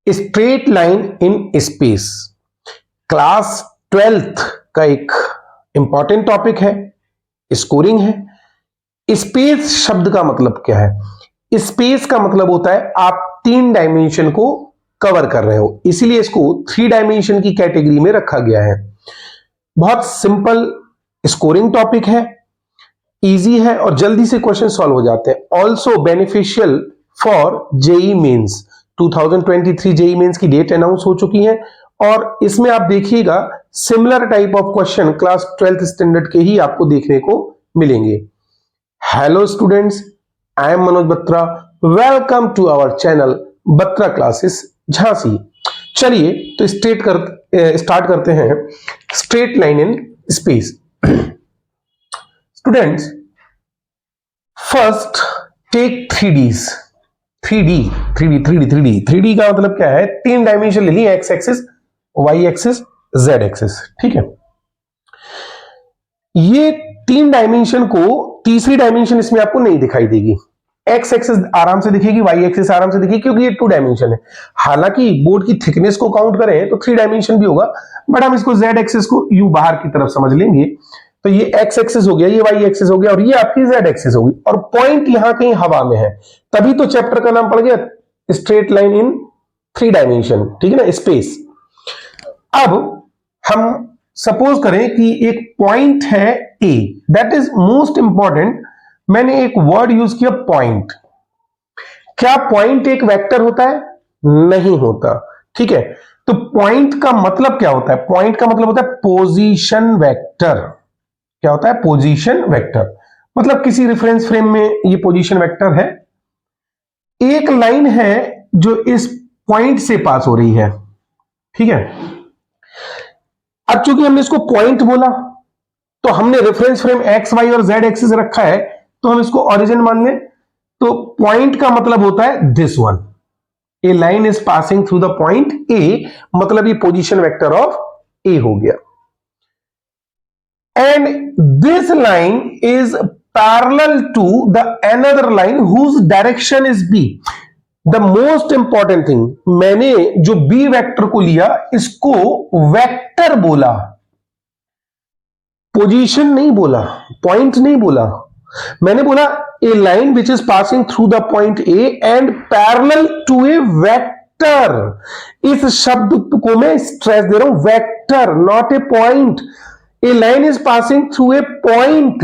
Straight line in space class 12th का एक important topic है, स्कोरिंग है। स्पेस शब्द का मतलब क्या है? स्पेस का मतलब होता है आप 3 डायमेंशन को कवर कर रहे हो, इसीलिए इसको 3 डायमेंशन की कैटेगरी में रखा गया है। बहुत सिंपल स्कोरिंग टॉपिक है, इजी है और जल्दी से क्वेश्चन सॉल्व हो जाते हैं। Also beneficial for JEE Mains. 2023 JEE Mains की डेट अनाउंस हो चुकी है और इसमें आप देखिएगा similar type of question class 12th standard के ही आपको देखने को मिलेंगे। Hello students, I am Manoj Batra. Welcome to our channel Batra Classes Jhansi. चलिए तो स्टार्ट करते हैं straight line in space. Students, first take 3Ds। 3D का मतलब क्या है? 3 डायमेंशन ले ली, X axis, Y axis, Z axis. ठीक है, ये 3 डायमेंशन को तीसरी डायमेंशन इसमें आपको नहीं दिखाई देगी। एक्स एक्सिस आराम से दिखेगी, वाई एक्सिस आराम से दिखेगी, क्योंकि ये 2 डायमेंशन है। हालांकि बोर्ड की थिकनेस को काउंट करें तो 3 डायमेंशन भी होगा, बट हम इसको जेड एक्सिस को यू बाहर की तरफ समझ लेंगे। तो ये एक्स एक्सिस हो गया, ये वाई एक्सिस हो गया और ये आपकी जेड एक्सिस होगी और पॉइंट यहां कहीं हवा में है, तभी तो चैप्टर का नाम पड़ गया स्ट्रेट लाइन इन 3 डायमेंशन। ठीक है ना, स्पेस। अब हम सपोज करें कि एक पॉइंट है ए, दैट इज मोस्ट इंपॉर्टेंट। मैंने एक वर्ड यूज किया पॉइंट। क्या पॉइंट एक वेक्टर होता है? नहीं होता। ठीक है, तो पॉइंट का मतलब क्या होता है? पॉइंट का मतलब होता है पोजीशन वेक्टर। क्या होता है? Position vector. मतलब किसी रेफरेंस फ्रेम में ये पोजीशन वेक्टर है। एक लाइन है जो इस पॉइंट से पास हो रही है। ठीक है, अब चूंकि हमने इसको पॉइंट बोला तो हमने रेफरेंस फ्रेम एक्स वाई और जेड एक्सिस रखा है, तो हम इसको ओरिजिन मान लें। तो पॉइंट का मतलब होता है this one. A line is passing through the point A, मतलब ये पोजीशन वेक्टर ऑफ ए हो गया। And this line is parallel to the another line whose direction is B. The most important thing, मैंने जो B vector को लिया इसको vector बोला, पोजीशन नहीं बोला, पॉइंट नहीं बोला। मैंने बोला a line which is passing through the point A and parallel to a vector. इस शब्द को मैं स्ट्रेस दे रहा हूं, vector, not a point. A line is passing through a point,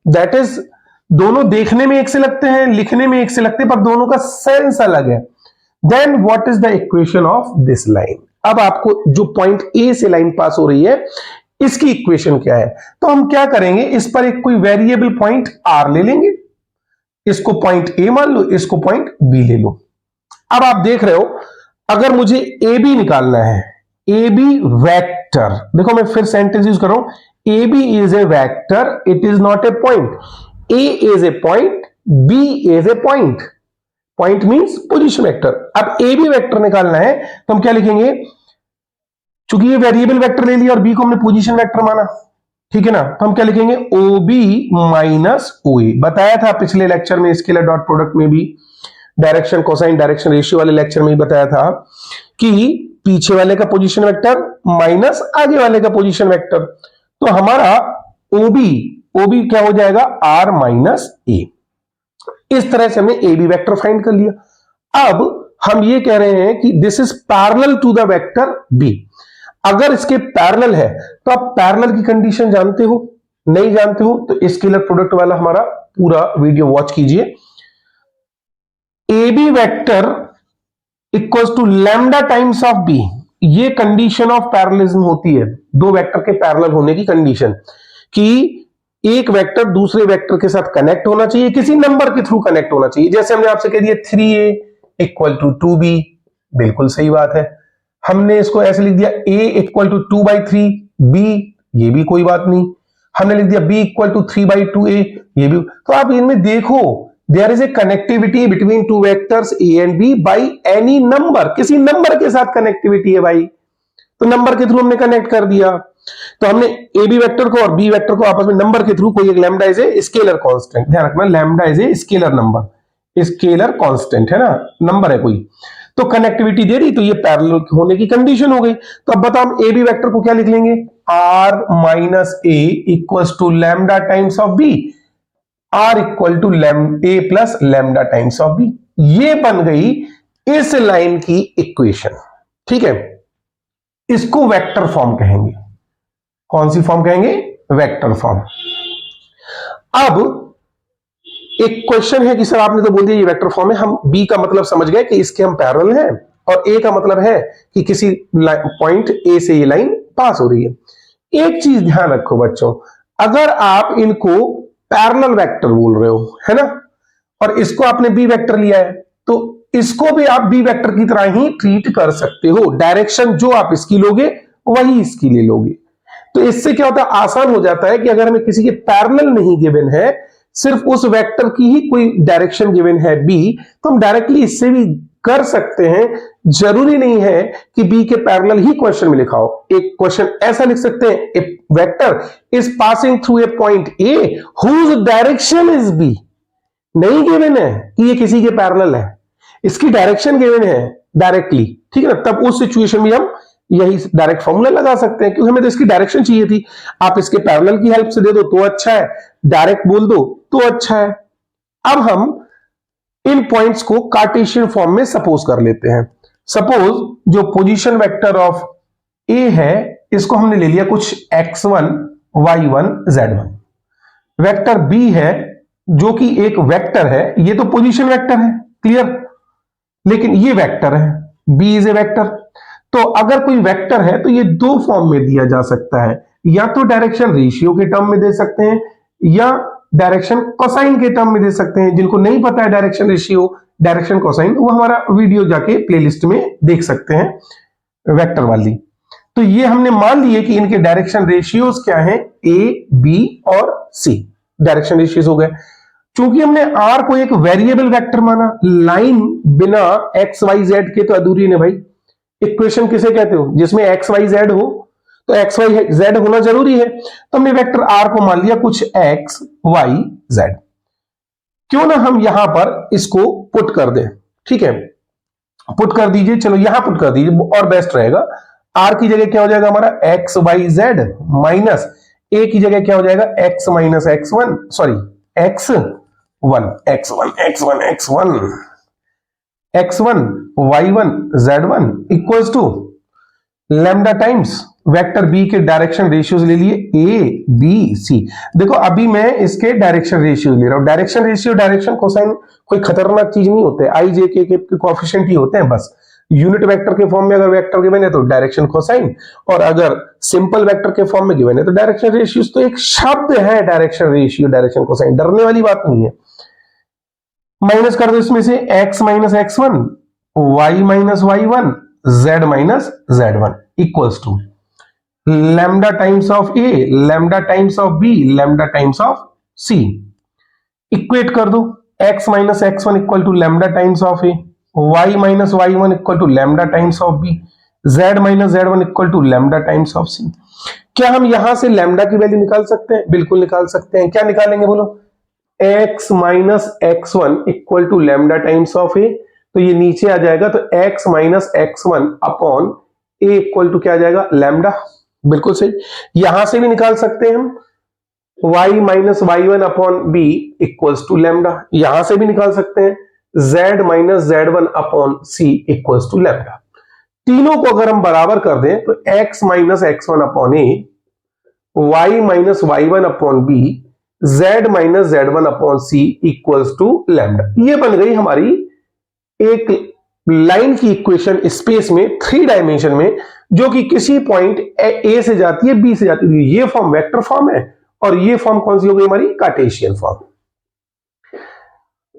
that is, दोनों देखने में एक से लगते हैं, लिखने में एक से लगते हैं, पर दोनों का सेंस अलग है। Then what is the equation of this line? अब आपको जो पॉइंट ए से लाइन पास हो रही है इसकी इक्वेशन क्या है? तो हम क्या करेंगे, इस पर एक कोई वेरिएबल पॉइंट आर ले लेंगे, इसको पॉइंट ए मान लो, इसको पॉइंट बी ले लो। अब आप देख रहे हो, अगर मुझे ए बी निकालना है, ए बी वेक्टर, देखो मैं फिर सेंटेंस यूज कर रहा हूं, A B is a vector, it is not a point. A is a point, B is a point. Point means position vector. अब A B वेक्टर निकालना है तो हम क्या लिखेंगे? चूंकि ये वेरिएबल वेक्टर ले लिया और B को हमने पोजीशन वेक्टर माना, ठीक है ना, तो हम क्या लिखेंगे? OB minus OA। बताया था पिछले लेक्चर में, स्केलर डॉट प्रोडक्ट में भी, डायरेक्शन कोसाइन डायरेक्शन रेशियो वाले लेक्चर में भी बताया था कि पीछे वाले का पोजीशन वेक्टर माइनस आगे वाले का पोजीशन वेक्टर। तो हमारा OB क्या हो जाएगा? R माइनस ए। इस तरह से हमने ए बी वेक्टर फाइंड कर लिया। अब हम ये कह रहे हैं कि this is parallel to the vector B. अगर इसके पैरेलल है तो आप पैरेलल की कंडीशन जानते हो, नहीं जानते हो तो स्केलर प्रोडक्ट वाला हमारा पूरा वीडियो वॉच कीजिए। A B vector equals to lambda times of B, ये कंडीशन ऑफ पैरेललिज्म होती है, दो वेक्टर के पैरेलल होने की कंडीशन, कि एक वेक्टर दूसरे वेक्टर के साथ कनेक्ट होना चाहिए, किसी नंबर के थ्रू कनेक्ट होना चाहिए। जैसे हमने आपसे कह दिया 3a इक्वल टू 2b, बिल्कुल सही बात है। हमने इसको ऐसे लिख दिया a इक्वल टू 2/3, b, ये भी कोई बात नहीं। हमने लिख दिया b इक्वल टू 3/2a, ये भी। तो आप इनमें देखो, there is a connectivity between two vectors a and b by any number, किसी नंबर के साथ कनेक्टिविटी है भाई, तो नंबर के थ्रू हमने कनेक्ट कर दिया। तो हमने ए बी वेक्टर को और बी वेक्टर को आपस में नंबर के थ्रू, कोई एक lambda is a scalar constant, ध्यान रखना lambda is a scalar number, scalar constant है ना, नंबर है कोई, तो कनेक्टिविटी दे रही, तो ये पैरेलल होने की कंडीशन हो गई। तो अब बताओ हम ए बी वेक्टर को क्या लिख लेंगे, r minus a equals to lambda times of b, r equal to A plus lambda times of B. ये बन गई इस लाइन की इक्वेशन। ठीक है, इसको वेक्टर फॉर्म कहेंगे। कौन सी फॉर्म कहेंगे, वेक्टर फॉर्म। अब एक क्वेश्चन है कि सर आपने तो बोल दिया ये वेक्टर फॉर्म है, हम बी का मतलब समझ गए कि इसके हम पैरेलल हैं, और ए का मतलब है कि किसी पॉइंट ए से ये लाइन पास हो रही है। एक चीज ध्यान रखो बच्चों, अगर आप इनको पैरेलल वेक्टर बोल रहे हो, है ना, और इसको आपने बी वेक्टर लिया है, तो इसको भी आप बी वेक्टर की तरह ही ट्रीट कर सकते हो। डायरेक्शन जो आप इसकी लोगे वही इसकी ले लोगे। तो इससे क्या होता है, आसान हो जाता है कि अगर हमें किसी के पैरेलल नहीं गिवन है, सिर्फ उस वेक्टर की ही कोई डायरेक्शन गिवन है बी, तो हम डायरेक्टली इससे भी कर सकते हैं। जरूरी नहीं है कि बी के पैरेलल ही क्वेश्चन में लिखा हो। एक क्वेश्चन ऐसा लिख सकते हैं, a vector is passing through a point A whose direction is B. नहीं गिवन है कि ये किसी के पैरेलल है, इसकी डायरेक्शन गिवन है डायरेक्टली, ठीक है ना, तब उस सिचुएशन में हम यही डायरेक्ट फॉर्मूला लगा सकते हैं, क्योंकि हमें तो इसकी डायरेक्शन चाहिए थी। आप इसके पैरेलल की हेल्प से दे दो तो अच्छा है, डायरेक्ट बोल दो तो अच्छा है। अब हम इन पॉइंट्स को कार्टेशियन फॉर्म में सपोज कर लेते हैं। सपोज जो पोजीशन वेक्टर ऑफ ए है, इसको हमने ले लिया कुछ x1 y1 z1। Vector B है जो कि एक वेक्टर है, ये तो पोजीशन वेक्टर है, क्लियर, लेकिन ये वेक्टर है, बी इज ए वेक्टर। तो अगर कोई वेक्टर है तो ये दो फॉर्म में दिया जा सकता है, या तो डायरेक्शन रेशियो के टर्म में दे सकते हैं, या डायरेक्शन कोसाइन के टर्म में दे सकते हैं। जिनको नहीं पता है डायरेक्शन रेशियो, डायरेक्शन कोसाइन, वो हमारा वीडियो जाके प्लेलिस्ट में देख सकते हैं वेक्टर वाली। तो ये हमने मान लिए कि इनके डायरेक्शन रेशियोज क्या हैं, ए बी और सी डायरेक्शन रेशियोज हो गए। चूंकि हमने आर को एक वेरिएबल वेक्टर माना, लाइन बिना एक्स वाई जेड के तो अधूरी ने भाई। इक्वेशन किसे कहते हो, जिसमें एक्स वाई जेड हो, तो एक्स वाई जेड होना जरूरी है। तो हमने वेक्टर आर को मान लिया कुछ एक्स वाई जेड। क्यों ना हम यहां पर इसको पुट कर दें, ठीक है, पुट कर दीजिए, चलो यहां पुट कर दीजिए और बेस्ट रहेगा। आर की जगह क्या हो जाएगा हमारा x Y z, minus a की जगह क्या हो जाएगा x minus x one, sorry x one x one x one x one x1 y1 z1 equals to lambda times vector b के डायरेक्शन रेशियोज ले लिए ए बी सी। देखो अभी मैं इसके डायरेक्शन रेशियोज ले रहा हूं। डायरेक्शन रेशियो, डायरेक्शन कोसाइन कोई खतरनाक चीज नहीं होते, आई जे के कोएफिशिएंट ही होते हैं बस। यूनिट वेक्टर के फॉर्म में अगर वेक्टर गिवन है तो डायरेक्शन कोसाइन, और अगर सिंपल वेक्टर के फॉर्म में गिवन है तो डायरेक्शन रेशियोज। तो एक शब्द है डायरेक्शन रेशियो, डायरेक्शन कोसाइन, डरने वाली बात नहीं है। माइनस कर दो इसमें से x minus x one, Y minus Y one, Z minus Z one equals to lambda times of A, lambda times of B, lambda times of C. Equate कर दो, x minus x one equal to lambda times of A, Y minus Y one equal to lambda times of B, Z minus Z one equal to lambda times of C. क्या हम यहां से lambda की value निकाल सकते हैं? बिल्कुल निकाल सकते हैं। क्या निकालेंगे बोलो? x minus x one equal to lambda times of A, तो ये नीचे आ जाएगा, तो x minus x one upon A equal to क्या आ जाएगा लैम्डा। बिल्कुल सही। यहां से भी निकाल सकते हैं हम y minus Y one upon b equals to lambda, यहां से भी निकाल सकते हैं z minus Z one upon c equals to lambda. तीनों को अगर हम बराबर कर दें तो x minus x one upon A, y minus Y one upon b, z minus Z one upon c equals to lambda. ये बन गई हमारी एक लाइन की इक्वेशन स्पेस में, 3 डायमेंशन में, जो कि किसी पॉइंट ए से जाती है बी से जाती है। ये फॉर्म वेक्टर फॉर्म है, और ये फॉर्म कौन सी हो गई हमारी? Cartesian form.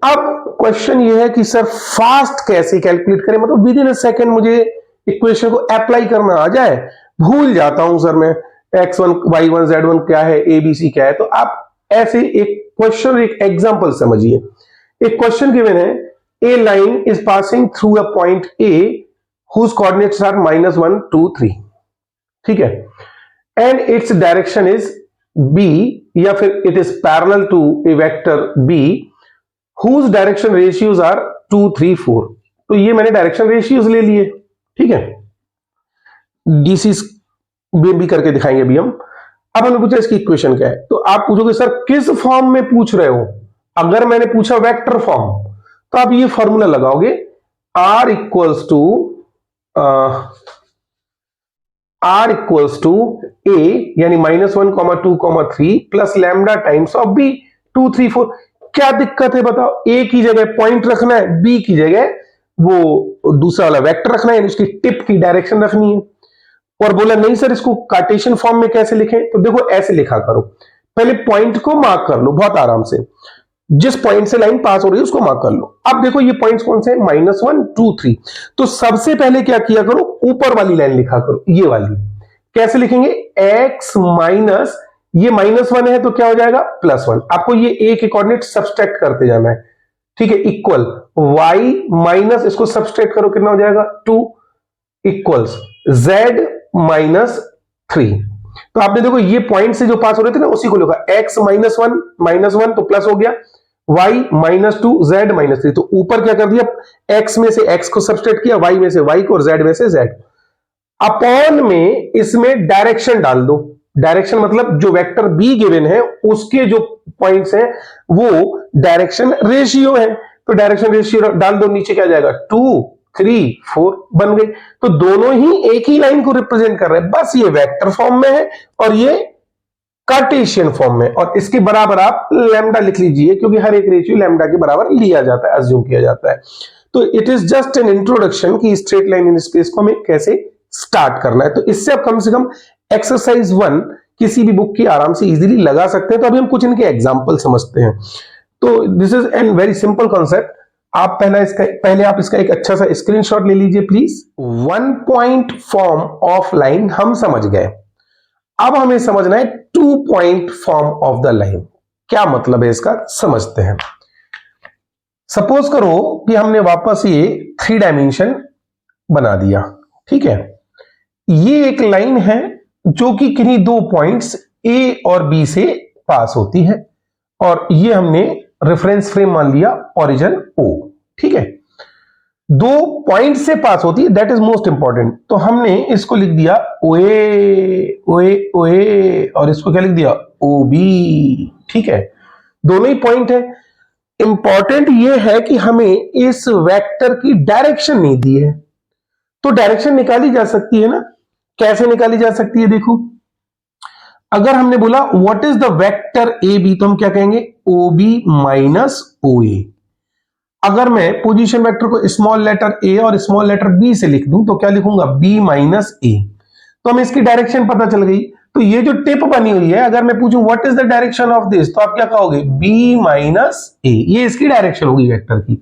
अब क्वेश्चन ये है कि सर फास्ट कैसे कैलकुलेट करें, मतलब विद इन अ सेकेंड मुझे इक्वेशन को अप्लाई करना आ जाए। भूल जाता हूं सर मैं x1 y1 z1 क्या है, abc क्या है। तो आप ऐसे एक क्वेश्चन, एक एग्जांपल समझिए। एक क्वेश्चन गिवन है, a line is passing through a point A whose coordinates are -1 2 3, ठीक है, and its direction is B, या फिर it is parallel to a vector B whose direction ratios are 2 3 4। तो ये मैंने डायरेक्शन रेशियोज ले लिए, ठीक है, डीसी भी करके दिखाएंगे अभी हम। अब हमने पूछा इसकी इक्वेशन क्या है, तो आप पूछोगे सर किस फॉर्म में पूछ रहे हो। अगर मैंने पूछा वेक्टर फॉर्म तो आप ये फॉर्मूला लगाओगे, r इक्वल्स टू a यानी -1, 2, 3 plus lambda times of b 2, 3, 4। क्या दिक्कत है बताओ, a की जगह पॉइंट रखना है, b की जगह वो दूसरा वाला वेक्टर रखना है, उसकी टिप की डायरेक्शन रखनी है। और बोला नहीं सर इसको कार्टेशियन फॉर्म में कैसे लिखें, तो देखो ऐसे लिखा करो, पहले पॉइंट को मार्क कर लो बहुत आराम से, जिस पॉइंट से लाइन पास हो रही है उसको मार्क कर लो। अब देखो ये पॉइंट्स कौन से हैं, -1, 2, 3। तो सबसे पहले क्या किया करो, ऊपर वाली लाइन लिखा करो, ये वाली। कैसे लिखेंगे, x माइनस, ये -1 है तो क्या हो जाएगा +1। आपको ये a के कोऑर्डिनेट सब्सट्रैक्ट करते जाना है, ठीक है, इक्वल y माइनस, इसको सब्सट्रैक्ट करो कितना हो जाएगा 2, इक्वल्स z -3। तो आपने देखो ये पॉइंट से जो पास हो रहे थे ना उसी को लिखा, x -1 तो प्लस हो गया, y -2 z -3। तो ऊपर क्या कर दिया, x में से x को सब्सट्रैक्ट किया, y में से y को और z में से z। अपॉन में इसमें डायरेक्शन डाल दो, डायरेक्शन मतलब जो वेक्टर b गिवन है उसके जो पॉइंट्स हैं वो डायरेक्शन रेशियो है, तो डायरेक्शन रेशियो डाल दो, नीचे क्या जाएगा 2, 3, 4 बन गई। तो दोनों ही एक ही लाइन को रिप्रेजेंट कर रहे हैं, बस ये वेक्टर फॉर्म में है और ये कार्टेशियन फॉर्म में। और इसके बराबर आप लैम्डा लिख लीजिए, क्योंकि हर एक रेशियो लैम्डा के बराबर लिया जाता है, अज्यूम किया जाता है। तो it is just an introduction कि स्ट्रेट लाइन इन स्पेस को हमें कैसे स्टार्ट करना है। तो इससे आप कम से कम एक्सरसाइज 1 किसी भी बुक की आराम से इजीली लगा सकते हैं। तो अभी हम कुछ इनके एग्जांपल समझते हैं। तो this is an very simple concept. आप पहले आप इसका एक अच्छा सा स्क्रीनशॉट ले लीजिए please. 1 point form of line हम समझ गए, अब हमें समझना है 2 point form of the line. क्या मतलब है इसका, समझते हैं। सपोज करो कि हमने वापस ये 3 डायमेंशन बना दिया, ठीक है। ये एक लाइन है जो कि किन्हीं 2 पॉइंट्स A और B से पास होती है, और ये हमने रेफरेंस फ्रेम मान लिया ओरिजिन O, ठीक है। 2 पॉइंट से पास होती है, दैट इज मोस्ट इंपॉर्टेंट। तो हमने इसको लिख दिया OA और इसको क्या लिख दिया OB, ठीक है। दोनों ही पॉइंट है। इंपॉर्टेंट ये है कि हमें इस वेक्टर की डायरेक्शन नहीं दी है, तो डायरेक्शन निकाली जा सकती है ना। कैसे निकाली जा सकती है, देखो अगर हमने बोला what is the vector AB, तो हम क्या कहेंगे OB माइनस OA। अगर मैं पोजीशन वेक्टर को स्मॉल लेटर A और स्मॉल लेटर B से लिख दूं तो क्या लिखूंगा B माइनस A। तो हमें इसकी डायरेक्शन पता चल गई। तो ये जो टिप बनी हुई है, अगर मैं पूछूं what is the direction of this, तो आप क्या कहोगे B माइनस A। ये इसकी डायरेक्शन होगी वेक्टर की,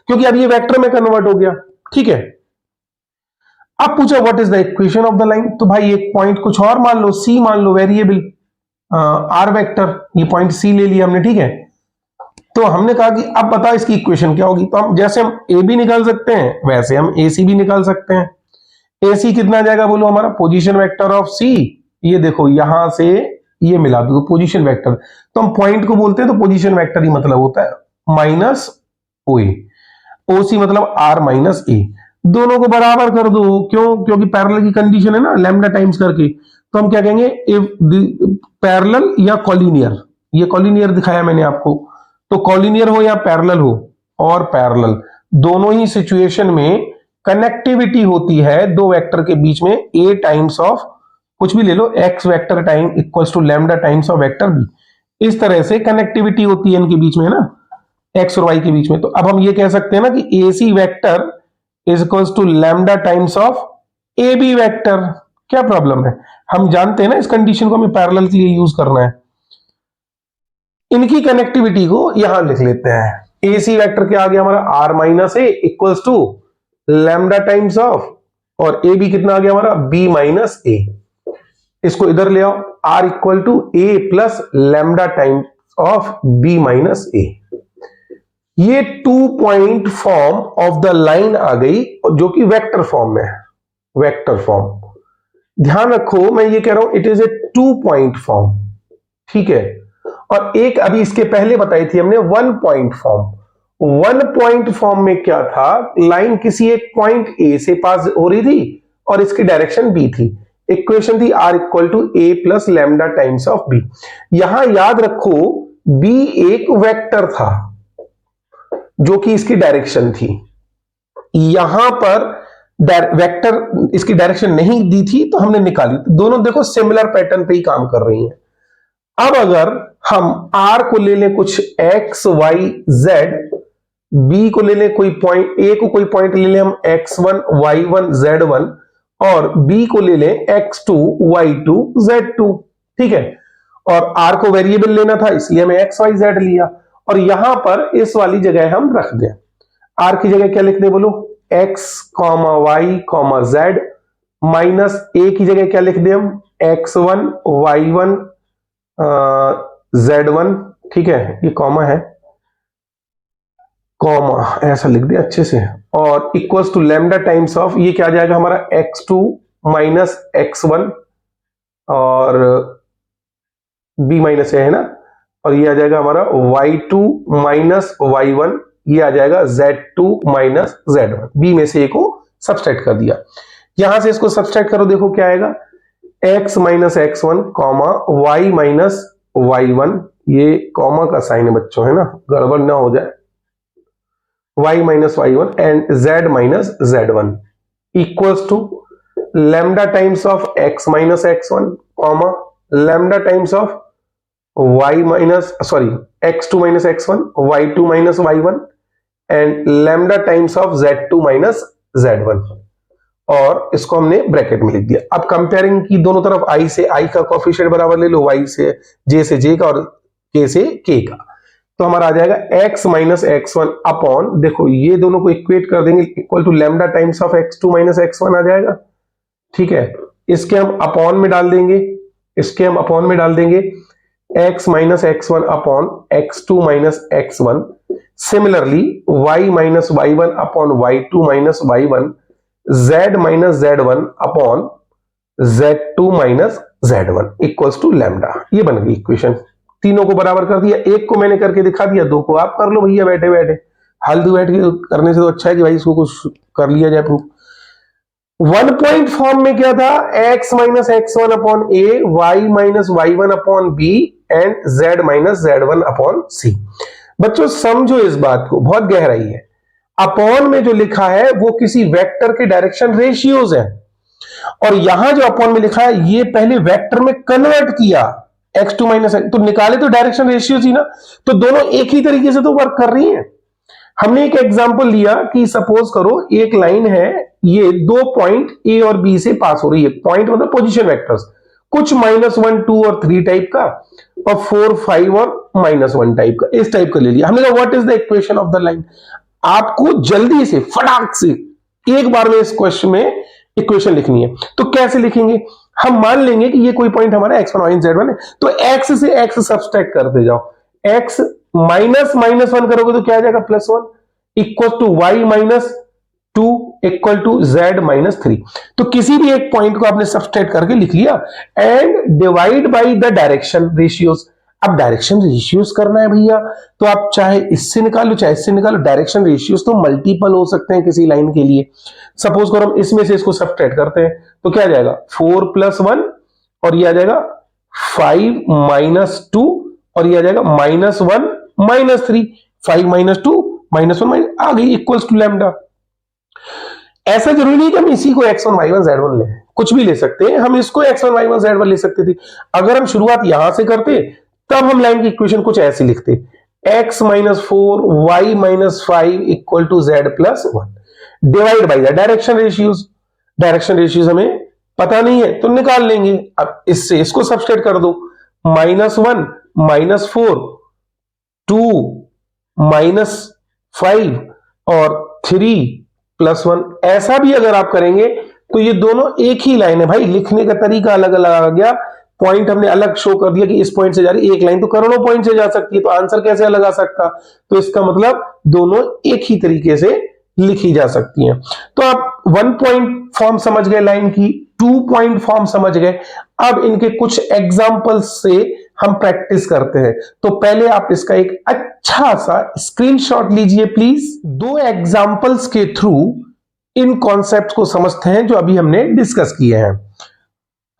क्योंकि अब ये वेक्टर में कन्वर्ट हो गया, ठीक है। अब पूछा what is the equation of the line, तो भाई एक पॉइंट कुछ और मान लो, C मान लो, वेरिएबल R वेक्टर, ये पॉइंट C ले लिया हमने, ठीक है। तो हमने कहा कि अब बताओ इसकी इक्वेशन क्या होगी। तो हम जैसे हम ए बी निकाल सकते हैं वैसे हम ए सी भी निकाल सकते हैं। ए सी कितना आ जाएगा बोलो, हमारा पोजीशन वेक्टर ऑफ सी, ये देखो यहां से ये मिला दो तो पोजीशन वेक्टर, तो हम पॉइंट को बोलते हैं तो पोजीशन वेक्टर ही मतलब होता है माइनस ओ ए, ओ सी मतलब आर माइनस ए। दोनों को बराबर कर दो, क्यों, क्योंकि पैरेलल की कंडीशन है ना, लैम्डा टाइम्स करके। तो हम क्या कहेंगे, इफ पैरेलल या कॉलिनियर, ये कॉलिनियर दिखाया मैंने आपको, तो कॉलिनियर हो या पैरेलल हो, और पैरेलल दोनों ही सिचुएशन में कनेक्टिविटी होती है दो वेक्टर के बीच में, a टाइम्स ऑफ कुछ भी ले लो, x vector time equals to lambda times of vector b। इस तरह से कनेक्टिविटी होती है इनके बीच में, है ना, x और y के बीच में। तो अब हम ये कह सकते हैं ना कि AC vector is equals to lambda times of AB vector. क्या प्रॉब्लम है, हम जानते हैं ना इस कंडीशन को हमें पैरेलल के लिए यूज करना है। इनकी कनेक्टिविटी को यहां लिख लेते हैं। AC वेक्टर क्या आ गया हमारा R minus a equals to lambda times of, और AB कितना आ गया हमारा B माइनस ए। इसको इधर ले आओ, R equal to A plus lambda times of B minus A. ये 2 point form of the line आ गई जो कि वेक्टर फॉर्म में है, वेक्टर फॉर्म। ध्यान रखो मैं ये कह रहा हूं it is a 2 point form, ठीक है। और एक अभी इसके पहले बताई थी हमने 1 point form. One point form में क्या था, लाइन किसी एक पॉइंट ए से पास हो रही थी और इसकी डायरेक्शन बी थी। इक्वेशन थी r equal to A plus lambda times of b. यहां याद रखो बी एक वेक्टर था जो कि इसकी डायरेक्शन थी, यहां पर वेक्टर इसकी डायरेक्शन नहीं दी थी तो हमने निकाली। तो दोनों देखो सिमिलर पैटर्न पे ही काम कर रही हैं। अब अगर हम आर को ले लें कुछ एक्स वाई जेड, बी को ले लें कोई पॉइंट, ए को कोई पॉइंट ले लें हम x1 y1 z1 और बी को ले लें x2 y2 z2, ठीक है। और आर को वेरिएबल लेना था इसलिए हमें x y z लिया और यहां पर इस वाली जगह हम रख दें। आर की जगह क्या लिख दें बोलो, x y z, minus a की जगह क्या लिख दें हम x1 y1 z1, ठीक है, ये कॉमा है, कॉमा ऐसा लिख दिया अच्छे से, और equals to lambda times of ये क्या आ जाएगा हमारा x2 माइनस x1 और b माइनस है ना, और ये आ जाएगा हमारा y2 माइनस y1, ये आ जाएगा z2 माइनस z1। b में से a को सब्सट्रैक्ट कर दिया, यहां से इसको सब्सट्रैक्ट करो, देखो क्या आएगा x minus x1 comma y minus y1, ये कॉमा का साइन है बच्चों, है ना, गड़बड़ ना हो जाए, y minus y1 and z minus z1 equals to lambda times of x minus x1 comma lambda times of y minus x2 minus x1 y2 minus y1 and lambda times of z2 minus z1, और इसको हमने bracket में लिख दिया। अब comparing की दोनों तरफ i से i का कोएफिशिएंट बराबर ले लो, y से j का और k से k का, तो हमारा आ जाएगा x माइनस x1 अपॉन, देखो ये दोनों को इक्वेट कर देंगे equal to lambda times of x2 minus x1 आ जाएगा, ठीक है। इसके हम अपॉन में डाल देंगे, x minus x1 upon x2 minus x1, similarly y minus y1 upon y2 minus y1, z minus z1 upon z2 minus z1 equals to lambda. ये बन गई इक्वेशन, तीनों को बराबर कर दिया, एक को मैंने करके दिखा दिया, दो को आप कर लो भैया बैठे बैठे, हल्दी बैठ के करने से तो अच्छा है कि भाई इसको कुछ कर लिया जाए प्रूफ। वन पॉइंट फॉर्म में क्या था, x minus x1 upon A, y minus y1 upon B and z minus z1 upon C. बच्चों समझो इस बात को, बहुत गहराई है। अपॉन में जो लिखा है वो किसी वेक्टर के डायरेक्शन रेशियोज है, और यहां जो अपॉन में लिखा है ये पहले वेक्टर में कन्वर्ट किया, x2 माइनस, तो निकाले तो डायरेक्शन रेशियो थी ना, तो दोनों एक ही तरीके से तो वर्क कर रही हैं। हमने एक एग्जांपल लिया कि सपोज करो एक लाइन है, ये दो पॉइंट ए और बी से पास हो रही है, पॉइंट मतलब पोजीशन वेक्टर्स, कुछ -1 2 और 3 टाइप का और 4 5 और -1 टाइप का, इस टाइप का ले लिया। हमने कहा what is the equation of the line. आपको जल्दी से फटाक से एक बार में इस क्वेश्चन में इक्वेशन लिखनी है, तो कैसे लिखेंगे, हम मान लेंगे कि ये कोई पॉइंट हमारा x1 y z1 है, तो x से x सब्सट्रैक्ट करते जाओ, x माइनस -1 करोगे तो क्या आ जाएगा +1 equal to y minus 2 equal to z minus 3। तो किसी भी एक पॉइंट को आपने सब्सट्रैक्ट करके लिख लिया and divide by the direction ratios. अब डायरेक्शन रेशियोज करना है भैया, तो आप चाहे इससे निकालो चाहे इससे निकालो, डायरेक्शन रेशियोज तो मल्टीपल हो सकते हैं किसी लाइन के लिए। सपोज करो हम इसमें से इसको सब्ट्रैक्ट करते हैं तो क्या आ जाएगा 4 + 1 और ये आ जाएगा 5 - 2 और ये आ जाएगा -1 - 3, 5 - 2 -1 आ गई इक्वल्स टू लैम्डा। ऐसा जरूरी नहीं कि हम इसी को x1 y1 z1 लें, कुछ भी ले सकते हैं, हम इसको x1 y1 z1 ले सकते थे। अगर हम शुरुआत यहां से करते तब हम लाइन की इक्वेशन कुछ ऐसी लिखते, x - 4 y - 5 equal to z + 1 divide by the direction ratios. Direction ratios हमें पता नहीं है तो निकाल लेंगे। अब इससे इसको सब्सट्रैक्ट कर दो, -1 - 4 2 -5 और 3 + 1। ऐसा भी अगर आप करेंगे तो ये दोनों एक ही लाइन है भाई, लिखने का तरीका अलग अलग आ गया, पॉइंट हमने अलग शो कर दिया कि इस पॉइंट से जा रही, एक लाइन तो करोड़ों पॉइंट से जा सकती है, तो आंसर कैसे अलग आ सकता। तो इसका मतलब दोनों एक ही तरीके से लिखी जा सकती हैं। तो आप 1 पॉइंट फॉर्म समझ गए लाइन की, 2 पॉइंट फॉर्म समझ गए। अब इनके कुछ एग्जांपल्स से हम प्रैक्टिस करते हैं। तो पहले आप इसका एक अच्छा सा स्क्रीनशॉट लीजिए प्लीज। दो एग्जांपल्स के थ्रू इन कॉन्सेप्ट को समझते हैं जो अभी हमने डिस्कस किए हैं।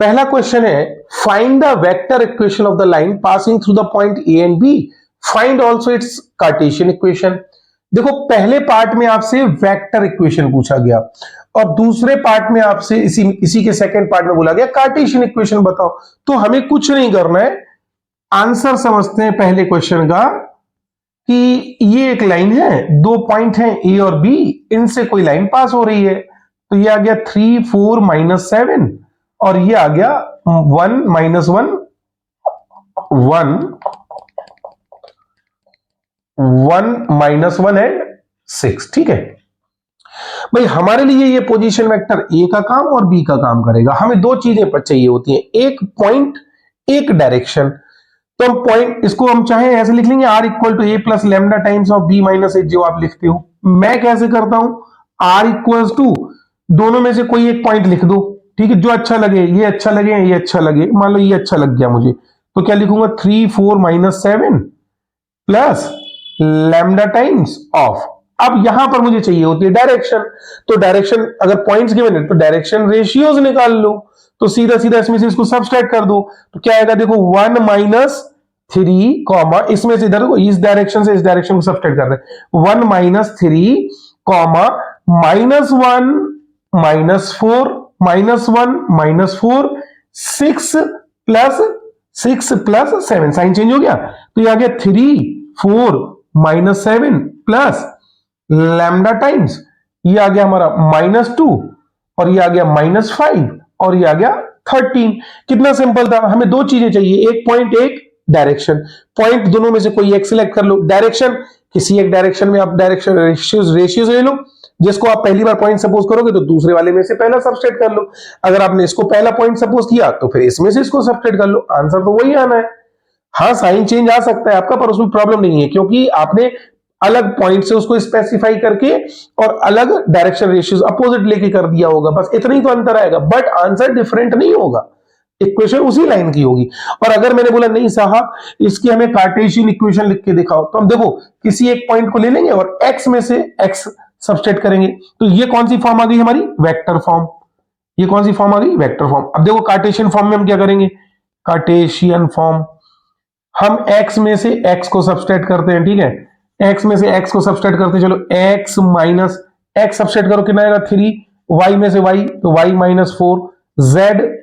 पहला क्वेश्चन है, find the vector equation of the line passing through the point A and b, find also its cartesian equation. देखो पहले पार्ट में आपसे वेक्टर इक्वेशन पूछा गया और दूसरे पार्ट में आपसे इसी के सेकंड पार्ट में बोला गया कार्टेशियन इक्वेशन बताओ। तो हमें कुछ नहीं करना है, आंसर समझते हैं पहले क्वेश्चन का कि ये एक लाइन है, दो पॉइंट हैं ए और बी, इनसे कोई लाइन पास हो रही है। तो ये आ गया 3 4 -7 और ये आ गया 1 -1 1 -1 एंड 6। ठीक है भाई, हमारे लिए ये पोजीशन वेक्टर ए का काम और बी का काम करेगा। हमें दो चीजें चाहिए होती हैं, एक पॉइंट एक डायरेक्शन। तो हम पॉइंट इसको हम चाहे ऐसे लिख लेंगे r equal to A plus lambda times of B minus A, जो आप लिखते हो। मैं कैसे करता हूं, r इक्वल टू दोनों में से कोई एक पॉइंट लिख दो, ठीक है, जो अच्छा लगे, ये अच्छा लगे ये अच्छा लगे। मान लो ये अच्छा लग गया मुझे, तो क्या लिखूंगा 3 4 -7 प्लस लैम्डा टाइम्स ऑफ। अब यहां पर मुझे चाहिए होती है डायरेक्शन, तो डायरेक्शन अगर पॉइंट्स गिवन है तो डायरेक्शन रेशियोज निकाल लो। तो सीधा सीधा इसमें से इसको सब्सट्रैक्ट कर दो, तो क्या आएगा देखो 1 -3 कॉमा, इसमें से इधर इस डायरेक्शन से इस डायरेक्शन को सब्सट्रैक्ट कर रहे हैं, 1 -3 कॉमा -1 -4 -1 -4 6 प्लस 7, साइन चेंज हो गया। तो ये आ गया 3 4 -7 प्लस लैम्डा टाइम्स, ये आ गया हमारा -2 और ये आ गया -5 और ये आ गया 13। कितना सिंपल था, हमें दो चीजें चाहिए, एक पॉइंट एक डायरेक्शन। पॉइंट दोनों में से कोई एक सिलेक्ट कर लो, डायरेक्शन किसी एक डायरेक्शन में आप डायरेक्शन रेशियोज ले लो, जिसको आप पहली बार पॉइंट सपोज करोगे तो दूसरे वाले में से पहला सबस्ट्रेट कर लो। अगर आपने इसको पहला पॉइंट सपोज किया तो फिर इसमें से इसको सबस्ट्रेट कर लो, आंसर तो वही आना है। हाँ साइन चेंज आ सकता है आपका, पर उसमें प्रॉब्लम नहीं है क्योंकि आपने अलग पॉइंट से उसको स्पेसिफाई करके और अलग डायरेक्शन रेशियोज अपोजिट लेके कर दिया होगा, बस इतना ही तो अंतर आएगा, बट आंसर डिफरेंट नहीं होगा, इक्वेशन उसी लाइन की होगी। और अगर मैंने बोला नहीं साहब इसकी हमें कार्टेशियन इक्वेशन लिख के दिखाओ, तो हम देखो किसी एक पॉइंट को ले लेंगे और x में से x सब्सट्रैक्ट करेंगे। तो ये कौन सी फॉर्म आ गई हमारी, वेक्टर फॉर्म। ये कौन सी फॉर्म आ गई, वेक्टर फॉर्म। अब देखो कार्टेशियन फॉर्म में हम क्या करेंगे, कार्टेशियन फॉर्म हम x में से x को सब्सट्रैक्ट करते हैं, ठीक है, x में से x को सब्सट्रैक्ट करते हैं, चलो x माइनस x सब्सट्रैक्ट करो, कितना आएगा 3, y में से y तो y -4, z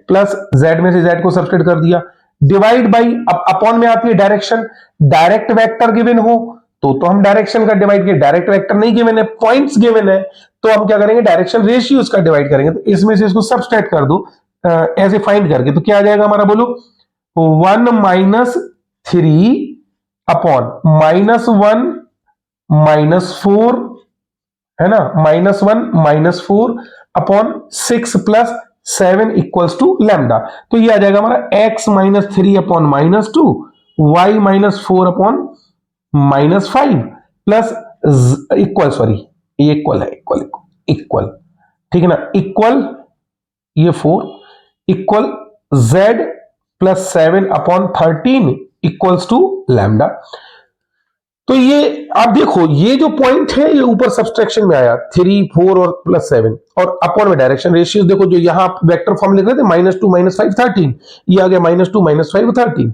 प्लस z में से z को सब्सट्रैक्ट कर दिया, डिवाइड बाई, अब अपॉन में आती है डायरेक्शन। डायरेक्ट वेक्टर गिवन हो तो हम डायरेक्शन का डिवाइड किए, डायरेक्ट वेक्टर नहीं गिवन है, पॉइंट्स गिवन है, तो हम क्या करेंगे डायरेक्शन रेशियोज का डिवाइड करेंगे। तो इसमें से इसको सब्सट्रैक्ट कर दो ऐसे फाइंड करके, तो क्या आ जाएगा हमारा, बोलो 1 -3 अपॉन -1 -4 है ना, -1 -4 upon 6 plus 7 equals to lambda. तो ये आ जाएगा हमारा x -3 upon -2 y -4 upon -5 plus equal, sorry ये इक्वल है, इक्वल ठीक है ना, इक्वल ये 4 equal z plus 7 upon 13 equals to lambda. तो ये आप देखो ये जो पॉइंट है ये ऊपर सब्सट्रैक्शन में आया 3 4 और +7 और अपॉन में डायरेक्शन रेशियोज देखो, जो यहां वेक्टर फॉर्म लिख रहे थे -2 -5 13, ये आ गया -2 -5 13।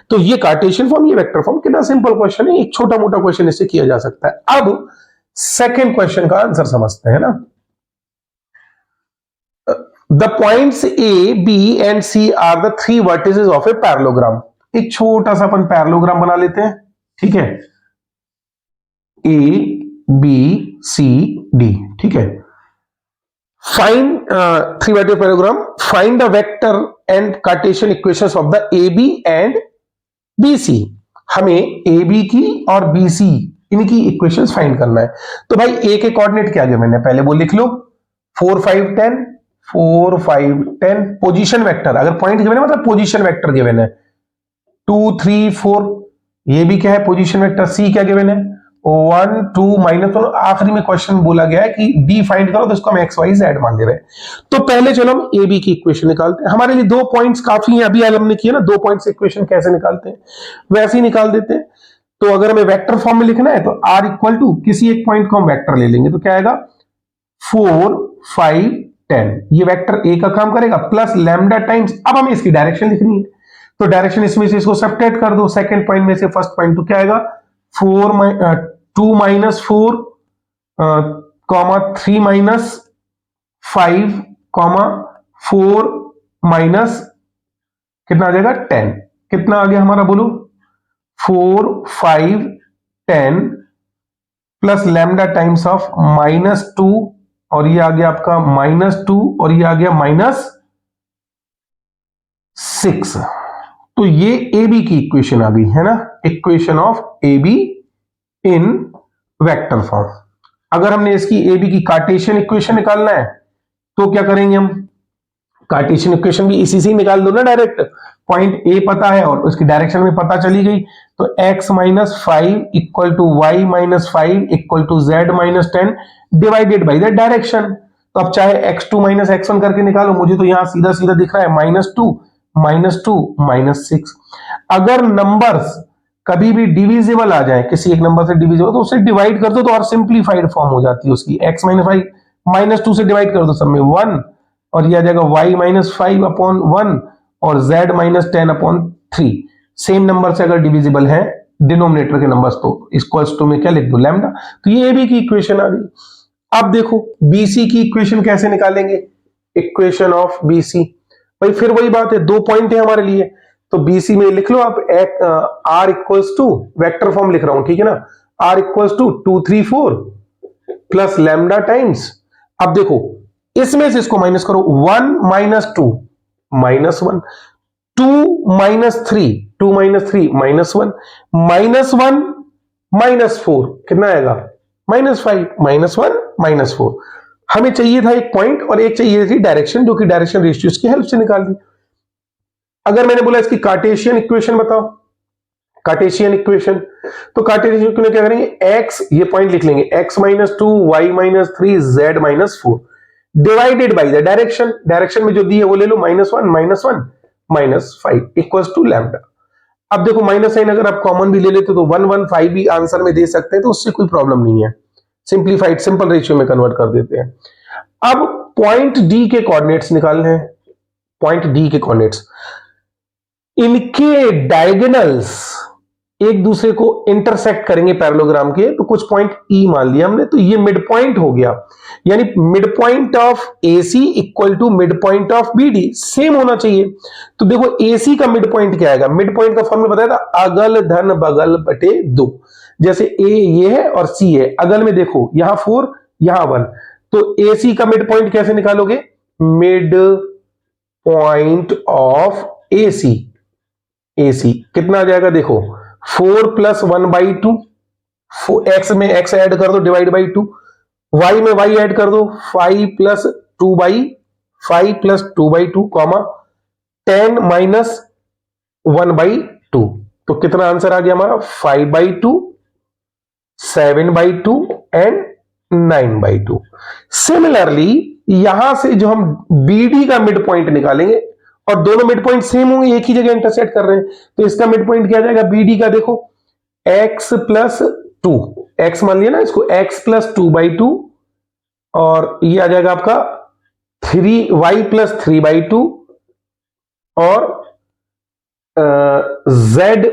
तो ये कार्टेशियन फॉर्म, ये वेक्टर फॉर्म। कितना सिंपल क्वेश्चन है, एक छोटा मोटा क्वेश्चन इससे किया जा सकता है। अब सेकेंड क्वेश्चन का आंसर समझते हैं ना। The points a b and c are the 3 vertices of a parallelogram. एक छोटा सा अपन पैरेललोग्राम बना लेते हैं, ठीक है, ए बी सी डी, ठीक है। Find 3 vertical parallelogram, find the vector and cartesian equations of the a b and b c. हमें ए बी की और बी सी इनकी इक्वेशंस फाइंड करना है। तो भाई ए के कोऑर्डिनेट क्या गिवन है, पहले वो लिख लो 4 5 10 4 5 10। पोजीशन वेक्टर, अगर पॉइंट गिवन है मतलब पोजीशन वेक्टर गिवन है 2 3 4। ये भी क्या है पोजीशन वेक्टर। सी क्या गिवन है 1 2 माइनस, तो आखिरी में क्वेश्चन बोला गया है कि डी फाइंड करो, तो इसको हम एक्स वाई जेड मान ले रहे हैं। तो पहले चलो हम ए बी की इक्वेशन निकालते हैं। हमारे लिए 2 पॉइंट्स काफी हैं, अभी हमने किया ना 2 पॉइंट से इक्वेशन कैसे निकालते हैं, वैसे ही निकाल देते हैं। तो अगर हमें वेक्टर फॉर्म में लिखना है तो आर इक्वल टू किसी एक पॉइंट को हम वेक्टर ले लेंगे, तो क्या आएगा 4 5 10, ये वेक्टर ए का काम करेगा, प्लस लैम्डा टाइम्स, अब हमें इसकी डायरेक्शन लिखनी है, तो डायरेक्शन इसमें से इसको सब्ट्रैक्ट कर दो, सेकंड पॉइंट में से फर्स्ट पॉइंट, तो क्या आएगा 2 minus 4 comma 3 minus 5 comma 4 minus कितना आ जाएगा 10, कितना आ गया हमारा बोलो 4 5 10 प्लस लैम्डा टाइम्स ऑफ -2, और ये आ गया आपका -2, और ये आ गया -6। तो ये ए बी की इक्वेशन आ गई है ना, equation of A be in vector form. अगर हमने इसकी ए बी की कार्टेशियन इक्वेशन निकालना है तो क्या करेंगे हम, कार्टेशियन इक्वेशन भी इसी से ही निकाल दो ना डायरेक्ट, पॉइंट ए पता है और उसकी डायरेक्शन में पता चली गई, तो x minus 5 equal to y minus 5 equal to z minus 10 divided by the direction. तो अब चाहे x2 माइनस x1 करके निकालो, मुझे तो यहां सीधा सीधा दिख रहा है -2 -6। अगर नंबर्स कभी भी डिविजिबल आ जाए, किसी एक नंबर से डिविजिबल, तो उसे डिवाइड कर दो तो और सिंप्लीफाइड फॉर्म हो जाती है उसकी, x माइनस 5 -2 से डिवाइड कर दो सब में 1, और यह आ जाएगा y माइनस 5 अपॉन 1 और z minus 10 upon 3। Same number से अगर डिविजिबल है डिनोमिनेटर के नंबर्स, तो इक्वल्स टू में क्या लिख दो लैम्डा। तो ये ए बी की इक्वेशन आ गई। अब देखो बीसी की इक्वेशन कैसे निकालेंगे, इक्वेशन ऑफ बीसी, भाई फिर वही बात है, 2 पॉइंट है हमारे लिए, तो बीसी में लिख लो आप r equals to, vector form लिख रहा हूं ठीक है ना, r equals to 2 3 4 plus lambda times, अब देखो इसमें से इसको माइनस करो, 1 माइनस 2 -1, 2 माइनस 3 -1, -1 -4 कितना आएगा -5, -1 -4। हमें चाहिए था एक पॉइंट और एक चाहिए थी डायरेक्शन, जो कि डायरेक्शन रेशियोज की हेल्प से निकाल दी। अगर मैंने बोला इसकी कार्टेशियन इक्वेशन बताओ, कार्टेशियन इक्वेशन, तो कार्टेशियन इक्वेशन क्या करेंगे, x ये पॉइंट लिख लेंगे, x minus 2 y minus 3 z minus 4 divided by the direction, direction में जो दी है वो ले लो, -1 -5 इक्वल्स टू लैम्डा। अब देखो माइनस साइन अगर आप कॉमन भी ले लेते तो 115 भी आंसर में दे सकते हैं, तो उससे कोई प्रॉब्लम नहीं है, सिंप्लीफाइड सिंपल रेशियो में कन्वर्ट कर देते हैं। अब पॉइंट डी के कोऑर्डिनेट्स निकालने हैं, पॉइंट डी के कोऑर्डिनेट्स, इनके डायगोनल्स एक दूसरे को इंटरसेक्ट करेंगे पैरेललोग्राम के, तो कुछ पॉइंट ई मान लिया हमने, तो ये मिड पॉइंट हो गया, यानी mid point of AC equal to mid point of BD same होना चाहिए। तो देखो एसी का मिड पॉइंट क्या आएगा, मिड पॉइंट का फॉर्मूला बताया था अगल धन बगल बटे 2, जैसे ए ये है और सी है, अगल में देखो यहां 4 यहां 1, तो एसी का मिड पॉइंट कैसे निकालोगे, mid point of AC, AC कितना आ जाएगा देखो 4 प्लस 1/2, एक्स में एक्स ऐड कर दो डिवाइड बाई 2, वाई में वाई ऐड कर दो 5 प्लस 2/5 प्लस 2/2 कॉमा 10 माइनस 1/2, तो कितना आंसर आ गया हमारा 5/2 7/2 एंड 9/2। सिमिलरली यहां से जो हम बीडी का मिड पॉइंट निकालेंगे, और दोनों मिड पॉइंट सेम होंगे, एक ही जगह इंटरसेक्ट कर रहे हैं, तो इसका मिड पॉइंट क्या जाएगा बीडी का, देखो x प्लस 2, x मान लिया ना इसको, x प्लस 2/2 और ये आ जाएगा आपका 3y प्लस 3/2 और z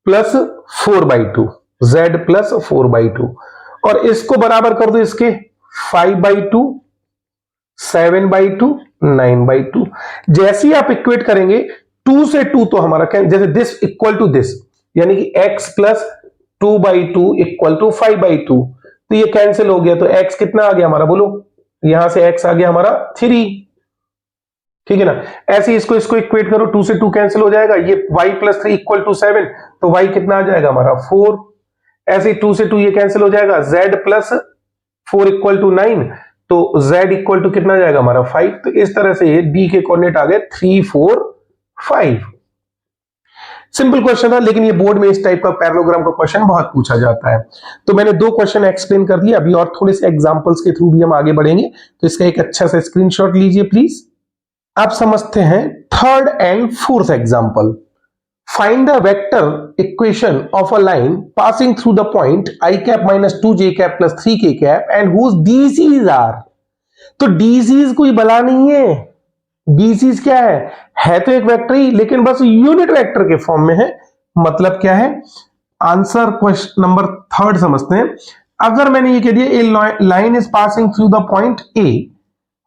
प्लस 4/2, z प्लस 4/2, और इसको बराबर कर दो इसके 5/2 7/2 9/2। जैसे ही आप इक्वेट करेंगे 2 से 2 तो हमारा जैसे दिस इक्वल टू दिस, यानी कि x प्लस 2/2 इक्वल टू 5/2, तो ये कैंसिल हो गया, तो x कितना आ गया हमारा बोलो, यहां से x आ गया हमारा 3, ठीक है ना। ऐसे इसको इक्वेट करो, 2 से 2 कैंसिल हो जाएगा, ये y प्लस 3 इक्वल टू 7, तो y कितना आ जाएगा हमारा 4, ऐसे 2 से 2 ये कैंसिल हो जाएगा, z प्लस 4 इक्वल टू 9, तो z इक्वल टू कितना जाएगा हमारा 5। तो इस तरह से डी के कोऑर्डिनेट आ गए 3 4 5। सिंपल क्वेश्चन था, लेकिन ये बोर्ड में इस टाइप का पैरेललोग्राम का क्वेश्चन बहुत पूछा जाता है। तो मैंने 2 क्वेश्चन एक्सप्लेन कर दिए, अभी और थोड़े से एग्जांपल्स के थ्रू भी हम आगे बढ़ेंगे। तो इसका एक अच्छा सा स्क्रीनशॉट लीजिए प्लीज। आप समझते हैं third and fourth example. Find the vector equation of a line passing through the point i cap minus 2j cap plus 3k cap and whose DCs are. तो डीसीज कोई बला नहीं है, डीसीज क्या है तो एक वेक्टर ही, लेकिन बस यूनिट वेक्टर के फॉर्म में है। मतलब क्या है, आंसर क्वेश्चन नंबर थर्ड समझते हैं। अगर मैंने ये कह दिया a line is passing through the point A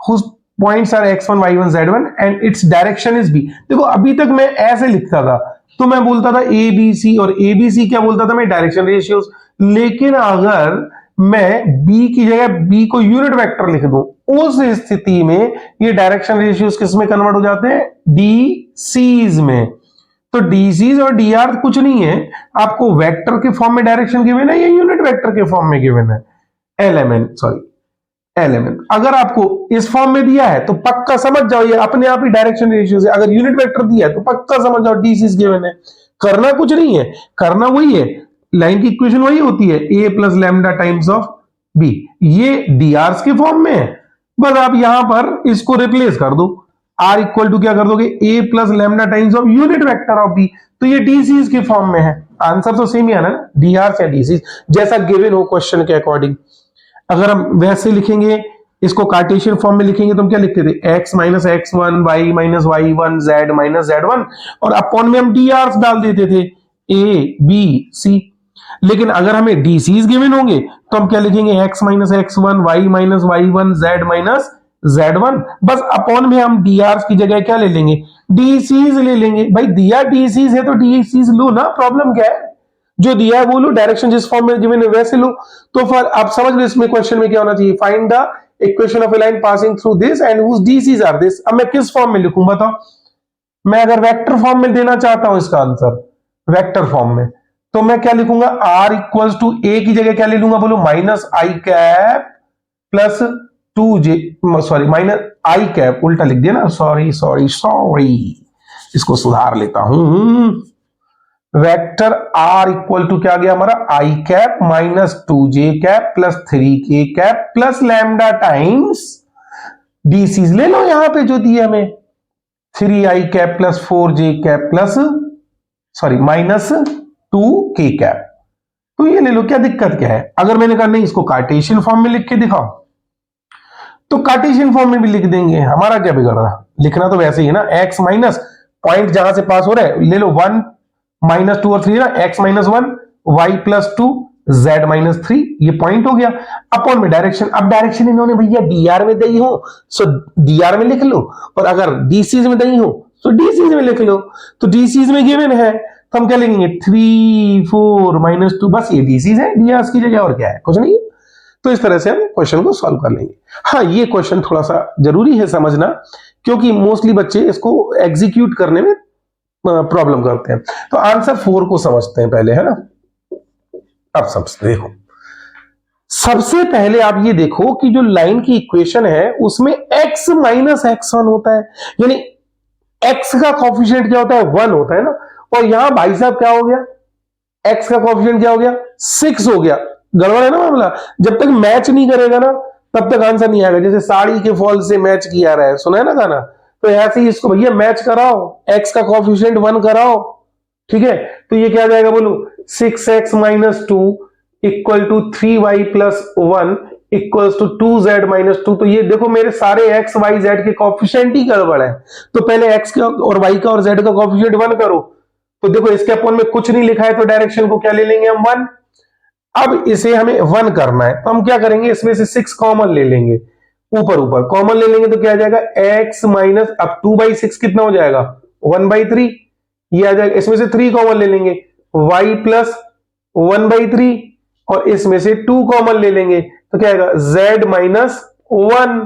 whose points are x1 y1 z1 and its direction is b। देखो अभी तक मैं ऐसे लिखता था, तो मैं बोलता था ए बी सी, और ए बी सी क्या बोलता था मैं, डायरेक्शन रेशियोज। लेकिन अगर मैं b की जगह b को यूनिट वेक्टर लिख दूं, उस स्थिति में ये डायरेक्शन रेशियोज किस में कन्वर्ट हो जाते हैं, डी सीज में। तो डीसीज और डीआर कुछ नहीं है, आपको वेक्टर के फॉर्म में डायरेक्शन गिवन है या यूनिट वेक्टर के फॉर्म में गिवन है, एलएमएन। अगर आपको इस फॉर्म में दिया है तो पक्का समझ जाओ ये अपने आप ही डायरेक्शन रेशियो है। अगर यूनिट वेक्टर दिया है तो पक्का समझ जाओ डीसीज गिवन है। करना कुछ नहीं है, करना वही है, लाइन की इक्वेशन वही होती है, a plus lambda times of b। ये डीआर के फॉर्म में है, बस आप यहां पर इसको रिप्लेस कर दो, r इक्वल टू क्या कर दोगे, a plus lambda times of unit vector of b। तो ये डीसीज के फॉर्म में है, आंसर तो सेम ही है ना, डीआर या डीसीज, जैसा गिवन हो क्वेश्चन के अकॉर्डिंग। अगर हम वैसे लिखेंगे, इसको कार्टेशियन फॉर्म में लिखेंगे तो हम क्या लिखते थे, x minus x1 y minus y1 z minus z1, और अपॉन में हम dr डाल देते थे a b c। लेकिन अगर हमें डीसीज गिवन होंगे तो हम क्या लिखेंगे, x minus x1 y minus y1 z minus z1, बस अपॉन में हम dr की जगह क्या ले लेंगे, डीसीज ले लेंगे। भाई दिया डीसीज है तो डीसीज लो ना, प्रॉब्लम क्या है, जो दिया है वो लो, डायरेक्शन जिस फॉर्म में गिवन है वैसे लो। तो फिर आप समझ लो इसमें क्वेश्चन में क्या होना चाहिए, find the equation of a line passing through this and whose DCs are this. अब मैं किस फॉर्म में लिखूं बताओ, मैं अगर वेक्टर फॉर्म में देना चाहता हूं इसका आंसर, वेक्टर फॉर्म में, तो मैं क्या लिखूंगा, r इक्वल्स टू ए की जगह क्या ले लूंगा बोलो, minus i cap plus 2j, sorry minus i cap, उल्टा लिख दिया ना, सॉरी, इसको सुधार लेता हूं। वेक्टर r इक्वल टू क्या गया हमारा, i cap minus 2j cap plus 3k cap plus lambda times DCs ले लो यहां पे जो दिया हमें, 3i cap plus 4j cap plus sorry minus 2k cap. तो ये ले लो, क्या दिक्कत क्या है। अगर मैंने कहा नहीं इसको कार्टेशियन फॉर्म में लिख के दिखाओ, तो कार्टेशियन फॉर्म में भी लिख देंगे, हमारा क्या बिगड़ रहा, लिखना तो वैसे ही है ना, x माइनस पॉइंट जहां से पास हो रहा है ले लो 1 माइनस 2 और 3 ना, x minus 1 y plus 2 z minus 3, ये पॉइंट हो गया। अपॉन में डायरेक्शन, अब डायरेक्शन इन्होंने भैया dr में दी हो सो dr में लिख लो, और अगर dc's में दी हो तो dc's में लिख लो। तो dc's में गिवन है तो हम क्या लिखेंगे, 3 4 माइनस 2, बस ये dc's है, dr की जगह और क्या है, कुछ नहीं। तो इस तरह से हम क्वेश्चन को सॉल्व कर लेंगे। हाँ ये क्वेश्चन थोड़ा सा जरूरी है समझना, क्योंकि मोस्टली बच्चे इसको एग्जीक्यूट करने में प्रॉब्लम करते हैं। तो आंसर 4 को समझते हैं पहले, है ना। अब समझते, देखो सबसे पहले आप ये देखो कि जो लाइन की इक्वेशन है उसमें x माइनस x1 होता है, यानी x का कॉफिशिएंट क्या होता है, 1 होता है ना। और यहां भाई साहब क्या हो गया, x का कॉफिशिएंट क्या हो गया, 6 हो गया। गड़बड़ है ना मामला, जब तक मैच नहीं करेगा ना तब तक आंसर नहीं आएगा। जैसे साड़ी के फॉल से मैच किया रहा है, सुना है ना गाना, तो ऐसे ही इसको भैया मैच कराओ, x का कॉफिशिएंट 1 कराओ, ठीक है। तो ये क्या जाएगा बोलो, 6x minus 2 equal to 3y plus 1 equals to 2z minus 2। तो ये देखो मेरे सारे x y z के कॉफिशिएंट ही गड़बड़ है, तो पहले x का और y का और z का कॉफिशिएंट 1 करो। तो देखो इसके अपन में कुछ नहीं लिखा है, तो डायरेक्शन को क्या ले लेंगे हम, 1। अब इसे हमें 1 करना है, तो हम क्या करेंगे, इसमें से 6 कॉमन ले लेंगे, ऊपर ऊपर कॉमन ले लेंगे तो क्या आ जाएगा, x माइनस, अब 2/6 कितना हो जाएगा, 1/3, ये आ जाएगा। इसमें से 3 कॉमन ले लेंगे, y प्लस 1/3, और इसमें से 2 कॉमन ले लेंगे तो क्या आएगा, z माइनस 1,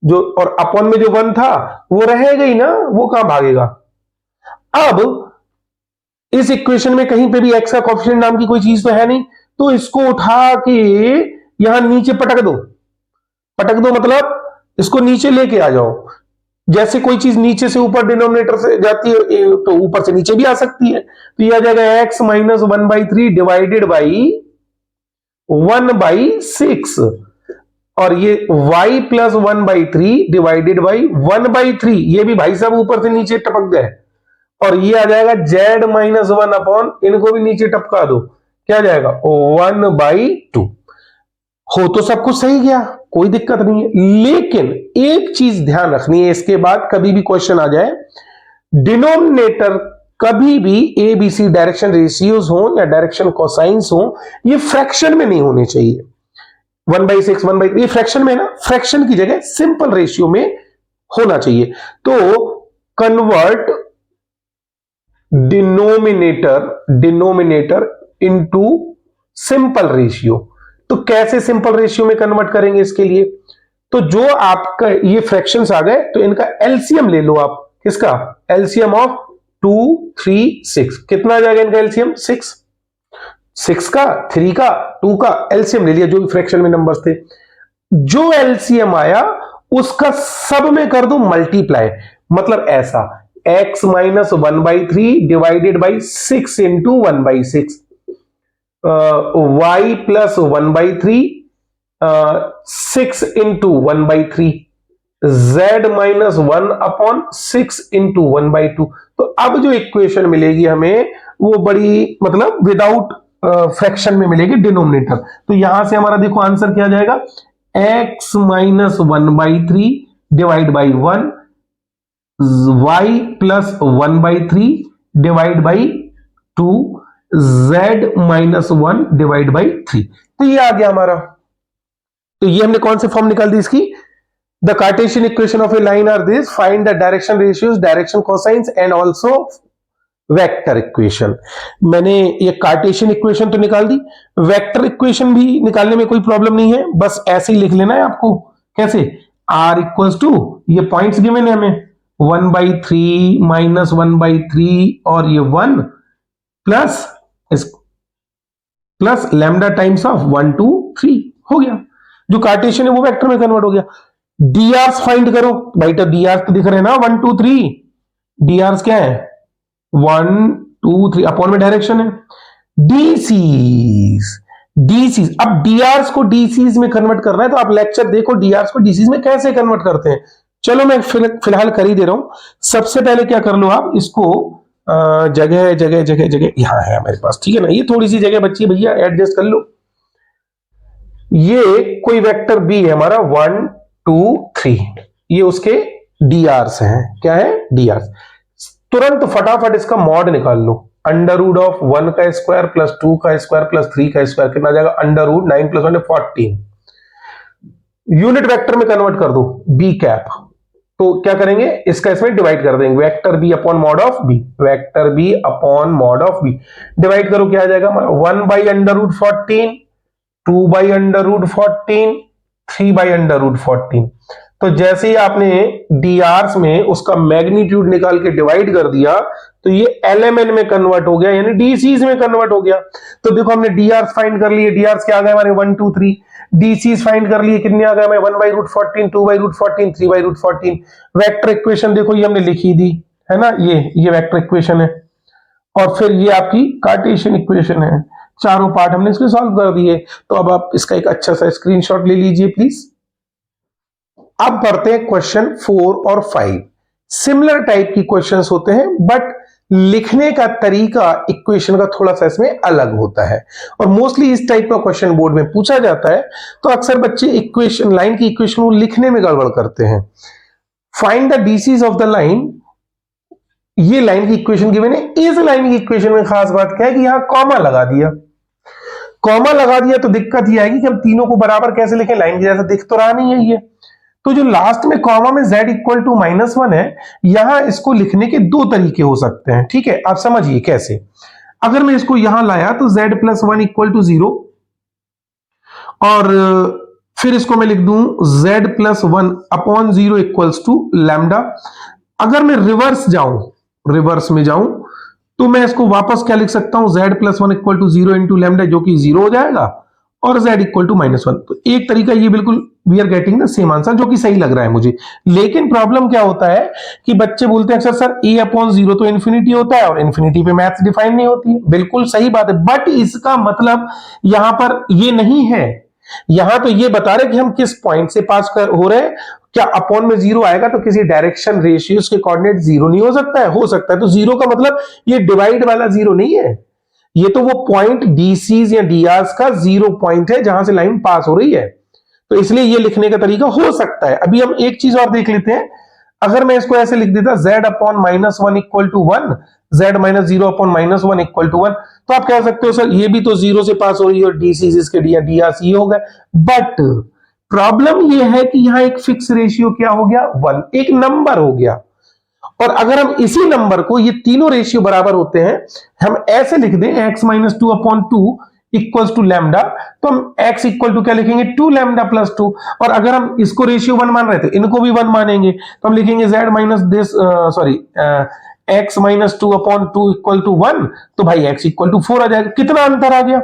जो और अपॉन में जो 1 था वो रहेगा ही ना, वो कहां भागेगा। अब इस इक्वेशन में कहीं पे भी x का कॉफिशिएंट नाम की कोई चीज तो है नहीं, तो इसको उठा के यहां नीचे पटक दो, मतलब इसको नीचे लेके आ जाओ। जैसे कोई चीज नीचे से ऊपर डिनोमिनेटर से जाती है तो ऊपर से नीचे भी आ सकती है, तो यह आ जाएगा x माइनस 1/3 डिवाइडेड बाई 1/6 और ये y प्लस 1/3 डिवाइडेड बाई 1/3, ये भी भाई साहब ऊपर से नीचे टपक गए, और ये आ जाएगा z माइनस 1 अपॉन, इनको भी नीचे टपका दो, क्या आ जाएगा 1/2। हो तो सब कुछ सही गया, कोई दिक्कत नहीं है, लेकिन एक चीज ध्यान रखनी है, इसके बाद कभी भी क्वेश्चन आ जाए, डिनोमिनेटर कभी भी a b c direction ratios हो या डायरेक्शन कोसाइंस हो, ये फ्रैक्शन में नहीं होने चाहिए। 1/6 1/3 ये फ्रैक्शन में ना, फ्रैक्शन की जगह सिंपल रेशियो में होना चाहिए। तो convert denominator into simple ratio. तो कैसे सिंपल रेशियो में कन्वर्ट करेंगे इसके लिए, तो जो आपका ये फ्रैक्शंस आ गए तो इनका एलसीएम ले लो आप, किसका एलसीएम ऑफ 2 3 6, कितना आ जाएगा इनका एलसीएम 6, 6 का 3 का 2 का एलसीएम ले लिया, जो भी फ्रैक्शन में नंबर्स थे, जो एलसीएम आया उसका सब में कर दो मल्टीप्लाई, मतलब ऐसा x minus 1/3 divided by 6 into 1/6, y plus 1/3 6 into 1/3, z minus 1 upon 6 into 1/2। तो अब जो इक्वेशन मिलेगी हमें वो बड़ी मतलब विदाउट फ्रैक्शन में मिलेगी डिनोमिनेटर। तो यहां से हमारा देखो आंसर क्या आ जाएगा, x minus 1/3 divide by 1, y plus 1/3 divide by 2, z minus 1 divide by 3। तो ये आ गया हमारा। तो ये हमने कौन से फॉर्म निकाल दी इसकी, the cartesian equation of a line are this, find the direction ratios, direction cosines and also vector equation. मैंने ये कार्टेशियन इक्वेशन तो निकाल दी, वेक्टर इक्वेशन भी निकालने में कोई प्रॉब्लम नहीं है, बस ऐसे ही लिख लेना है आपको। कैसे, r इक्वल्स टू, ये पॉइंट्स गिवन है हमें 1/3 माइनस 1/3 और ये 1 प्लस लैम्डा टाइम्स ऑफ 1 2 3 हो गया। जो कार्टेशियन है वो वेक्टर में कन्वर्ट हो गया। drs फाइंड करो भाई, तो drs तो दिख रहे हैं ना 1 2 3, drs क्या है 1 2 3, अपॉन में डायरेक्शन है। डीसीज अब drs को डीसीज में कन्वर्ट करना है, तो आप लेक्चर देखो drs को डीसीज में कैसे कन्वर्ट करते हैं। चलो मैं फिलहाल कर ही दे रहा हूं। सबसे पहले क्या कर लो आप, इसको जगह जगह जगह जगह यहां है मेरे पास, ठीक है ना, ये थोड़ी सी जगह बच्ची भैया एडजस्ट कर लो। ये कोई वेक्टर बी है हमारा 1 2 3, ये उसके drs हैं, क्या है drs। तुरंत फटाफट इसका मॉड निकाल लो, अंडर रूट ऑफ 1 का स्क्वायर प्लस 2 का स्क्वायर प्लस 3 का स्क्वायर, कितना जाएगा under root 9 plus 1 14। Unit vector में कन्वर्ट कर दो बी कैप, तो क्या करेंगे इसका इसमें डिवाइड कर देंगे, vector b upon mod of b, vector b upon mod of b, divide करो क्या आ जाएगा 1 by under root 14, 2 by under root 14, 3 by under root 14। तो जैसे ही आपने drs में उसका मैग्नीट्यूड निकाल के डिवाइड कर दिया तो ये lmn में कन्वर्ट हो गया, यानी dc's में कन्वर्ट हो गया। तो देखो हमने drs फाइंड कर लिए, drs क्या आ गए हमारे 1 2 3, dc's फाइंड कर लिए, कितने आ गए हमें 1 by root 14, 2 by root 14, 3 by root 14। Vector equation देखो ये हमने लिखी दी है ना, ये वेक्टर इक्वेशन है, और फिर ये आपकी कार्टेशियन इक्वेशन है, चारों पार्ट हमने इसके सॉल्व कर दिए। तो अब आप इसका एक अच्छा सा स्क्रीनशॉट ले लीजिए प्लीज। अब बढ़ते हैं क्वेश्चन 4 और 5। सिमिलर टाइप की क्वेश्चंस होते हैं, बट लिखने का तरीका इक्वेशन का थोड़ा सा इसमें अलग होता है, और मोस्टली इस टाइप का क्वेश्चन बोर्ड में पूछा जाता है। तो अक्सर बच्चे इक्वेशन, लाइन की इक्वेशन को लिखने में गड़बड़ करते हैं। Find the DCs of the line, ये लाइन की इक्वेशन गिवन है। इस लाइन की इक्वेशन में खास बात क्या है कि यहां कॉमा लगा दिया, कॉमा लगा दिया तो दिक्कत यह आएगी कि हम तीनों को बराबर कैसे लिखें, लाइन की जैसा दिख तो रहा नहीं है ये। तो जो लास्ट में कॉमा में z इक्वल टू -1 है, यहां इसको लिखने के दो तरीके हो सकते हैं, ठीक है। आप समझिए कैसे, अगर मैं इसको यहां लाया तो z प्लस 1 इक्वल टू 0, और फिर इसको मैं लिख दूं z plus 1 upon 0 equals to lambda. अगर मैं रिवर्स में जाऊं तो मैं इसको वापस क्या लिख सकता हूं, z plus 1 equal to 0 into lambda, जो कि 0 हो जाएगा, और z इक्वल टू -1। तो एक तरीका ये बिल्कुल we are getting the same answer, जो कि सही लग रहा है मुझे। लेकिन प्रॉब्लम क्या होता है कि बच्चे बोलते हैं सर ए अपॉन जीरो तो इन्फिनिटी होता है, और इन्फिनिटी पे मैथ्स डिफाइन नहीं होती है। बिल्कुल सही बात है, बट इसका मतलब यहां पर ये नहीं है। यहां तो ये बता रहे कि हम किस पॉइंट से पास कर हो रहे हैं। क्या अपॉन में जीरो आएगा तो किसी डायरेक्शन रेशियोज के कोऑर्डिनेट जीरो नहीं हो सकता है? हो सकता है। तो जीरो का मतलब ये डिवाइड वाला जीरो नहीं है, ये तो वो पॉइंट डीसीज या डीआरस का जीरो पॉइंट है जहां से लाइन पास हो रही है। तो इसलिए ये लिखने का तरीका हो सकता है। अभी हम एक चीज और देख लेते हैं। अगर मैं इसको ऐसे लिख देता z upon minus one equal to one, z minus zero upon minus one equal to one, तो आप कह सकते हो सर ये भी तो जीरो से पास हो रही है और डीसीज इसके डी डीआर ये हो गए। बट प्रॉब्लम ये है कि यहां एक फिक्स रेशियो क्या हो गया, वन, एक नंबर हो गया। और अगर हम इसी नंबर को, ये तीनों रेशियो बराबर होते हैं, हम ऐसे लिख दें x minus two upon two equals to lambda, तो हम x इक्वल टू क्या लिखेंगे, टू लैम्डा प्लस टू। और अगर हम इसको रेशियो वन मान रहे थे, इनको भी वन मानेंगे, तो हम लिखेंगे z minus this x minus two upon two equal to one, तो भाई x इक्वल टू फोर आ जाएगा। कितना अंतर आ गया,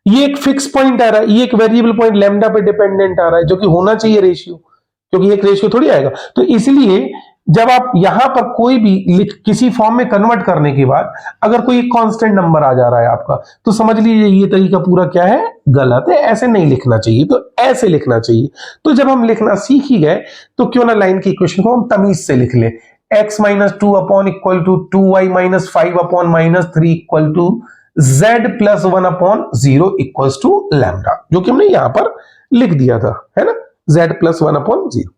ये एक फिक्स पॉइंट आ रहा है, ये एक वेरिएबल पॉइंट लैम्डा पे डिपेंडेंट आ रहा है, जो कि होना चाहिए रेशियो, क्योंकि एक रेशियो थोड़ी आएगा। तो इसलिए जब आप यहां पर कोई भी किसी फॉर्म में कन्वर्ट करने के बाद अगर कोई कांस्टेंट नंबर आ जा रहा है आपका, तो समझ लीजिए ये तरीका पूरा क्या है, गलत है। ऐसे नहीं लिखना चाहिए, तो ऐसे लिखना चाहिए। तो जब हम लिखना सीख ही गए, तो क्यों ना लाइन की इक्वेशन को हम तमीज से लिख ले। x minus two upon equal to two y minus five upon minus three equal to z plus one upon zero equals to lambda, जो कि हमने यहां पर लिख दिया था, है ना, z plus one upon zero.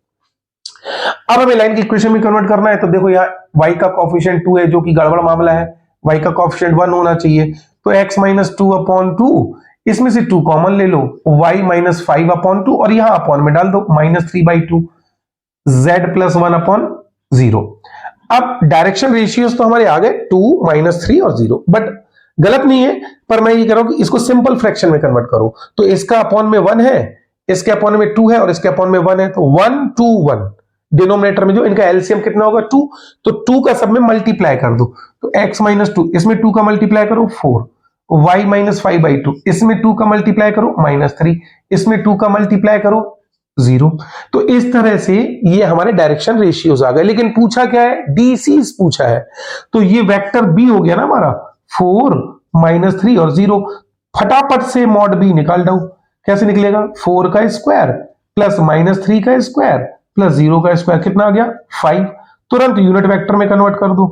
अब हमें लाइन की इक्वेशन में कन्वर्ट करना है, तो देखो यहाँ y का कोफिशिएंट 2 है, जो कि गड़बड़ मामला है, y का कोफिशिएंट 1 होना चाहिए। तो x minus two upon to, इसमें से 2 कॉमन ले लो, y minus five upon two, और यहां अपॉन में डाल दो minus three by two, z plus one upon zero. अब डायरेक्शन रेशियोज तो हमारे आ गए, 2 माइनस थ्री और जीरो, बट गलत नहीं है, पर मैं ये कह रहा हूं कि इसको सिंपल फ्रैक्शन में कन्वर्ट करो। तो इसका अपॉन में 1 है, इसके अपॉन में 2 है, और इसके अपॉन में 1 है, तो 1 2 1, डिनोमिनेटर में जो इनका एलसीएम कितना होगा 2, तो 2 का सब में मल्टीप्लाई कर दो, तो x माइनस टू, इसमें 2 का मल्टीप्लाई करो 4, y minus five by two, इसमें 2 का मल्टीप्लाई करो माइनस थ्री, इसमें 2 का मल्टीप्लाई करो जीरो। तो इस तरह से ये हमारे डायरेक्शन रेशियोज आ गए। लेकिन पूछा क्या है, डीसीज पूछा है, तो ये वेक्टर बी हो गया ना हमारा, 4 माइनस थ्री और जीरो। फटाफट से मॉड बी निकाल दो, कैसे निकलेगा, 4 का स्क्वायर प्लस माइनस थ्री का स्क्वायर प्लस जीरो का स्क्वायर, कितना आ गया 5। तुरंत यूनिट वेक्टर में कन्वर्ट कर दो,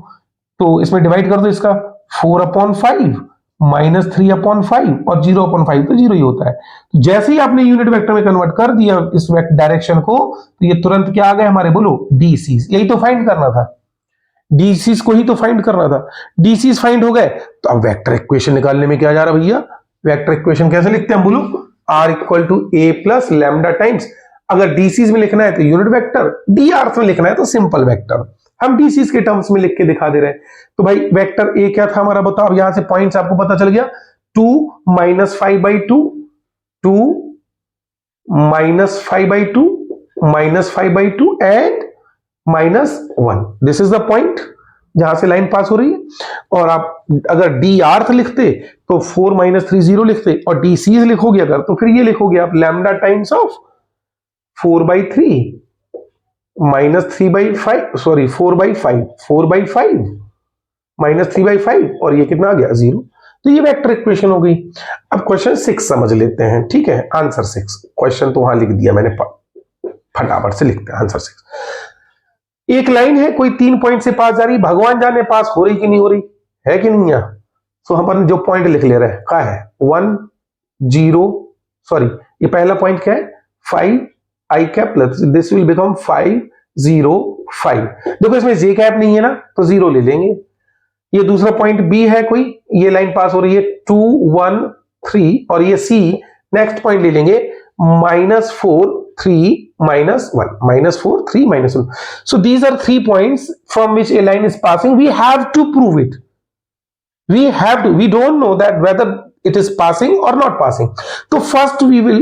तो इसमें डिवाइड कर दो इसका, 4 upon five minus three upon five और जीरो अपॉन फाइव, तो जीरो ही होता है। तो जैसे ही आपने यूनिट वेक्टर में कन्वर्ट कर दिया इस डायरेक्शन को, तो ये तुरंत क्या आ गए हमारे, बोलो डीसीज। यही तो फाइंड करना था, डीसीज को ही तो फाइंड करना था। डीसीज फाइंड हो गए, तो अब वेक्टर इक्वेशन निकालने में क्या जा रहा भैया, वेक्टर इक्वेशन कैसे लिखते हैं, बोलो r equal to A plus lambda times, अगर डीसीज में लिखना है तो यूनिट वेक्टर, डी आर्थ में लिखना है तो सिंपल वेक्टर। हम डीसीज के टर्म्स में लिख के दिखा दे रहे हैं। तो भाई वेक्टर ए क्या था हमारा, बताओ। यहां से पॉइंट्स आपको पता चल गया, 2 minus five by two, 2 minus five by two, minus five by two and minus one. This is the point जहां से लाइन पास हो रही है। और आप अगर डी आर्थ लिखते तो 4 माइनस थ्री जीरो लिखते, और डी सीज लिखोगे अगर, तो फिर ये लिखोगे आप lambda times of 4 by three minus three by five, sorry 4 by five, 4 by five minus three by five, और ये कितना आ गया जीरो। तो ये वेक्टर इक्वेशन हो गई। अब क्वेश्चन 6 समझ लेते हैं, ठीक है। आंसर 6, क्वेश्चन तो वहां लिख दिया मैंने, फटाफट से लिखते हैं आंसर 6। एक लाइन है, कोई 3 पॉइंट से पास जा रही, भगवान जाने पास हो रही कि नहीं हो रही, है कि नहीं। यहां तो हम जो पॉइंट लिख ले रहे हैं क्या है, 1 0, सॉरी ये पहला पॉइंट क्या है, 5 i cap plus this will become 5 0 5। देखो इसमें जे कैप नहीं है ना, तो जीरो ले लेंगे। ये दूसरा पॉइंट बी है कोई, ये लाइन पास हो रही है 2 1 3, और ये सी नेक्स्ट पॉइंट ले लेंगे minus 4 3 minus 1, minus 4 3 minus 1। So these are 3 points from which a line is passing, we have to prove it, we have to, we don't know that whether it is passing or not passing. So first we will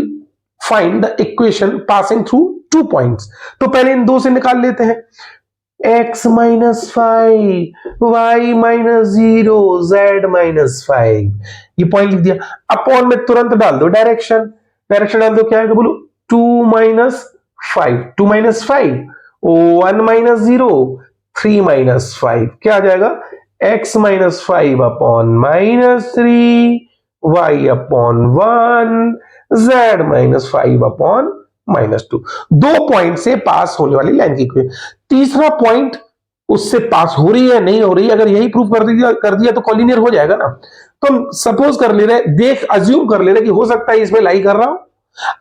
find the equation passing through 2 points. तो पहले इन दो से निकाल लेते हैं, x minus five, y minus zero, z minus five, ये point लिख दिया। अपॉन में तुरंत डाल दो डायरेक्शन, डायरेक्शन डाल दो क्या है, बोलो 2 माइनस 5, 2 माइनस 5, 1 माइनस 0, 3 माइनस 5, क्या आ जाएगा? x minus 5 upon minus 3, y upon 1, z minus 5 upon minus 2। दो पॉइंट से पास होने वाली लाइन की इक्वेशन। तीसरा पॉइंट उससे पास हो रही है नहीं हो रही है, अगर यही प्रूफ कर दिया तो कॉलिनियर हो जाएगा ना। तो हम सपोज कर ले रहे, देख अज्यूम कर ले रहे कि हो सकता है इसमें लाई कर रहा हूं।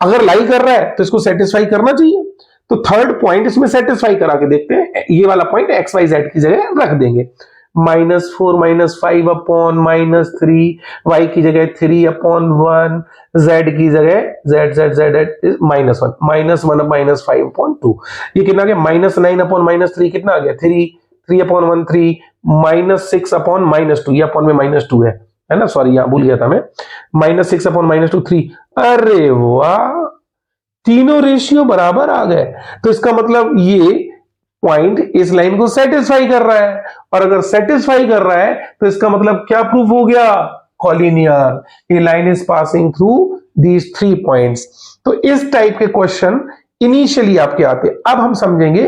अगर लाई कर रहा है तो इसको सेटिस्फाई करना चाहिए। तो थर्ड पॉइंट इसमें सेटिस्फाई करा के देखते हैं। ये वाला पॉइंट एक्स वाई जेड की जगह रख देंगे। -4 -5 अपॉन -3, y की जगह 3 अपॉन 1, z की जगह z z z -1 -5 अपॉन 2। ये कितना आ गया? -9 अपॉन -3 कितना आ गया? 3 अपॉन 1 3, -6 अपॉन -2, ये अपॉन में -2 है ना, सॉरी यहां भूल गया था मैं। -6 अपॉन -2 3। अरे वाह, तीनों रेशियो बराबर आ गए। तो इसका मतलब ये पॉइंट इस लाइन को सेटिस्फाई कर रहा है, और अगर सेटिस्फाई कर रहा है तो इसका मतलब क्या प्रूफ हो गया? Collinear. A line is passing through these 3 points. तो इस टाइप के क्वेश्चन इनिशियली आपके आते। अब हम समझेंगे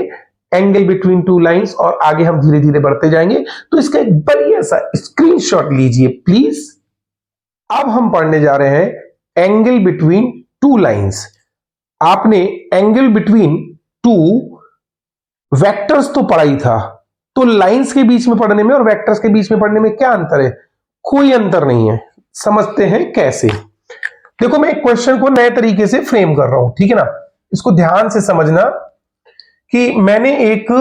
एंगल बिटवीन टू लाइंस, और आगे हम धीरे धीरे बढ़ते जाएंगे। तो इसका एक बढ़िया सा स्क्रीनशॉट लीजिए प्लीज। अब हम पढ़ने जा रहे हैं एंगल बिटवीन टू लाइंस। आपने एंगल बिटवीन टू वेक्टर्स तो पढ़ा ही था, तो लाइंस के बीच में पढ़ने में और वेक्टर्स के बीच में पढ़ने में क्या अंतर है? कोई अंतर नहीं है। समझते हैं कैसे। देखो, मैं एक क्वेश्चन को नए तरीके से फ्रेम कर रहा हूं, ठीक है ना। इसको ध्यान से समझना कि मैंने एक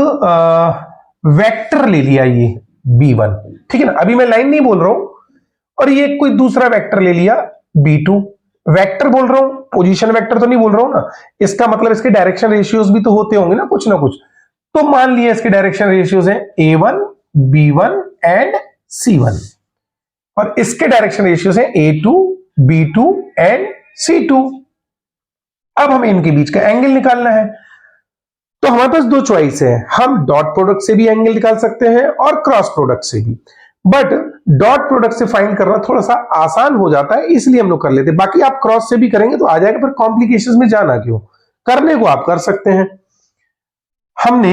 वेक्टर ले लिया, ये b1, ठीक है ना। अभी मैं लाइन नहीं बोल रहा हूं, और ये कोई दूसरा वेक्टर ले लिया b2। वेक्टर बोल रहा हूं, पोजीशन वेक्टर तो नहीं बोल रहा हूं ना। इसका मतलब इसके डायरेक्शन रेशियोज भी तो होते होंगे ना कुछ। तो मान लिया इसके डायरेक्शन रेशियोज हैं a1, b1 एंड c1, और इसके डायरेक्शन रेशियोज हैं a2, b2 एंड c2। अब हमें इनके बीच का एंगल निकालना है। तो हमारे पास दो चॉइस है, हम डॉट प्रोडक्ट से भी एंगल निकाल सकते हैं और क्रॉस प्रोडक्ट से भी। बट डॉट प्रोडक्ट से फाइंड करना थोड़ा सा आसान हो जाता है, इसलिए हम लोग कर लेते हैं। बाकी आप क्रॉस से भी करेंगे तो आ जाएगा, फिर कॉम्प्लिकेशंस में जाना क्यों, करने को आप कर सकते हैं। हमने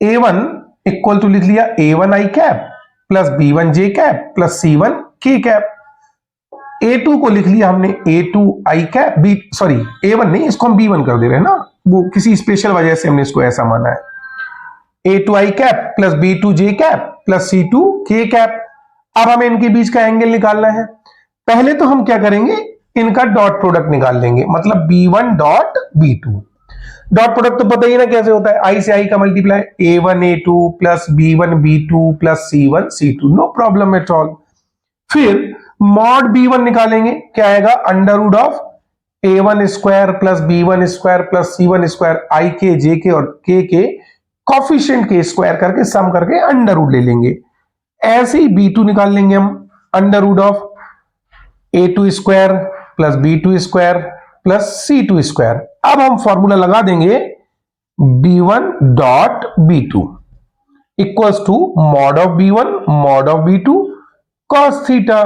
a1 इक्वल टू लिख लिया a1 i cap plus b1 j cap plus c1 k cap. a2 को लिख लिया हमने a2 i कैप, a1 नहीं, इसको हम b1 कर दे रहे हैं ना, वो किसी स्पेशल वजह से हमने इसको ऐसा माना है। a2 i cap plus b2 j cap plus c2 k cap. अब हमें इनके बीच का एंगल निकालना है। पहले तो हम क्या करेंगे, इनका डॉट प्रोडक्ट निकाल लेंगे, मतलब b1 dot b2। Dot product तो पता ही ना कैसे होता है, आई से आई का multiply, a1 a2 plus b1 b2 plus c1 c2, no problem at all. फिर मॉड b1 निकालेंगे, क्या आएगा? Under root of a1 square plus b1 square plus c1 square, i के जे के और के कॉफिशिएंट के स्क्वायर करके सम करके अंडर रूट ले लेंगे। ऐसे ही b2 निकाल लेंगे हम, under root of a2 square plus b2 square plus c2 square. अब हम फॉर्मूला लगा देंगे b1 dot b2 equals to mod of b1 mod of b2 cos theta.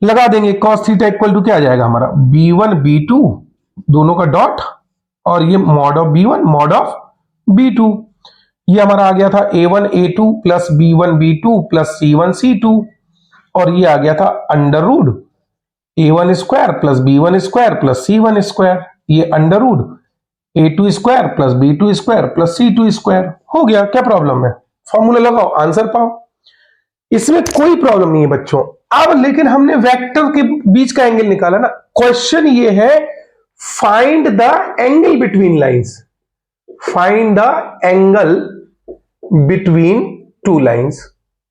लगा देंगे cos थीटा इक्वल टू क्या आ जाएगा हमारा, b1 b2 दोनों का डॉट, और ये mod of b1 mod of b2। ये हमारा आ गया था a1 a2 plus b1 b2 plus c1 c2, और ये आ गया था under root a1 square plus b1 square plus c1 square, ये under root a2 square plus b2 square plus c2 square. हो गया, क्या प्रॉब्लम है? फॉर्मूला लगाओ, आंसर पाओ, इसमें कोई प्रॉब्लम नहीं है बच्चों। अब लेकिन हमने वेक्टर के बीच का एंगल निकाला ना। क्वेश्चन ये है, find the angle between lines, find the angle between two lines.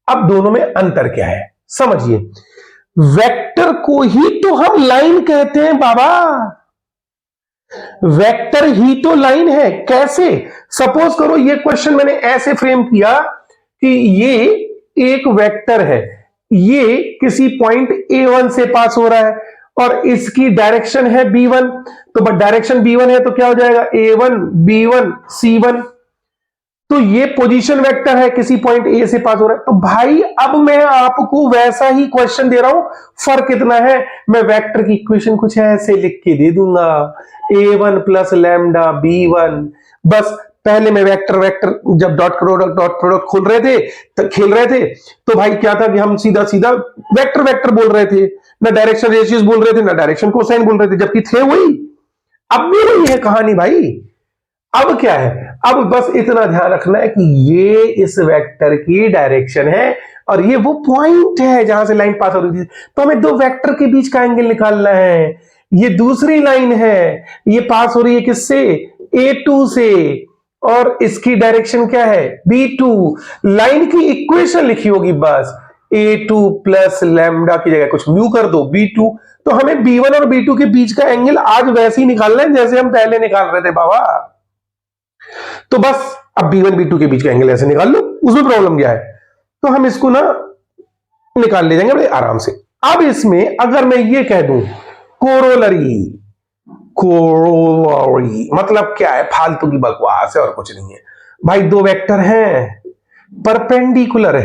अब दोनों में अंतर क्या है समझिए। वेक्टर को ही तो हम लाइन कहते हैं बाबा, वेक्टर ही तो लाइन है। कैसे? सपोज करो ये क्वेश्चन मैंने ऐसे फ्रेम किया कि ये एक वेक्टर है, ये किसी पॉइंट a1 से पास हो रहा है और इसकी डायरेक्शन है b1, तो बट डायरेक्शन b1 है तो क्या हो जाएगा, a1 b1 c1। तो ये पोजीशन वेक्टर है, किसी पॉइंट ए से पास हो रहा है। तो भाई अब मैं आपको वैसा ही क्वेश्चन दे रहा हूं, फर्क इतना है, मैं वेक्टर की इक्वेशन कुछ ऐसे लिख के दे दूंगा, a1 प्लस लैम्डा b1। बस पहले में वेक्टर वेक्टर जब डॉट प्रोडक्ट खोल रहे थे तो खेल रहे थे, तो भाई क्या था कि हम सीधा सीधा वेक्टर वेक्टर बोल रहे थे, ना डायरेक्शन रेशियोज बोल रहे थे, ना डायरेक्शन कोसाइन बोल रहे थे, जबकि थे वही। अब भी वही है कहानी भाई। अब क्या है, अब बस इतना ध्यान रखना है कि ये इस वेक्टर की डायरेक्शन है और ये वो पॉइंट है जहां से लाइन पास हो रही थी। तो हमें दो वेक्टर के बीच का एंगल निकालना है। ये दूसरी लाइन है, ये पास हो रही है किससे, A2 से, और इसकी डायरेक्शन क्या है, B2। लाइन की इक्वेशन लिखी होगी बस, A2 प्लस लैम्डा की जगह कुछ म्यू कर दो B2। तो हमें B1 और B2 के बीच का एंगल आज वैसे ही निकालना है जैसे हम पहले निकाल रहे थे बाबा। तो बस अब B1 B2 के बीच का एंगल ऐसे निकाल लो, उसमें प्रॉब्लम क्या है। तो हम इसको ना निकाल ले जाएंगे बड़े आराम से। अब इसमें अगर मैं ये कह दूं कोरोलरी, कोरोलरी मतलब क्या है, फालतू की बकवास है और कुछ नहीं है भाई। दो वेक्टर हैं, परपेंडिकुलर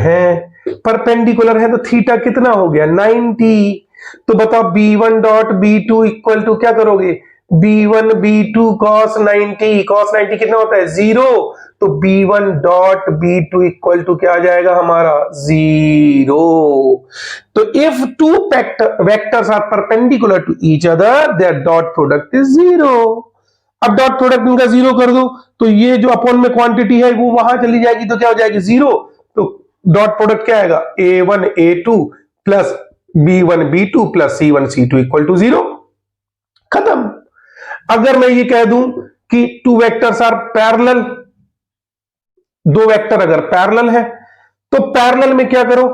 है तो थीटा कितना हो गया 90। तो बताओ B1 dot B2 equal to क्या करोगे, B1 B2 cos 90 कितना होता है 0। तो B1 dot B2 equal to क्या आ जाएगा हमारा 0। तो if two vectors are perpendicular to each other their dot product is 0। अब डॉट प्रोडक्ट इनका 0 कर दो, तो ये जो अपॉन में क्वांटिटी है वो वहां चली जाएगी, तो क्या हो जाएगी 0। तो डॉट प्रोडक्ट क्या आएगा, A1 A2 plus B1 B2 plus C1 C2 equal to 0। खत्म। अगर मैं ये कह दूं कि टू वेक्टर्स आर पैरेलल, दो वेक्टर अगर पैरेलल है तो पैरेलल में क्या करो,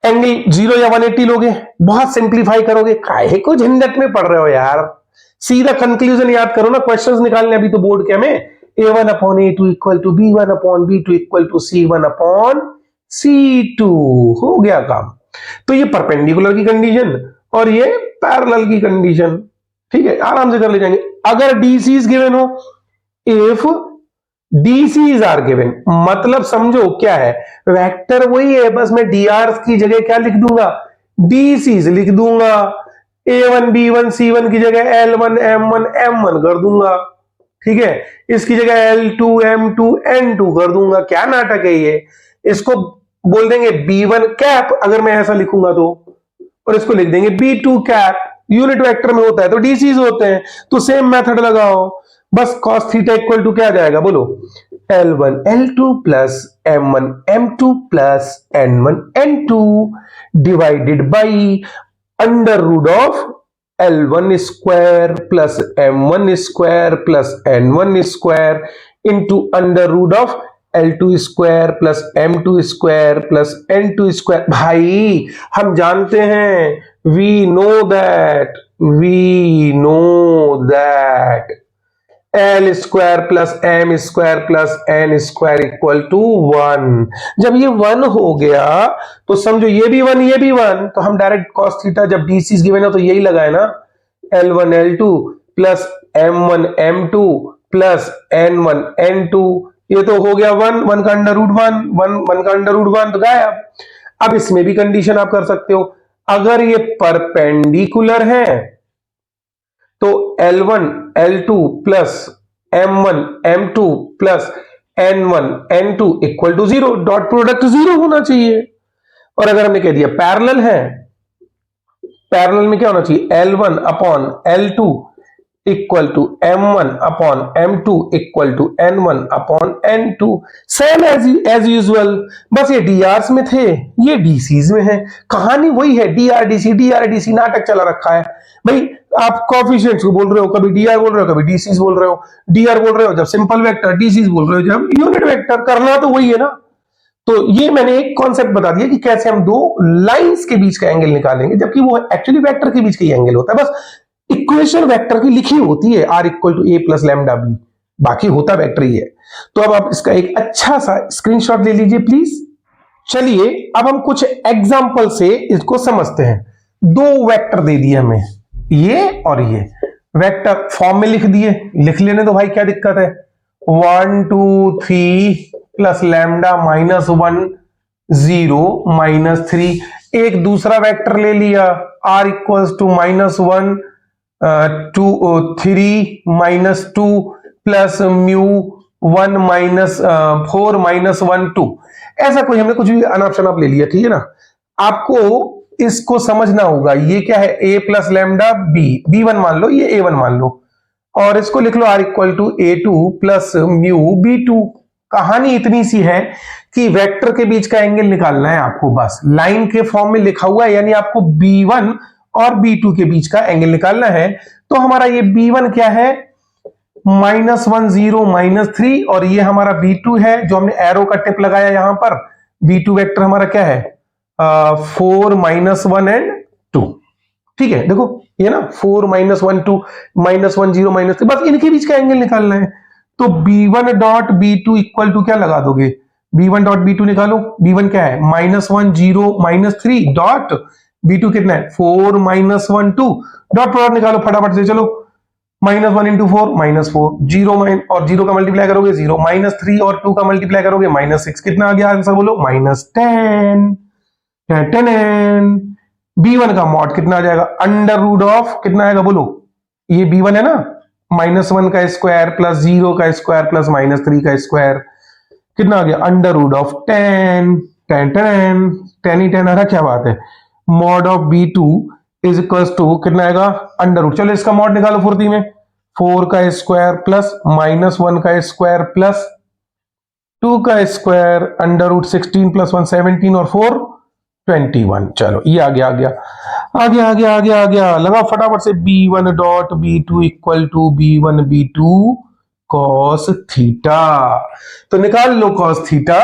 एंगल 0 या 180 लोगे, बहुत सिंप्लीफाई करोगे, काहे को झंझट में पड़ रहे हो यार, सीधा कंक्लूजन याद करो ना। क्वेश्चंस निकालने अभी तो बोर्ड के हमें, A1 upon A2 equal to B1 upon B2 equal to C1 upon C2, हो गया काम। तो ये परपेंडिकुलर की कंडीशन और ये पैरेलल की कंडीशन, ठीक है, आराम से कर ले जाएंगे। अगर DC's गिवन हो, इफ DC's आर गिवन, मतलब समझो क्या है, वेक्टर वही है, बस मैं dr की जगह क्या लिख दूंगा, DC's लिख दूंगा। A1 B1 C1 की जगह L1 M1 M1 कर दूंगा, ठीक है, इसकी जगह L2 M2 N2 कर दूंगा। क्या नाटक है ये, इसको बोल देंगे B1 कैप अगर मैं ऐसा लिखूंगा तो, और इसको लिख देंगे B2 कैप। यूनिट वेक्टर में होता है तो DC's होते हैं, तो सेम मेथड लगाओ। बस cos थीटा इक्वल टू क्या जाएगा बोलो, L1 L2 plus M1 M2 plus N1 N2 divided by under root of L1 square plus M1 square plus N1 square into under root of L2 square plus M2 square plus N2 square. भाई हम जानते हैं, we know that L square plus M square plus N square equal to 1। जब ये 1 हो गया तो समझो ये भी 1 ये भी 1, तो हम डायरेक्ट cos थीटा जब DC's गिवन है तो यही लगाए ना, L1 L2 plus M1 M2 plus N1 N2, ये तो हो गया 1 का अंडर रूट 1 का अंडर रूट 1 तो गायब। अब इसमें भी कंडीशन आप कर सकते हो, अगर ये परपेंडिकुलर है तो L1 L2 plus M1 M2 plus N1 N2 equal to 0, dot product 0 होना चाहिए। और अगर हमने कह दिया पैरेलल है, पैरेलल में क्या होना चाहिए, L1 upon L2 equal to M1 upon M2 equal to N1 upon N2, same as usual. बस ये DRs में थे, ये DC's में है, कहानी वही है, DR DC नाटक चला रखा है भाई। आप कोएफिशिएंट्स को बोल रहे हो, कभी DR बोल रहे हो, कभी DC's बोल रहे हो, DR बोल रहे हो जब सिंपल वेक्टर, DC's बोल रहे हो जब यूनिट वेक्टर, करना तो वही है ना। तो ये मैंने एक कॉन्सेप्ट बता दिया कि कैसे हम दो लाइंस के बीच का एंगल निकालेंगे, जबकि वो एक्चुअली वेक्टर के बीच का ही एंगल होता है, बस इक्वेशन वेक्टर की लिखी होती है R equal to A plus lambda B, बाकी होता वेक्टर ही है। तो अब आप इसका एक अच्छा सा स्क्रीनशॉट ले लीजिए प्लीज। चलिए अब हम कुछ एग्जांपल से इसको समझते हैं। दो वेक्टर दे दिए हमें, ये और ये वेक्टर फॉर्म में लिख दिए, लिख लेने तो भाई क्या दिक्कत है, 1 2 3 प्लस लैम्डा माइनस 1 0 माइनस 3। एक दूसरा वेक्टर ले लिया r equals to -1 2 3 -2 plus mu 1 4 -1 2। ऐसा कोई हमने कुछ भी अनाप शनाप ले लिया, ठीक है ना। आपको इसको समझना होगा, ये क्या है, a प्लस लैम्डा b1 मान लो, ये a1 मान लो, और इसको लिख लो r equal to a2 plus mu b2। कहानी इतनी सी है कि वेक्टर के बीच का एंगल निकालना है आपको, बस लाइन के फॉर्म में लिखा हुआ है, यानी आपको b1 और b2 के बीच का एंगल निकालना है। तो हमारा ये b1 क्या है, -1 0 -3, और ये हमारा b2 है जो हमने एरो का टिप लगाया यहां पर। b2 वेक्टर हमारा क्या है, 4 -1 एंड 2। ठीक है, देखो ये ना 4 -1 2 -1 0 -3, बस इनके बीच का एंगल निकालना है। तो b1 dot b2 equal to क्या लगा दोगे, b1 डॉट b2 निकालो। b1 क्या है, -1 0 -3 डॉट b2 कितना है, 4 -1 2 डॉट प्रोडक्ट निकालो फटाफट से, चलो। -1 इंटू 4 -4, 0 और 0 का मल्टीप्लाई करोगे 0, -3 और 2 का मल्टीप्लाई करोगे -6। कितना आ गया आंसर बोलो, -10। 10 b1 का मॉड कितना आ जाएगा, अंडर रूट ऑफ कितना आएगा बोलो, ये b1 है ना, -1 का स्क्वायर प्लस 0 का स्क्वायर प्लस -3 का स्क्वायर, कितना आ गया, अंडर रूट ऑफ 10। 10 ही 10 आ रहा, क्या बात है। Mod of b2 is equal to कितना आएगा, अंडर रूट। चलो इसका मॉड निकालो फुर्ती में, 4 का स्क्वायर प्लस -1 का स्क्वायर प्लस 2 का स्क्वायर अंडर रूट 16 प्लस 1 17 और 4 21। चलो ये आ गया आ गया लगा फटाफट से, b1 dot b2 equal to b1 b2 cos theta. तो निकाल लो cos theta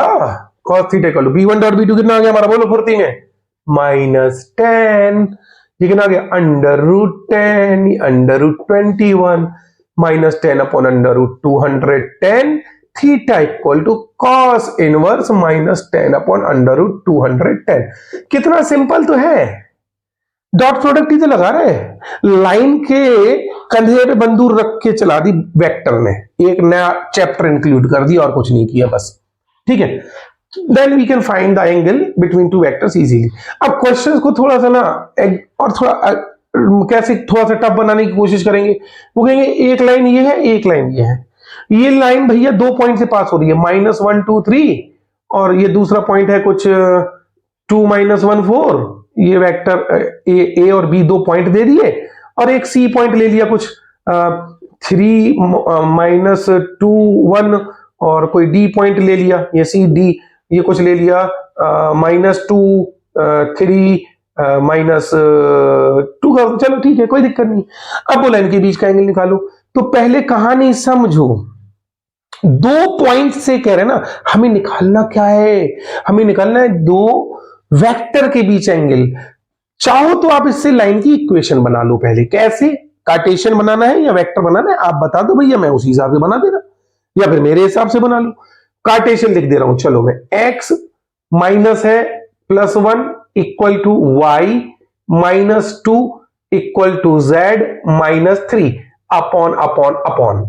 equal to b1 dot b2 कितना आ गया हमारा, बोलो फुर्ती में, -10। ये कितना आ गया, under root 10 under root 21 -10 upon under root 210 theta equal to cos inverse -10 upon under root 210। कितना सिंपल तो है, डॉट प्रोडक्ट ही तो लगा रहे हैं, लाइन के कंधे पे बंदूक रख के चला दी वेक्टर ने, एक नया चैप्टर इंक्लूड कर दिया और कुछ नहीं किया बस, ठीक है। Then we can find the angle between two vectors easily. अब क्वेश्चंस को थोड़ा सा ना और थोड़ा कैसे थोड़ा सा टफ बनाने की कोशिश करेंगे। वो कहेंगे एक लाइन ये है, एक लाइन ये है, ये लाइन भैया 2 पॉइंट से पास हो रही है, -1 2 3, और ये दूसरा पॉइंट है कुछ 2 -1 4। ये वेक्टर ए और बी 2 पॉइंट दे दिए, और एक सी पॉइंट ले लिया कुछ 3 -2 1, और कोई डी पॉइंट ले लिया, ये सी डी, ये कुछ ले लिया -2 3 -2 का, चलो ठीक है कोई दिक्कत नहीं। अब बोला इनके बीच का एंगल निकालो, तो पहले कहानी समझो, 2 पॉइंट से कह रहे ना, हमें निकालना क्या है, हमें निकालना है 2 वेक्टर के बीच एंगल। चाहो तो आप इससे लाइन की इक्वेशन बना लो पहले, कैसे, कार्टेशियन बनाना है या वेक्टर बनाना है आप बता दो भैया, मैं उसी हिसाब से बना दे रहा, या फिर मेरे हिसाब से बना लो। कार्टेशियन लिख दे रहा हूं, चलो मैं, x माइनस है +1 equal to y -2 equal to z -3 upon upon upon.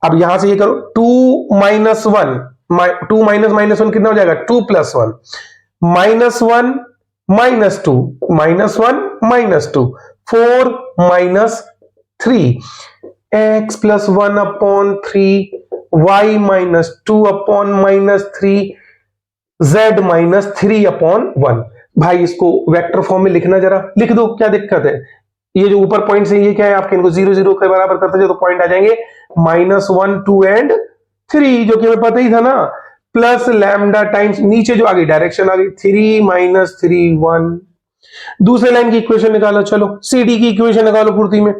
अब यहां से ये करो, 2 -1 2 -1 कितना हो जाएगा, 2 + 1 -1 -2 -1 -2 4 -3 x + 1 upon 3 y -2 upon -3 z -3 upon 1। भाई इसको वेक्टर फॉर्म में लिखना, जरा लिख दो, क्या दिक्कत है। ये जो ऊपर पॉइंट्स है ये क्या है आपके, इनको 0 0 के बराबर करते जाओ तो पॉइंट आ जाएंगे -1 2 एंड 3, जो कि हमें पता ही था ना, प्लस लैम्डा टाइम्स नीचे जो आ गई डायरेक्शन आ गई 3 -3 1। दूसरे लाइन की इक्वेशन निकालो, चलो सी डी की इक्वेशन निकालो फुर्ती में,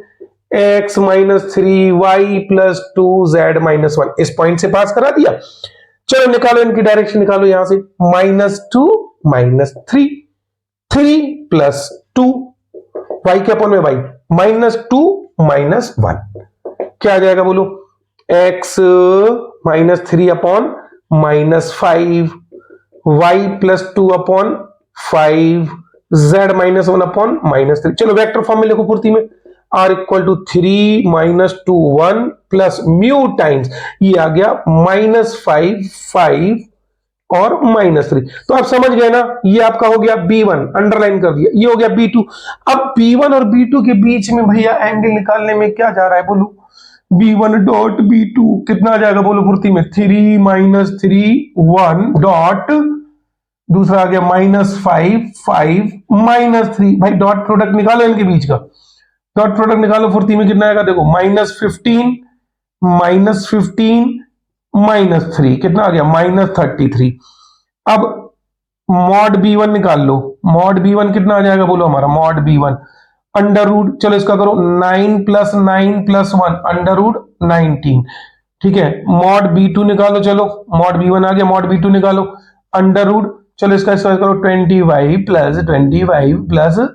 x -3 y + 2 z -1। इस पॉइंट से पास करा दिया, चलो निकालो इनकी डायरेक्शन निकालो, यहां से -2 -3 3 + 2 y के अपॉन में y -2 -1, क्या आ जाएगा बोलो, x -3 upon -5 y + 2 upon 5 z -1 upon -3। चलो वेक्टर फॉर्म में लिखो फुर्ती में, r equal to 3 -2 1 plus mu times, ये आ गया -5 5 और -3। तो आप समझ गए ना, ये आपका हो गया B1, अंडरलाइन कर दिया, ये हो गया B2। अब B1 और B2 के बीच में भैया एंगल निकालने में क्या जा रहा है बोलो, B1 डॉट B2 कितना आ जाएगा बोलो फुर्ती में, 3 - 3 1 डॉट, दूसरा आ गया -5 5 -3। भाई डॉट प्रोडक्ट निकालो इनके बीच का, डॉट प्रोडक्ट निकालो फुर्ती में, कितना आएगा देखो, -15 -3 कितना आ गया, -33। अब मॉड B1 निकाल लो, मॉड B1 कितना आ जाएगा बोलो हमारा, मॉड B1 अंडर रूट, चलो इसका करो 9 + 9 + 1 अंडर रूट 19। ठीक है, मॉड B2 निकालो, चलो मॉड B1 आ गया, मॉड B2 निकालो अंडर रूट, चलो इसका करो 25 + 25 +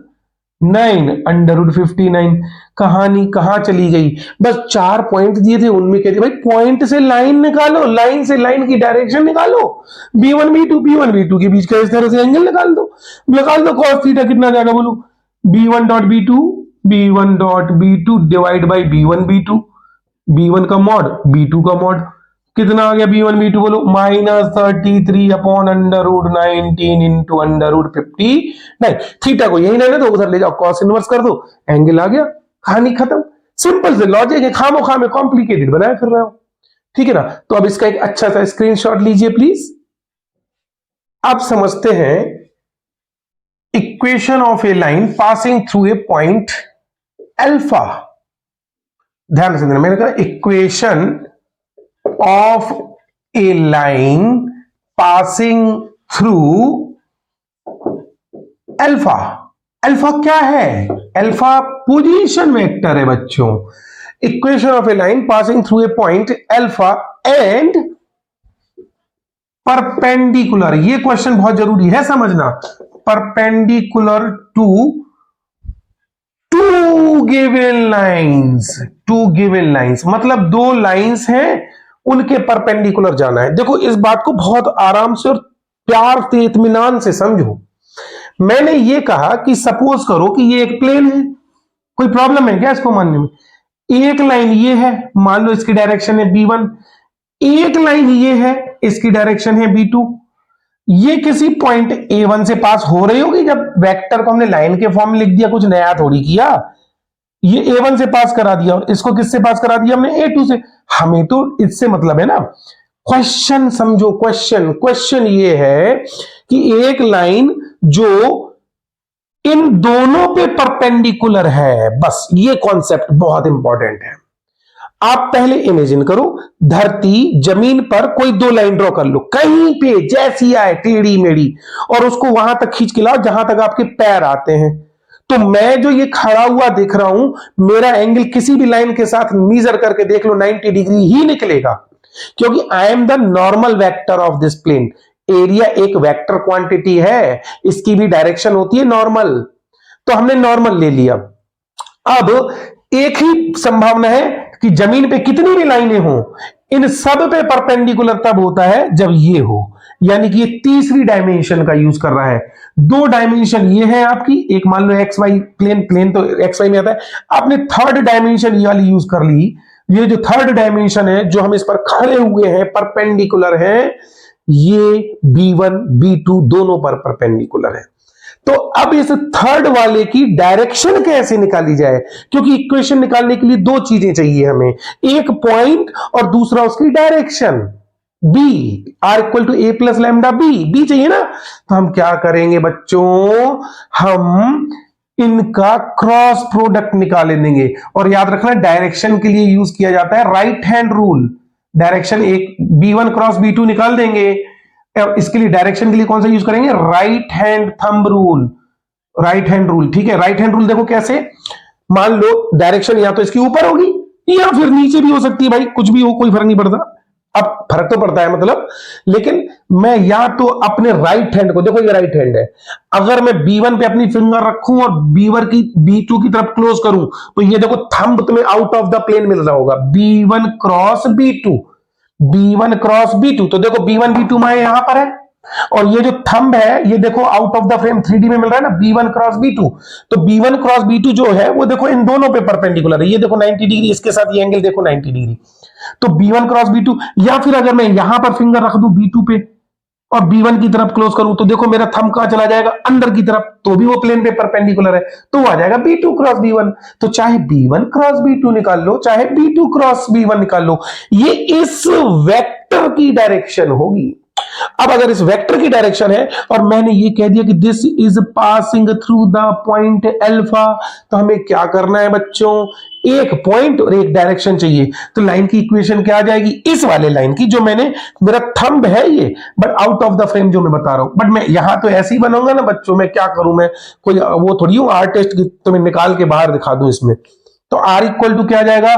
9 अंडर रूट 59। कहानी कहां चली गई, बस 4 पॉइंट दिए थे, उनमें कहते भाई पॉइंट से लाइन निकालो, लाइन से लाइन की डायरेक्शन निकालो, B1 B2 के बीच का इस तरह से एंगल निकाल दो cos थीटा कितना आ जाएगा बोलो, B1 dot B2 divide by B1 का मॉड B2 का मॉड, कितना आ गया B1 B2 बोलो, -33 upon under root 19 into under root 59। Theta को यही रहने दो, उधर ले जाओ कॉस इनवर्स कर दो, एंगल आ गया, कहानी खत्म। सिंपल से लॉजिक है, खामोखा में कॉम्प्लिकेटेड बनाए फिर रहे हो, ठीक है ना। तो अब इसका एक अच्छा सा स्क्रीनशॉट लीजिए प्लीज। अब समझते हैं equation of a line passing through a point alpha. ध्यान से देना, मैंने कहा equation of a line passing through alpha. Alpha क्या है, अल्फा पोजीशन वेक्टर है बच्चों। Equation of a line passing through a point alpha and perpendicular, ये क्वेश्चन बहुत जरूरी है समझना, perpendicular to to given lines, मतलब दो लाइंस हैं, उनके परपेंडिकुलर जाना है। देखो इस बात को बहुत आराम से और प्यार से इत्मीनान से समझो। मैंने ये कहा कि सपोज करो कि ये एक प्लेन है, कोई प्रॉब्लम है क्या इसको मानने में, एक लाइन ये है, मान लो इसकी डायरेक्शन है B1, एक लाइन ये है, इसकी डायरेक्शन है B2। ये किसी पॉइंट A1 से पास हो रही होगी, जब वेक्टर को हमने लाइन के फॉर्म में लिख दिया, कुछ नया थोड़ी किया, ये A1 से पास करा दिया, और इसको किससे पास करा दिया हमने, A2 से। हमें तो इससे मतलब है ना। क्वेश्चन समझो, क्वेश्चन ये है कि एक लाइन जो इन दोनों पे परपेंडिकुलर है, बस ये कॉन्सेप्ट बहुत इंपॉर्टेंट है। आप पहले इमेजिन करो, धरती जमीन पर कोई दो लाइन ड्रॉ कर लो, कहीं पे जैसी आए टेढ़ी मेढ़ी, और उसको वहां तक खींच के लाओ जहां तक आपके पैर आते हैं। तो मैं जो ये खड़ा हुआ दिख रहा हूं, मेरा एंगल किसी भी लाइन के साथ मीजर करके देख लो 90 डिग्री ही निकलेगा, क्योंकि I am the normal vector of this plane. Area एक वेक्टर क्वांटिटी है, इसकी भी डायरेक्शन होती है नॉर्मल, तो हमने नॉर्मल ले लिया। अब एक ही संभावना है कि जमीन पे कितनी भी लाइनें हो, इन सब पे परपेंडिकुलर तब होता है जब ये हो, यानी कि ये तीसरी डायमेंशन का यूज कर रहा है। दो डायमेंशन ये है आपकी, एक मान लो एक्स वाई प्लेन तो एक्स वाई में आता है, आपने थर्ड डायमेंशन ये वाली यूज कर ली। ये जो थर्ड डायमेंशन है, जो हम इस पर खड़े हुए हैं, परपेंडिकुलर है, ये B1 B2 दोनों पर परपेंडिकुलर है। तो अब इस थर्ड वाले की डायरेक्शन कैसे निकाली जाए, क्योंकि इक्वेशन निकालने के लिए दो चीजें चाहिए हमें, एक पॉइंट और दूसरा उसकी direction. B R equal to A plus lambda B चाहिए ना। तो हम क्या करेंगे बच्चों, हम इनका क्रॉस प्रोडक्ट निकाल देंगे। और याद रखना, डायरेक्शन के लिए यूज किया जाता है राइट हैंड रूल। डायरेक्शन एक B1 क्रॉस B2 निकाल देंगे, इसके लिए डायरेक्शन के लिए कौन सा यूज करेंगे, right hand thumb rule, right hand rule. ठीक है, राइट हैंड रूल देखो कैसे, मान लो डायरेक्शन या तो इसके ऊपर होगी या फिर नीचे भी हो सकती है, भाई कुछ भी हो कोई फर्क नहीं पड़ता। अब फर्क तो पड़ता है मतलब, लेकिन मैं या तो अपने राइट हैंड को, देखो ये राइट हैंड है, अगर मैं B1 पे अपनी फिंगर रखूं और B2 की तरफ क्लोज करूं, तो ये देखो थंब तुम्हें आउट ऑफ द प्लेन मिल रहा होगा, B1 क्रॉस B2। तो देखो B1 B2 माए यहां पर है, और ये जो थंब है ये देखो out of the frame 3D में मिल रहा है ना, B1 क्रॉस B2। तो B1 क्रॉस B2 जो है वो देखो इन दोनों पे परपेंडिकुलर है, ये देखो 90 डिग्री, इसके साथ ये एंगल देखो 90 डिग्री। तो B1 क्रॉस B2, या फिर अगर मैं यहां पर फिंगर रख दूं B2 पे और B1 की तरफ क्लोज करूं तो देखो मेरा थंब कहां चला जाएगा, अंदर की तरफ, तो भी वो प्लेन पे परपेंडिकुलर है, तो वो आ जाएगा B2 क्रॉस B1। तो चाहे B1 क्रॉस B2 निकाल लो, चाहे B2 क्रॉस B1 निकाल लो, ये इस वेक्टर की डायरेक्शन होगी। अब अगर इस वेक्टर की डायरेक्शन है और मैंने ये कह दिया कि this is passing through the point alpha, तो हमें क्या करना है बच्चों, एक पॉइंट और एक डायरेक्शन चाहिए। तो लाइन की इक्वेशन क्या आ जाएगी, इस वाले लाइन की, जो मैंने, मेरा थंब है ये, but out of the frame जो मैं बता रहा हूं, बट मैं यहां तो ऐसे ही बनूंगा ना बच्चों, मैं क्या करूं, मैं कोई वो थोड़ी हूं आर्टिस्ट की तो मैं निकाल के बाहर दिखा दूं इसमें। तो आर इक्वल टू क्या आ जाएगा,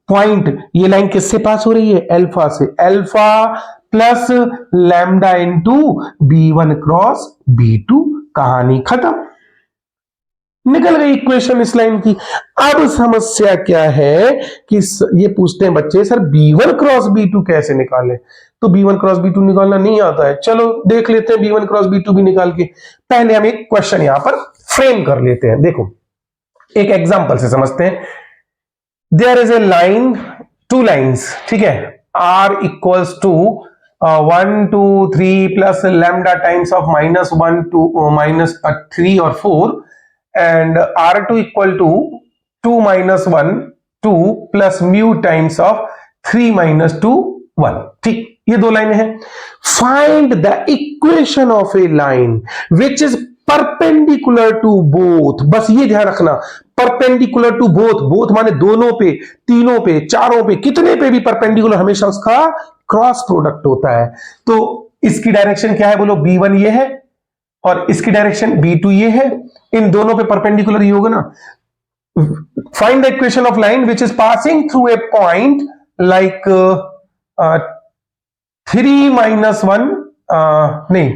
पॉइंट, ये लाइन किससे पास हो रही है, अल्फा से, alpha plus lambda into B1 cross B2, कहानी खत्म, निकल गई इक्वेशन इस लाइन की। अब समस्या क्या है कि ये पूछते हैं बच्चे, सर B1 क्रॉस B2 कैसे निकालें, तो B1 क्रॉस B2 निकालना नहीं आता है, चलो देख लेते हैं B1 क्रॉस B2 भी निकाल के। पहले हम एक क्वेश्चन यहां पर फ्रेम कर लेते हैं, देखो एक एग्जांपल से समझते हैं। There is a line, two lines, ठीक है, R equals to 1 2 3 plus lambda times of -1 2 -3 और 4, and R2 equal to 2 minus 1 2 plus mu times of 3 minus 2 1। ठीक, ये दो लाइनें हैं। Find the equation of a line which is perpendicular to both, बस ये ध्यान रखना, परपेंडिकुलर टू बोथ, बोथ माने दोनों पे, तीनों पे, चारों पे, कितने पे भी परपेंडिकुलर, हमेशा उसका क्रॉस प्रोडक्ट होता है। तो इसकी डायरेक्शन क्या है बोलो, B1 ये है और इसकी डायरेक्शन B2 ये है, इन दोनों पे परपेंडिकुलर ही होगा ना। Find the equation of line which is passing through a point like 3 minus 1 नहीं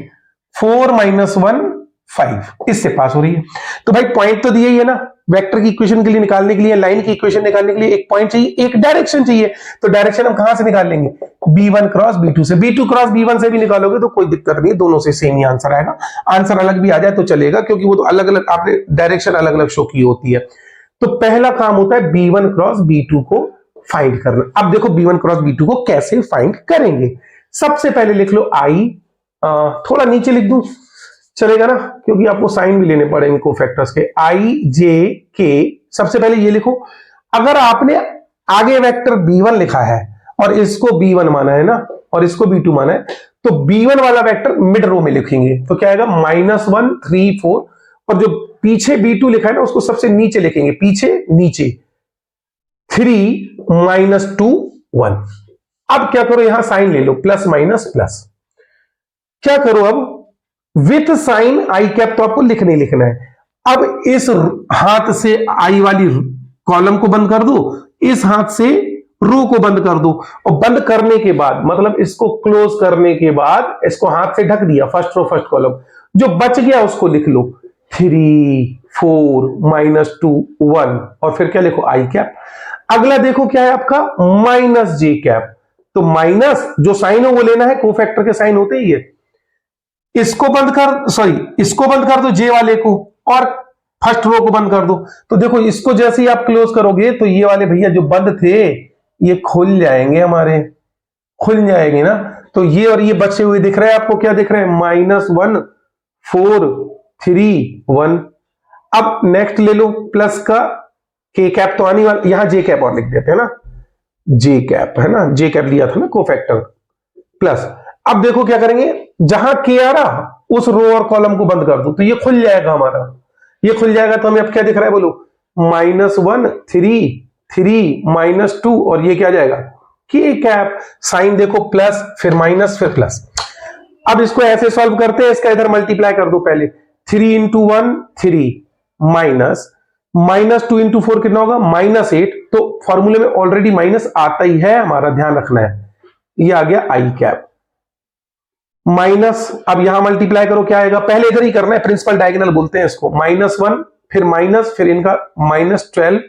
4 minus 1 5, इससे पास हो रही है। तो भाई पॉइंट तो दिया ही है ना, वेक्टर की इक्वेशन के लिए निकालने के लिए, लाइन की इक्वेशन निकालने के लिए एक पॉइंट चाहिए, एक डायरेक्शन चाहिए। तो डायरेक्शन हम कहां से निकाल लेंगे, B1 क्रॉस B2 से। B2 क्रॉस B1 से भी निकालोगे तो कोई दिक्कत नहीं, दोनों से सेम ही आंसर आएगा। आंसर अलग भी आ जाए तो चलेगा, क्योंकि वो तो अलग अलग आपने डायरेक्शन अलग अलग शो की होती है। तो पहला काम होता है B1 क्रॉस B2 को फाइंड करना। अब देखो B1 क्रॉस B2 को कैसे फाइंड करेंगे। सबसे पहले लिख लो I, थोड़ा नीचे लिख दूं चलेगा ना, क्योंकि आपको साइन भी लेने पड़ेंगे कोफैक्टर्स के। I J K, सबसे पहले ये लिखो। अगर आपने आगे वेक्टर B1 लिखा है और इसको B1 माना है ना और इसको B2 माना है, तो B1 वाला वेक्टर मिड रो में लिखेंगे, तो क्या आएगा -1 3 4, और जो पीछे B2 लिखा है ना उसको सबसे नीचे लिखेंगे, पीछे नीचे 3 -2 1। अब क्या करो, यहां साइन ले लो, प्लस माइनस प्लस। क्या करो अब, विथ साइन आई कैप तो आपको लिखना ही लिखना है। अब इस हाथ से आई वाली कॉलम को बंद कर दो, इस हाथ से रो को बंद कर दो, और बंद करने के बाद मतलब इसको क्लोज करने के बाद इसको हाथ से ढक दिया, फर्स्ट रो फर्स्ट कॉलम, जो बच गया उसको लिख लो 3 4 -2 1, और फिर क्या लिखो आई कैप। अगला देखो क्या है आपका, माइनस जे कैप। तो माइनस जो साइन है वो लेना है, कोफैक्टर के साइन होते ही है। इसको बंद कर, सॉरी इसको बंद कर दो जे वाले को, और फर्स्ट रो को बंद कर दो। तो देखो इसको जैसे ही आप क्लोज करोगे तो ये वाले भैया जो बंद थे ये खुल जाएंगे, हमारे खुल जाएंगे ना। तो ये और ये बचे हुए दिख रहे हैं आपको, क्या दिख रहे हैं, -1 4 3 1। अब नेक्स्ट ले लो प्लस का, के कैप तो आने वाला, यहां जे कैप और लिख देते हैं ना, जे कैप है ना, जे कैप लिया था ना कोफैक्टर, प्लस। अब देखो क्या करेंगे, जहां के आ रहा उस रो और कॉलम को बंद कर दो, तो ये खुल जाएगा हमारा, ये खुल जाएगा। तो हमें अब क्या दिख रहा है बोलो, -1 3 3 -2, और ये क्या जाएगा, के कैप। साइन देखो प्लस फिर माइनस फिर प्लस। अब इसको ऐसे सॉल्व करते हैं, इसका इधर मल्टीप्लाई कर दो पहले, 3 × 1 3 माइनस -2 × 4 कितना होगा, -8। तो फॉर्मूले में ऑलरेडी माइनस आता ही है, हमारा ध्यान रखना है। ये आ गया आई कैप माइनस। अब यहां मल्टीप्लाई करो, क्या आएगा, पहले इधर ही करना है, प्रिंसिपल डायगोनल बोलते हैं इसको, -1 फिर माइनस फिर इनका -12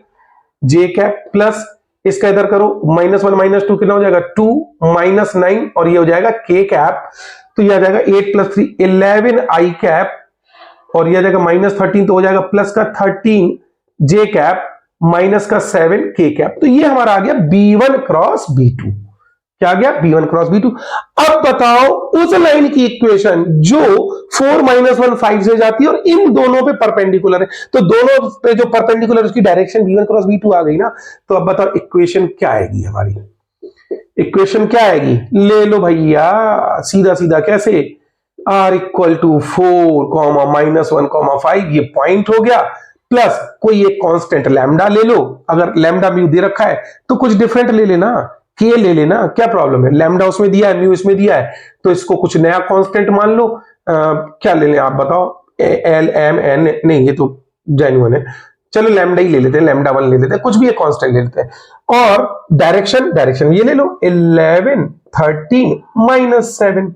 जे कैप, प्लस इसका इधर करो, -1 -2 कितना हो जाएगा, 2 -9, और ये हो जाएगा के कैप। तो ये आ जाएगा 8 + 3 11 आई कैप, और ये आ जाएगा -13, तो हो जाएगा प्लस का 13 जे कैप, माइनस का 7 के कैप। तो ये हमारा आ गया B1 क्रॉस B2। क्या आ गया, b1 क्रॉस b2। अब बताओ उस लाइन की इक्वेशन जो 4 - 1 5 से जाती है और इन दोनों पे परपेंडिकुलर है, तो दोनों पे जो परपेंडिकुलर उसकी डायरेक्शन b1 क्रॉस b2 आ गई ना। तो अब बताओ इक्वेशन क्या आएगी हमारी, इक्वेशन क्या आएगी, ले लो भैया सीधा सीधा, कैसे, r इक्वल टू 4 -1 5, ये पॉइंट हो गया, प्लस कोई एक कांस्टेंट लैम्डा ले लो, अगर लैम्डा म्यू दे रखा है तो कुछ डिफरेंट ले लेना, के ले लेना, क्या प्रॉब्लम है, लैम्डा उसमें दिया है म्यू इसमें दिया है, तो इसको कुछ नया कांस्टेंट मान लो। क्या ले लें आप बताओ, एल एम एन, नहीं ये तो जेन्युइन है, चलो लैम्डा ही ले लेते हैं, लैम्डा 1 ले लेते हैं, कुछ भी एक कांस्टेंट ले लेते हैं। और डायरेक्शन, डायरेक्शन ये ले लो 11 13 -7।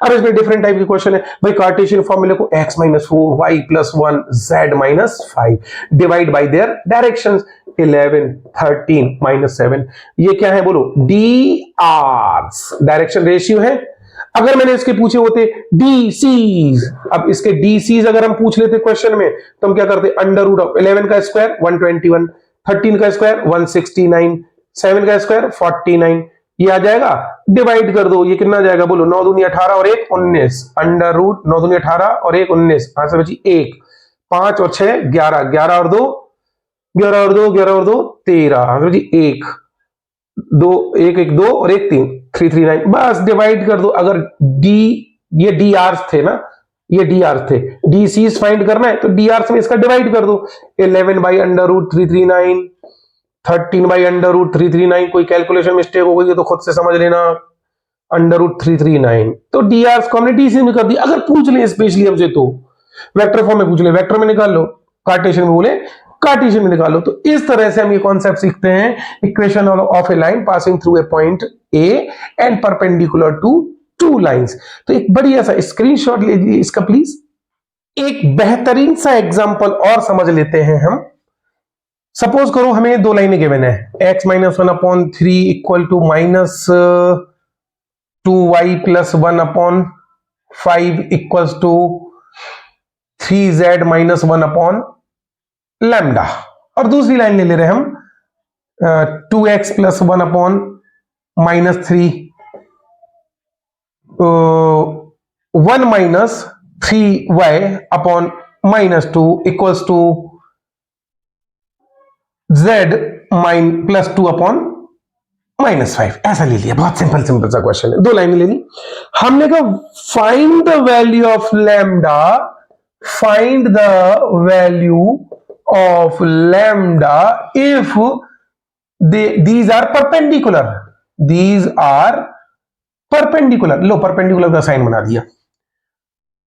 अब इसमें डिफरेंट टाइप की क्वेश्चन है भाई, कार्टेशियन फॉर्मूले को x - 4 y + 1 z - 5 divide by there directions, 11 13 -7, ये क्या है बोलो, drs, डायरेक्शन रेशियो है। अगर मैंने इसके पूछे होते dc's, अब इसके dc's अगर हम पूछ लेते क्वेश्चन में तो हम क्या करते, √11 का स्क्वायर 121, 13 का स्क्वायर 169, 7 का स्क्वायर 49, ये आ जाएगा, डिवाइड कर दो, ये कितना आ जाएगा बोलो, 9 दूनी 18 और 1 19, √9 दूनी 18 और 1 19, यहां से बची 1, 5 और 6 11, 11 और 2 11 और 2 11 और 2 13, यहां से बची 1 2 1 1 2 और 1 3 339, बस डिवाइड कर दो। अगर डी, ये डी आर्स थे ना, ये डी आर्स थे, डी सी फाइंड करना है तो डी आर्स में इसका डिवाइड कर दो, 11 बाई √339, 13 बाई √339, कोई कैलकुलेशन मिस्टेक हो गई तो खुद से समझ लेना, √339, तो डी आर्स को हमने डी सी में कर दिया। अगर पूछ ले स्पेशली हमसे तो वेक्टर फॉर्म में पूछ ले, वेक्टर में निकाल लो, कार्टेशियन में बोले कार्टेशियन में निकालो। तो इस तरह से हम ये कॉन्सेप्ट सीखते हैं, equation of a line passing through a point A and perpendicular to two lines. तो एक बढ़िया सा स्क्रीनशॉट लीजिए इसका प्लीज। एक बेहतरीन सा एग्जांपल और समझ लेते हैं हम। सपोज करो हमें दो लाइनें गिवन है, x - 1/3 equal to -2y + 1/5 equals to 3z - 1/λ, और दूसरी लाइन ले ले रहे हम 2x + 1/-3 1 - 3y/-2 equals to z + 2/-5, ऐसा ले लिया। बहुत सिंपल सिंपल सा क्वेश्चन है, दो लाइनें ले ली। हमने कहा find the value of lambda, find the value of lambda if these are perpendicular, these are perpendicular। Low perpendicular का साइन बना दिया।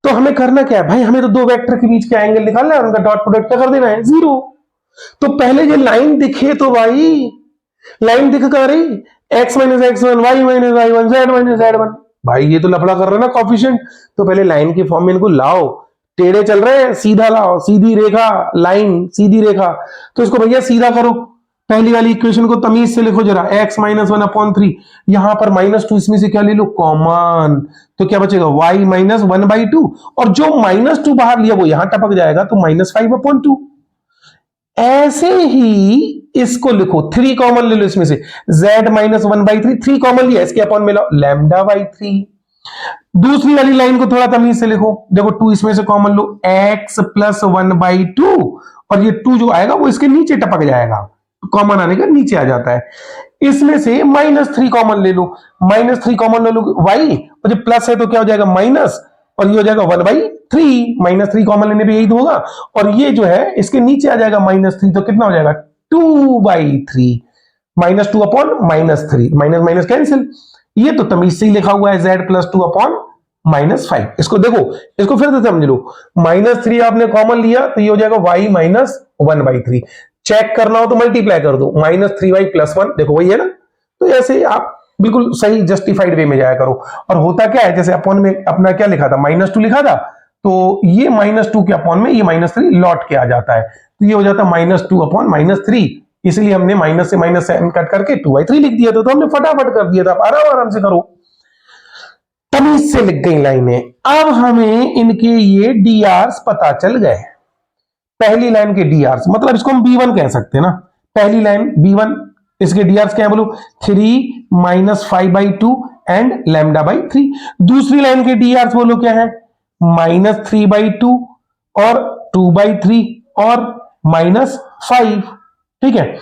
तो हमें करना क्या है भाई, हमें तो दो वेक्टर के बीच का एंगल निकालना है और उनका डॉट प्रोडक्ट क्या कर देना है, 0। तो पहले ये लाइन दिखे तो भाई, लाइन दिख कर रही x - x1 y - y1 z - z1, भाई ये तो लफड़ा कर रहा है ना कोएफिशिएंट। तो पहले लाइन की फॉर्म में इनको लाओ, टेढ़े चल रहे हैं सीधा लाओ, सीधी रेखा लाइन सीधी रेखा, तो इसको भैया सीधा करो। पहली वाली इक्वेशन को तमीज से लिखो जरा, x - 1/3, यहां पर -2 इसमें से क्या ले लो कॉमन, तो क्या बचेगा y - 1/2, और जो -2 बाहर लिया वो यहां टपक जाएगा तो -5/2। ऐसे ही इसको लिखो, 3 कॉमन ले लो इसमें से, z - 1/3, 3 कॉमन लिया, इसके अपॉन में लाओ λ/3। दूसरी वाली लाइन को थोड़ा तमीज से लिखो, देखो 2 इसमें से कॉमन लो, x + 1/2, और ये 2 जो आएगा वो इसके नीचे टपक जाएगा, कॉमन आने का नीचे आ जाता है। इसमें से -3 कॉमन ले लो, -3 कॉमन ले लो y, और जब प्लस है तो क्या हो जाएगा माइनस, और ये हो जाएगा 1/3, -3 कॉमन लेने पे यही तो होगा, और ये जो है इसके नीचे आ जाएगा -3, तो कितना हो जाएगा 2/3, -2/-3, माइनस माइनस कैंसिल। ये तो तमीज से ही लिखा हुआ है, z + 2/-5। इसको देखो, इसको फिर से समझ लो, -3 आपने कॉमन लिया तो ये हो जाएगा y - 1/3, चेक करना हो तो मल्टीप्लाई कर दो, -3y + 1, देखो वही है ना। तो ऐसे आप बिल्कुल सही जस्टिफाइड वे में जाया करो। और होता क्या है, जैसे अपॉन में अपना क्या लिखा था, -2 लिखा था, तो ये -2 के अपॉन में ये -3 लौट के आ जाता है, तो ये हो जाता है -2/-3, इसलिए हमने माइनस से n कट करके 2/3 लिख दिया था। तो हमने फटाफट कर दिया था, आप आराम से करो, तमीज से लिख गई लाइनें। अब हमें इनके ये drs पता चल गए, पहली लाइन के drs, मतलब इसको हम b1 कह सकते हैं ना, पहली लाइन b1 इसके डीआर क्या है बोलो, 3 माइनस 5/2 एंड λ/3। दूसरी लाइन के डीआर बोलो क्या है, -3/2 और 2/3 और -5। ठीक है,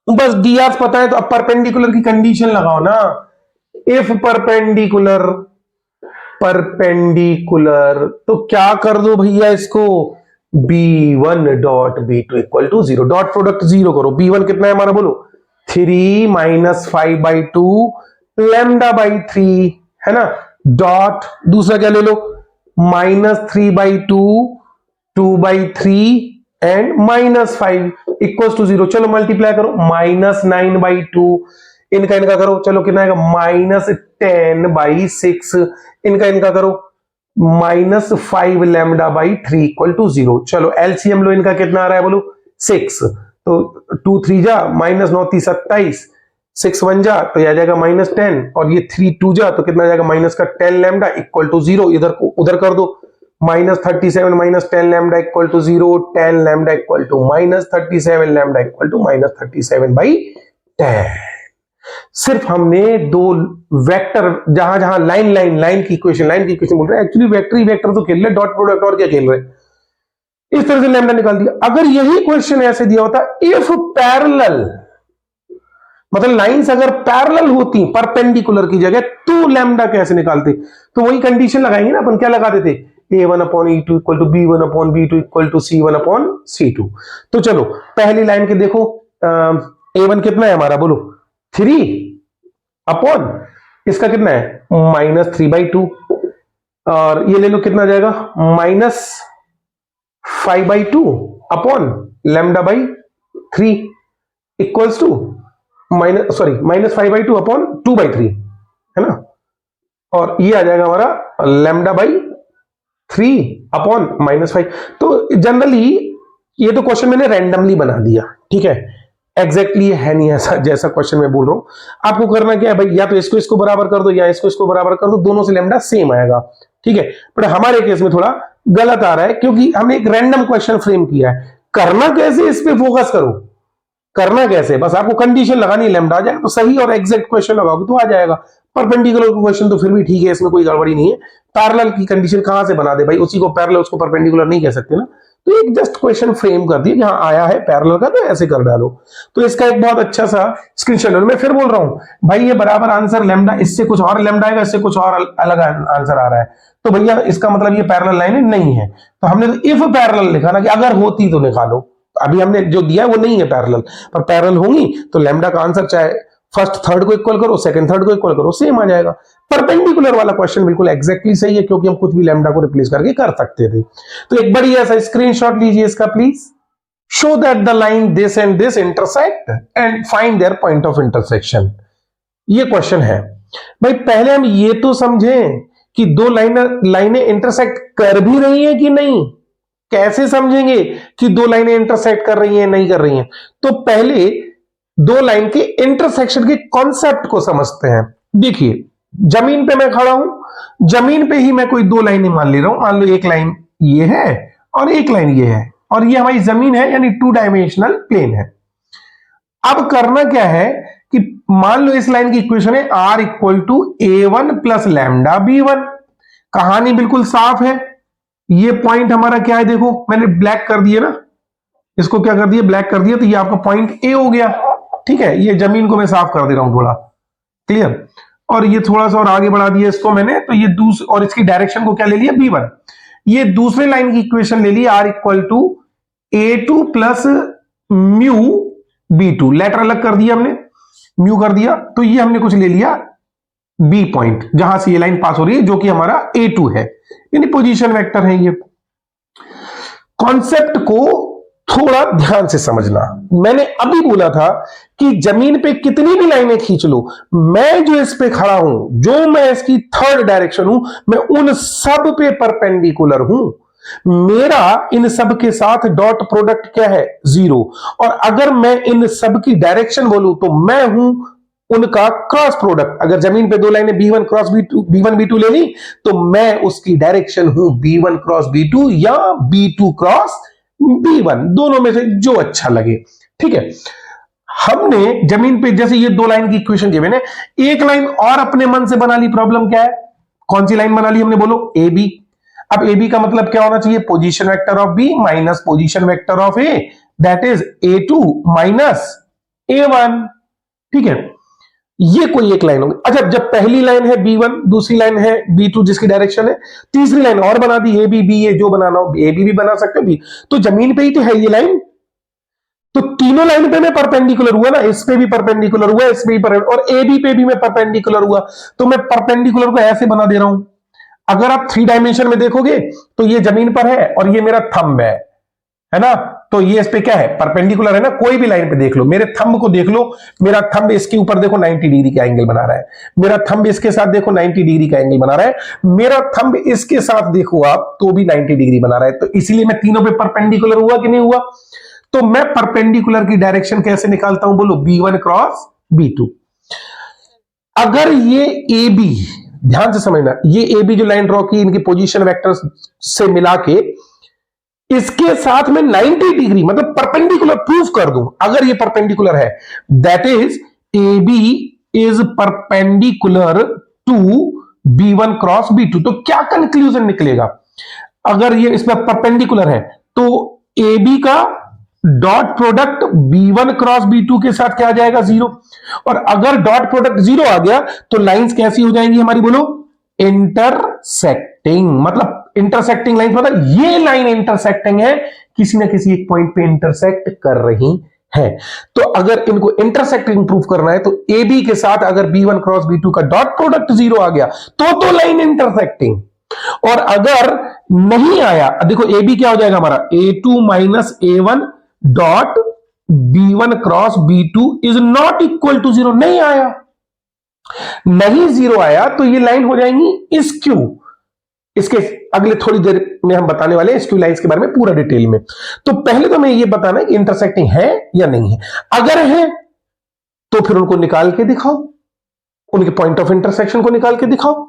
बस डीआर पता है तो अब परपेंडिकुलर की कंडीशन लगाओ ना। इफ परपेंडिकुलर तो क्या कर दो भैया, इसको b1 dot b2 equal to 0, dot product 0 करो। b1 कितना है हमारा बोलो, 3 माइनस 5/2 λ/3 है ना, डॉट दूसरा क्या ले लो, -3/2 2/3 एंड -5 इक्वल्स टू 0। चलो मल्टीप्लाई करो, -9/2 इनका करो, चलो कितना आएगा, -10/6 इनका करो, -5 λ/3 इक्वल टू 0। चलो एलसीएम लो, इनका कितना आ रहा है बोलो, 6। तो 2 3 जा, -9 3 27, 6 1 जा तो यह आ जाएगा -10, और ये 3 2 जा तो कितना आ जाएगा, -10 λ इक्वल टू 0। इधर को उधर कर दो, -37 -10 λ equal to 0, 10 λ equal to -37 λ equal to -37/10। सिर्फ हमने दो वेक्टर, जहां जहां लाइन की इक्वेशन बोल रहे हैं, एक्चुअली वेक्टर ही वेक्टर तो खेल रहे, डॉट प्रोडक्ट और क्या खेल रहे, इस तरह से लैम्डा निकाल दिया। अगर यही क्वेश्चन ऐसे दिया होता, इफ पैरेलल, मतलब लाइंस अगर पैरेलल होती परपेंडिकुलर की जगह, तो लैम्डा कैसे निकालते, तो वही कंडीशन लगाएंगे ना अपन, क्या लगाते थे, a1/e2 equal to b1/b2 equal to c1/c2। तो चलो पहली लाइन के देखो, a1 कितना है हमारा बोलो, 3 अपॉन इसका कितना है, -3/2, और ये ले लो कितना जाएगा, -5/2 अपॉन λ/3 इक्वल्स टू -5/2 अपॉन 2/3 है ना, और ये आ जाएगा हमारा λ/3 अपॉन -5। तो जनरली ये तो क्वेश्चन मैंने रैंडमली बना दिया, ठीक है, एग्जैक्टली है नहीं ऐसा जैसा क्वेश्चन में बोल रहा हूं। आपको करना क्या है भाई, या तो इसको बराबर कर दो या इसको बराबर कर दो, दोनों से लैम्डा सेम आएगा, ठीक है। बट हमारे केस में थोड़ा गलत आ रहा है, क्योंकि हमने एक रैंडम क्वेश्चन फ्रेम किया है। करना कैसे, इस पे फोकस करो, करना कैसे, बस आपको कंडीशन लगानी है, लैम्डा आ जाएगा तो सही, और एग्जैक्ट क्वेश्चन लगाओगे तो आ जाएगा। परपेंडिकुलर क्वेश्चन तो फिर भी ठीक है, इसमें कोई गड़बड़ी नहीं है। पैरेलल की कंडीशन कहां से बना दे भाई, उसी को पैरेलल उसको परपेंडिकुलर नहीं कह सकते ना, तो एक जस्ट क्वेश्चन फ्रेम कर दिया, जहां आया है पैरेलल का तो ऐसे कर डालो। तो इसका एक बहुत अच्छा सा स्क्रीनशॉट, मैं फिर बोल रहा हूं भाई, ये बराबर आंसर लैम्डा, इससे कुछ और लैम्डा आएगा, इससे कुछ और अलग आंसर आ रहा है, तो भैया इसका मतलब ये पैरेलल लाइन नहीं है। तो हमने तो इफ पैरेलल लिखा ना, कि अगर होती तो निकालो, अभी हमने जो दिया है वो नहीं है पैरेलल, पर पैरेलल होंगी तो लैम्डा का आंसर चाहे फर्स्ट थर्ड को इक्वल करो, सेकंड थर्ड को इक्वल करो, सेम आ जाएगा। परपेंडिकुलर वाला क्वेश्चन बिल्कुल एग्जैक्टली सही है, क्योंकि हम कुछ भी लैम्डा को रिप्लेस करके कर सकते थे। तो एक बढ़िया सा स्क्रीनशॉट लीजिए इसका please. Show that the line this and this intersect and find their point of intersection. ये क्वेश्चन है भाई, पहले हम ये तो समझें कि दो लाइनें इंटरसेक्ट कर भी रही हैं कि नहीं। कैसे समझेंगे कि दो लाइनें इंटरसेक्ट कर रही हैं नहीं कर रही हैं, तो पहले दो लाइन के इंटरसेक्शन के कॉन्सेप्ट को समझते हैं। देखिए, जमीन पे मैं खड़ा हूं, जमीन पे ही मैं कोई दो लाइनें मान ले रहा हूं, मान लो एक लाइन ये है और एक लाइन ये है, और ये हमारी जमीन है, यानी 2 डायमेंशनल प्लेन है। अब करना क्या है कि मान लो इस लाइन की इक्वेशन है r equal to a1 plus lambda b1। कहानी बिल्कुल साफ है, ये पॉइंट हमारा क्या है, देखो मैंने ब्लैक कर दिया ना, इसको क्या कर दिया, ब्लैक कर दिया, तो ये आपका पॉइंट ए हो गया, ठीक है। ये जमीन को मैं साफ कर दे रहा हूं थोड़ा, क्लियर, और ये थोड़ा सा और आगे बढ़ा दिया इसको मैंने, तो ये और इसकी डायरेक्शन को क्या ले लिया, b1। ये दूसरे लाइन की इक्वेशन ले ली, r equal to a2 plus mu b2, letter अलग कर दिया हमने, म्यू कर दिया, तो ये हमने कुछ ले लिया b पॉइंट, जहां से ये लाइन पास हो रही है, जो कि हमारा a2 है, यानी पोजीशन वेक्टर है। ये कॉन्सेप्ट को थोड़ा ध्यान से समझना। मैंने अभी बोला था कि जमीन पे कितनी भी लाइनें खींच लो, मैं जो इस पे खड़ा हूं, जो मैं इसकी थर्ड डायरेक्शन हूं, मैं उन सब पे परपेंडिकुलर हूं। मेरा इन सब के साथ डॉट प्रोडक्ट क्या है, 0, और अगर मैं इन सब की डायरेक्शन बोलूं तो मैं हूं उनका क्रॉस प्रोडक्ट। अगर जमीन पे दो लाइनें b1 क्रॉस b1 b2 ले ली, तो मैं उसकी डायरेक्शन हूं b1 क्रॉस b2 या b2 क्रॉस b1, दोनों में से जो अच्छा लगे, ठीक है। हमने जमीन पे जैसे ये दो लाइन की इक्वेशन दी मैंने, एक लाइन और अपने मन से बना ली। प्रॉब्लम क्या है, कौन सी लाइन बना ली हमने, बोलो, ए बी। अब ए बी का मतलब क्या होना चाहिए, position vector of B minus position vector of A, that is A2 minus A1। ठीक है, ये कोई एक लाइन होगी। अच्छा, जब पहली लाइन है B1, दूसरी लाइन है B2 जिसकी डायरेक्शन है, तीसरी लाइन और बना दी AB, B, ए, जो बनाना हो ए बी भी बना सकते हो, बी, तो जमीन पे ही तो है ये लाइन, तो तीनों लाइन पे मैं परपेंडिकुलर हुआ ना, इस पे भी परपेंडिकुलर हुआ, इस पे भी और ए बी पे भी मैं परपेंडिकुलर हुआ, तो मैं परपेंडिकुलर को ऐसे बना दे रहा हूं। अगर आप 3 डायमेंशन में देखोगे तो ये जमीन पर है और ये मेरा थंब है ना, तो ये इस पे क्या है, परपेंडिकुलर है ना। कोई भी लाइन पे देख लो, मेरे थंब को देख लो, मेरा थंब इसके ऊपर देखो 90 डिग्री का एंगल बना रहा है, मेरा थंब इसके साथ देखो 90 डिग्री का एंगल बना रहा है, मेरा थंब इसके साथ देखो आप तो भी 90 डिग्री बना रहा है। तो इसीलिए मैं तीनों पे परपेंडिकुलर हुआ कि नहीं हुआ। तो मैं परपेंडिकुलर की डायरेक्शन कैसे निकालता हूं, बोलो, B1 क्रॉस B2। अगर ये ए बी, ध्यान से समझना, ये ए बी जो लाइन ड्रॉ की, इनकी पोजीशन वेक्टर से मिला के इसके साथ में 90 डिग्री मतलब परपेंडिकुलर प्रूफ कर दूं, अगर ये परपेंडिकुलर है, that is A B is perpendicular to B1 cross B2। तो क्या कंक्लूजन निकलेगा, अगर ये इसमें परपेंडिकुलर है तो ए बी का dot product B1 cross B2 के साथ क्या आ जाएगा, 0। और अगर डॉट प्रोडक्ट 0 आ गया तो लाइंस कैसी हो जाएंगी हमारी, बोलो, इंटरसेक्टिंग। मतलब इंटरसेक्टिंग लाइन, मतलब ये लाइन इंटरसेक्टिंग है, किसी ना किसी एक पॉइंट पे इंटरसेक्ट कर रही है। तो अगर इनको इंटरसेक्टिंग प्रूफ करना है तो ए बी के साथ अगर B1 क्रॉस B2 का डॉट प्रोडक्ट 0 आ गया तो लाइन इंटरसेक्टिंग। और अगर नहीं आया, देखो ए बी क्या हो जाएगा हमारा, A2 minus A1 dot B1 cross B2 is not equal to 0। नहीं आया, नहीं 0 आया तो ये लाइन हो जाएंगी स्क्यू। इसके अगले थोड़ी देर में हम बताने वाले हैं स्क्यू लाइंस के बारे में पूरा डिटेल में। तो पहले तो मैं ये बताना है कि इंटरसेक्टिंग है या नहीं है। अगर है तो फिर उनको निकाल के दिखाओ, उनके पॉइंट ऑफ इंटरसेक्शन को निकाल के दिखाओ।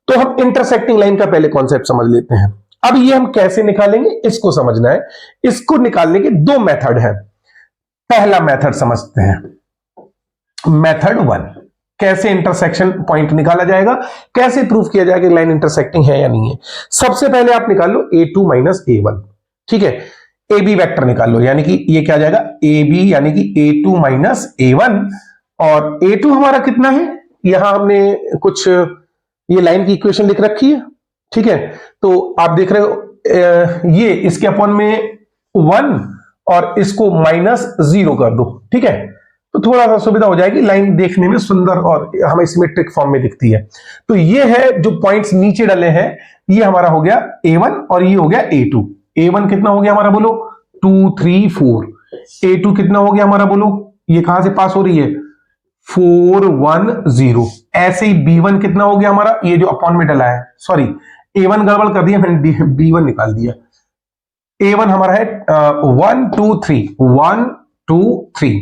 तो हम इंटरसेक्टिंग लाइन का पहले कॉन्सेप्ट समझ लेते हैं। अब ये हम कैसे निकालेंगे इसको समझना है। इसको निकालने के 2 मेथड है। पहला मेथड समझते हैं, मेथड 1, कैसे इंटरसेक्शन पॉइंट निकाला जाएगा, कैसे प्रूफ किया जाएगा कि लाइन इंटरसेक्टिंग है या नहीं है। सबसे पहले आप निकाल लो A2 माइनस A1। ठीक है, ए बी वेक्टर निकाल लो, यानी कि ये क्या आ जाएगा, ए बी यानी कि A2 माइनस A1। और A2 हमारा कितना है, यहां हमने कुछ ये लाइन की इक्वेशन लिख रखी है। ठीक है, तो आप देख रहे हो ये इसके अपॉन में 1 और इसको माइनस 0 कर दो। ठीक है, तो थोड़ा सा सुविधा हो जाएगी, लाइन देखने में सुंदर और हमें सिमेट्रिक फॉर्म में दिखती है। तो ये है जो पॉइंट्स नीचे डले हैं, ये हमारा हो गया A1 और ये हो गया A2। A1 कितना हो गया हमारा, बोलो, 2 3 4। A2 कितना हो गया हमारा, बोलो, ये कहां से पास हो रही है, 4 1 0। ऐसे ही B1 कितना हो गया हमारा, ये जो अपॉन में डला है, सॉरी A1 गड़बड़ कर दिया मैंने, B1 निकाल दिया। A1 हमारा है 1 2 3, 1 2 3।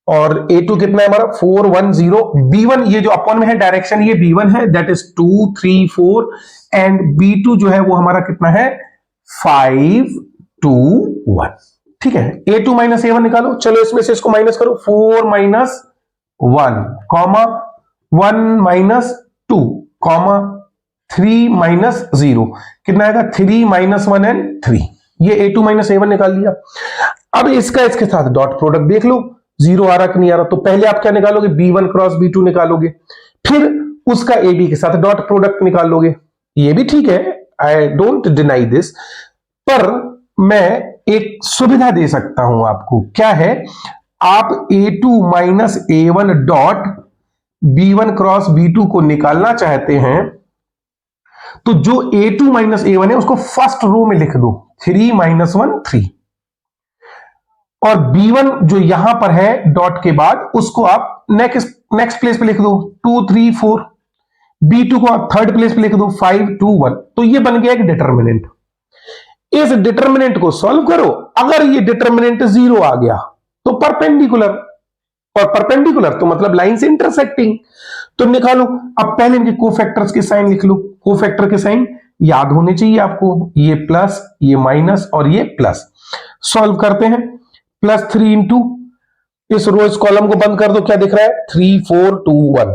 और A2 कितना है हमारा, 4 1 0। B1 ये जो अपॉन में है डायरेक्शन, ये B1 है, दैट इज 2 3 4। एंड B2 जो है वो हमारा कितना है, 5 2 1। ठीक है, A2 माइनस A1 निकालो। चलो इसमें से इसको माइनस करो, 4 minus 1 comma 1 minus 2 comma 3 minus 0, कितना आएगा, 3 माइनस 1 एंड 3। ये A2 माइनस A1 निकाल लिया। अब इसका इसके साथ डॉट प्रोडक्ट देख लो, 0 आ रहा कि नहीं आ रहा। तो पहले आप क्या निकालोगे, B1 क्रॉस B2 निकालोगे, फिर उसका AB के साथ डॉट प्रोडक्ट निकालोगे। ये भी ठीक है, आई डोंट डिनाई दिस, पर मैं एक सुविधा दे सकता हूं आपको। क्या है, आप A2 minus A1 dot B1 cross B2 को निकालना चाहते हैं तो जो A2 माइनस A1 है उसको फर्स्ट रो में लिख दो, 3 माइनस 1 3। और B1 जो यहां पर है डॉट के बाद, उसको आप नेक्स्ट प्लेस पे लिख दो, 2 3 4। B2 को आप थर्ड प्लेस पे लिख दो, 5 2 1। तो ये बन गया एक डिटर्मिनेंट। इस डिटर्मिनेंट को सॉल्व करो, अगर ये डिटर्मिनेंट 0 आ गया तो परपेंडिकुलर, और परपेंडिकुलर तो मतलब लाइन से इंटरसेक्टिंग। तो निकालो। अब पहले इनके कोफैक्टर्स के साइन लिख लो। कोफैक्टर के साइन याद होने चाहिए आपको, ये प्लस, ये माइनस और ये प्लस। सॉल्व करते हैं, +3 इंटू इस रो इस कॉलम को बंद कर दो, क्या दिख रहा है? 3 4 2 1।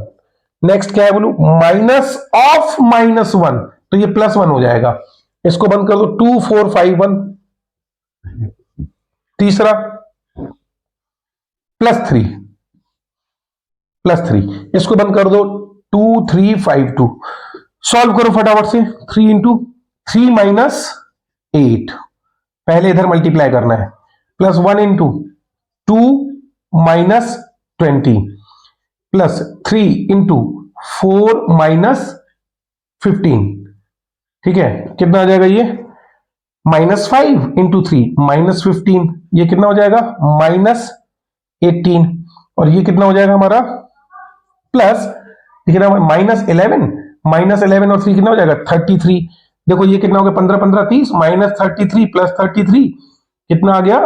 नेक्स्ट क्या है बोलो? माइनस ऑफ -1, तो ये +1 हो जाएगा। इसको बंद कर दो, 2 4 5 1। तीसरा +3, इसको बंद कर दो, 2 3 5 2। सॉल्व करो फटाफट से। 3 इंटू 3 माइनस 8, पहले इधर मल्टीप्लाई करना है, +1 into 2 minus 20 plus 3 into 4 minus 15। ठीक है, कितना आ जाएगा ये? -5 इंटू 3 -15, ये कितना हो जाएगा? -18। और ये कितना हो जाएगा हमारा? प्लस, कितना? -11 और 3 कितना हो जाएगा? 33। देखो ये कितना हो गया? 15 15 30, -33 प्लस 33 कितना आ गया?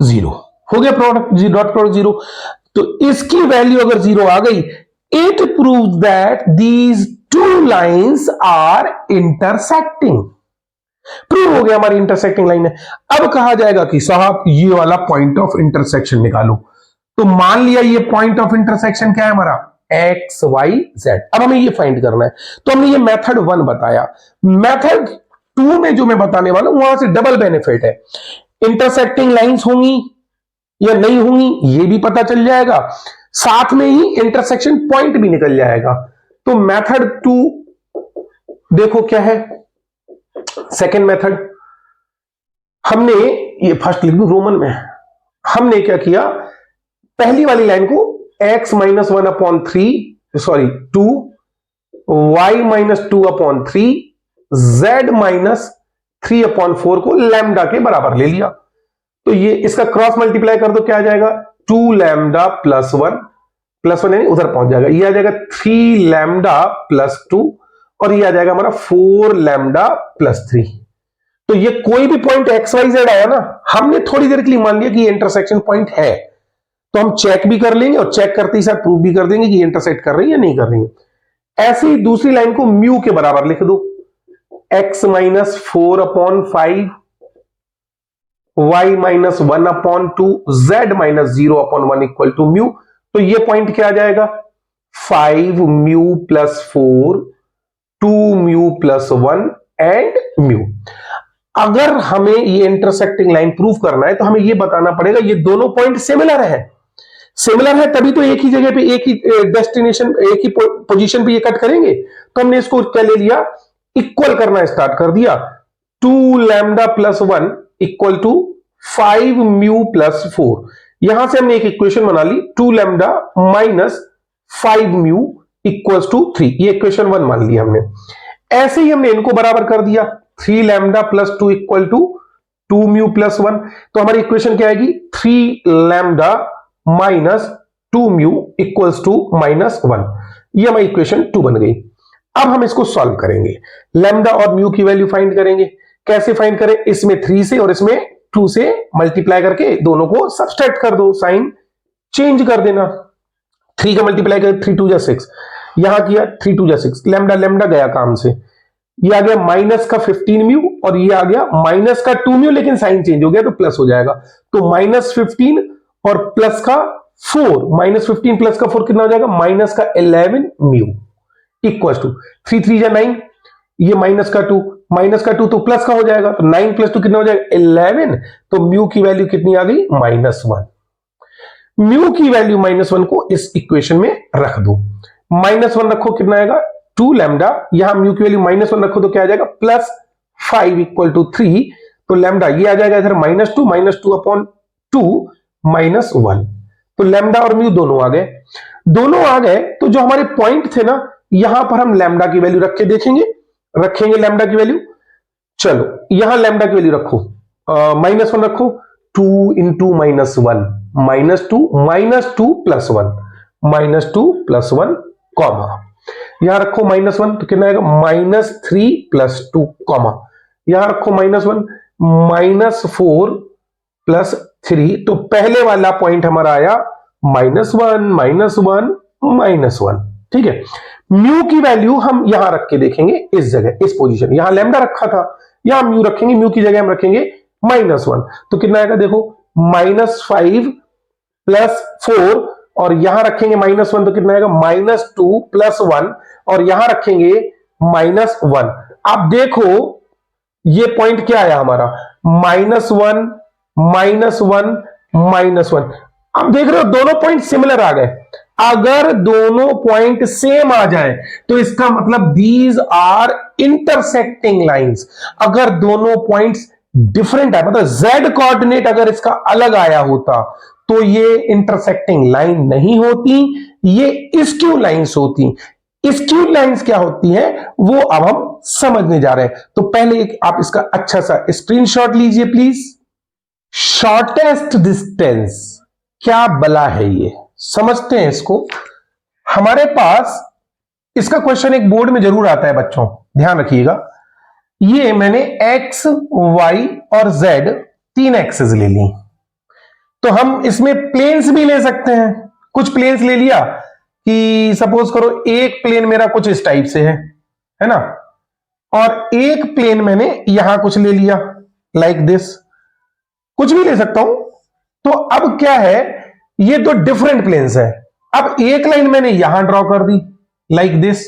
0 हो गया। Product dot product 0। तो इसकी वैल्यू अगर 0 आ गई, it proves that these two lines are intersecting. Prove हो गया हमारी इंटरसेक्टिंग लाइन है। अब कहा जाएगा कि साहब ये वाला पॉइंट ऑफ इंटरसेक्शन निकालो। तो मान लिया ये पॉइंट ऑफ इंटरसेक्शन क्या है हमारा? X Y Z. अब हमें ये फाइंड करना है। तो हमने ये मेथड 1 बताया। मेथड 2 में जो मैं बताने वाला हूं, वहां से डबल बेनिफिट है। इंटरसेक्टिंग लाइंस होंगी या नहीं होंगी ये भी पता चल जाएगा, साथ में ही इंटरसेक्शन पॉइंट भी निकल जाएगा। तो मेथड 2 देखो क्या है। सेकेंड मेथड, हमने ये फर्स्ट लिख दू रोमन में। हमने क्या किया? पहली वाली लाइन को x minus 1/3 sorry 2 y minus 2/3 z minus 3/4 को लैम्डा के बराबर ले लिया। तो ये इसका क्रॉस मल्टीप्लाई कर दो, क्या आ जाएगा? 2 लैम्डा प्लस 1 यानी उधर पहुंच जाएगा। ये आ जाएगा 3 लैम्डा प्लस 2 और ये आ जाएगा हमारा 4 लैम्डा प्लस 3। तो ये कोई भी पॉइंट एक्स वाई जेड आया ना, हमने थोड़ी देर के लिए मान लिया कि ये इंटरसेक्शन पॉइंट है, तो हम चेक भी कर लेंगे और चेक करते ही साथ प्रूव भी कर देंगे कि इंटरसेक्ट कर रही है या नहीं कर रही है। ऐसे ही दूसरी लाइन को म्यू के बराबर लिख दो, x minus 4/5 y minus 1/2 z minus 0/1 equal to mu. तो ये पॉइंट क्या आ जाएगा? 5 mu plus 4 2 mu plus 1 and mu. अगर हमें ये इंटरसेक्टिंग लाइन प्रूव करना है तो हमें ये बताना पड़ेगा ये दोनों पॉइंट सिमिलर है। सिमिलर है तभी तो एक ही जगह पे, एक ही डेस्टिनेशन, एक ही पोजीशन पे ये कट करेंगे। तो हमने इसको क्या ले लिया? इक्वल करना स्टार्ट कर दिया। 2 lambda plus 1 equal to 5 mu plus 4। यहां से हमने एक इक्वेशन बना ली, 2 lambda minus 5 mu equals to 3। ये इक्वेशन 1 मान लिया हमने। ऐसे ही हमने इनको बराबर कर दिया, 3 lambda plus 2 equal to 2 mu plus 1। तो हमारी इक्वेशन क्या आएगी? 3 lambda minus 2 mu equals to -1। ये हमारी इक्वेशन 2 बन गई। अब हम इसको सॉल्व करेंगे, लैम्डा और म्यू की वैल्यू फाइंड करेंगे। कैसे फाइंड करें? इसमें 3 से और इसमें 2 से मल्टीप्लाई करके दोनों को सब्सट्रैक्ट कर दो, साइन चेंज कर देना। 3 का मल्टीप्लाई कर 3 2 जा 6, यहां किया 3 2 जा 6, लैम्डा लैम्डा गया काम से। ये आ गया माइनस का 15 म्यू और ये आ गया माइनस का 2 म्यू, लेकिन साइन चेंज हो गया तो प्लस हो जाएगा। तो -15 और प्लस का 4, -15 प्लस का 4 कितना हो जाएगा? माइनस का 11 म्यू इक्वल टू 3 3 जा 9, ये माइनस का 2 तो प्लस का हो जाएगा। तो 9 प्लस 2 कितना हो जाएगा? 11। तो म्यू की वैल्यू कितनी आ गई? -1। म्यू की वैल्यू -1 को इस इक्वेशन में रख दो। -1 रखो, कितना आएगा? 2 लैम्डा। यहां म्यू की वैल्यू -1 रखो तो क्या आ जाएगा? +5 इक्वल टू 3। तो लैम्डा ये आ जाएगा इधर -2/2 -1। तो लैम्डा और म्यू दोनों आ गए। दोनों आ गए तो जो हमारे पॉइंट थे ना, यहां पर हम लैम्डा की वैल्यू रख के रखेंगे लैम्डा की वैल्यू। चलो यहां लैम्डा की वैल्यू रखो, -1 रखो, 2 इंटू -1 -2 प्लस 1 कॉमा, यहां रखो -1 तो कितना आएगा? -3 प्लस 2 कॉमा, यहां रखो -1 -4 प्लस 3। तो पहले वाला पॉइंट हमारा आया -1। ठीक है। म्यू की वैल्यू हम यहां रख के देखेंगे, इस जगह, इस पोजीशन। यहां लैम्डा रखा था, यहां म्यू रखेंगे, म्यू की जगह हम रखेंगे -1। तो कितना आएगा? देखो -5 +4 और यहां रखेंगे -1 तो कितना आएगा -2 +1 और यहां रखेंगे -1। आप देखो ये पॉइंट क्या आया हमारा -1 -1 -1। अब देख रहे हो दोनों पॉइंट सिमिलर आ गए। अगर दोनों पॉइंट सेम आ जाए तो इसका मतलब दीज आर इंटरसेक्टिंग लाइंस। अगर दोनों पॉइंट्स डिफरेंट है मतलब z कोऑर्डिनेट अगर इसका अलग आया होता तो ये इंटरसेक्टिंग लाइन नहीं होती, ये स्क्यू लाइंस होती। स्क्यू लाइंस क्या होती हैं वो अब हम समझने जा रहे हैं। तो पहले एक आप इसका अच्छा सा स्क्रीनशॉट लीजिए प्लीज। शॉर्टेस्ट डिस्टेंस क्या बला है ये समझते हैं इसको। हमारे पास इसका क्वेश्चन एक बोर्ड में जरूर आता है बच्चों, ध्यान रखिएगा। ये मैंने x, y और z 3 एक्सेस ले ली, तो हम इसमें प्लेन्स भी ले सकते हैं। कुछ प्लेन्स ले लिया कि सपोज करो एक प्लेन मेरा कुछ इस टाइप से है ना, और एक प्लेन मैंने यहां कुछ ले लिया लाइक दिस, कुछ भी ले सकता हूं। तो अब क्या है ये दो डिफरेंट प्लेन्स है। अब एक लाइन मैंने यहां ड्रॉ कर दी लाइक दिस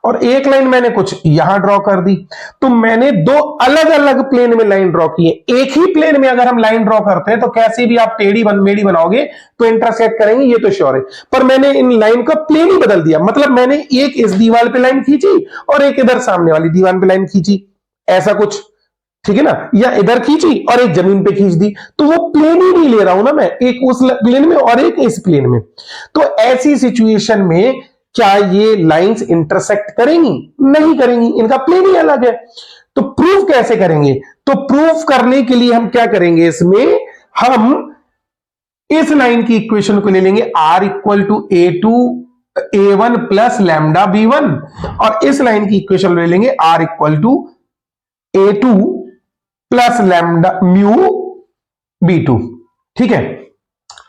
और एक लाइन मैंने कुछ यहां ड्रॉ कर दी, तो मैंने दो अलग अलग प्लेन में लाइन ड्रॉ की है। एक ही प्लेन में अगर हम लाइन ड्रॉ करते हैं तो कैसे भी आप टेढ़ी मेढ़ी बनाओगे तो इंटरसेक्ट करेंगे, ये तो श्योर है। पर मैंने इन लाइन का प्लेन ही बदल दिया, मतलब मैंने एक इस दीवार पे लाइन खींची और एक इधर सामने वाली दीवार पे लाइन खींची, ऐसा कुछ, ठीक है ना, या इधर खींची और एक जमीन पे खींच दी, तो वो प्लेन ही नहीं ले रहा हूं ना मैं, एक उस प्लेन में और एक इस प्लेन में। तो ऐसी सिचुएशन में क्या ये लाइंस इंटरसेक्ट करेंगी? नहीं करेंगी, इनका प्लेन ही अलग है। तो प्रूफ कैसे करेंगे? तो प्रूफ करने के लिए हम क्या करेंगे, इसमें हम इस लाइन की इक्वेशन को ले लेंगे r = a1 plus lambda b1 और इस लाइन की इक्वेशन ले लेंगे r = a2 plus lambda mu b2। ठीक है,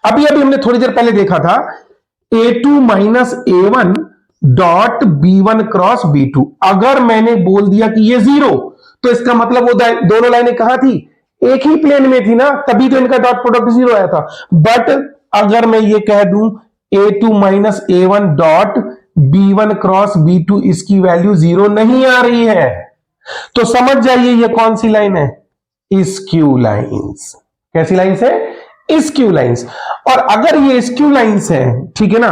अभी हमने थोड़ी देर पहले देखा था a2 minus a1 dot b1 cross b2। अगर मैंने बोल दिया कि ये 0 तो इसका मतलब वो दोनों लाइनें कहां थी, एक ही प्लेन में थी ना, तभी तो इनका डॉट प्रोडक्ट 0 आया था। बट अगर मैं ये कह दूं a2 minus a1 dot b1 cross b2, इसकी वैल्यू 0 नहीं आ रही है, तो समझ जाइए ये कौन सी लाइन है, स्क्यू लाइंस। कैसी लाइंस है? Skew lines. और अगर ये स्क्यू लाइंस है, ठीक है ना,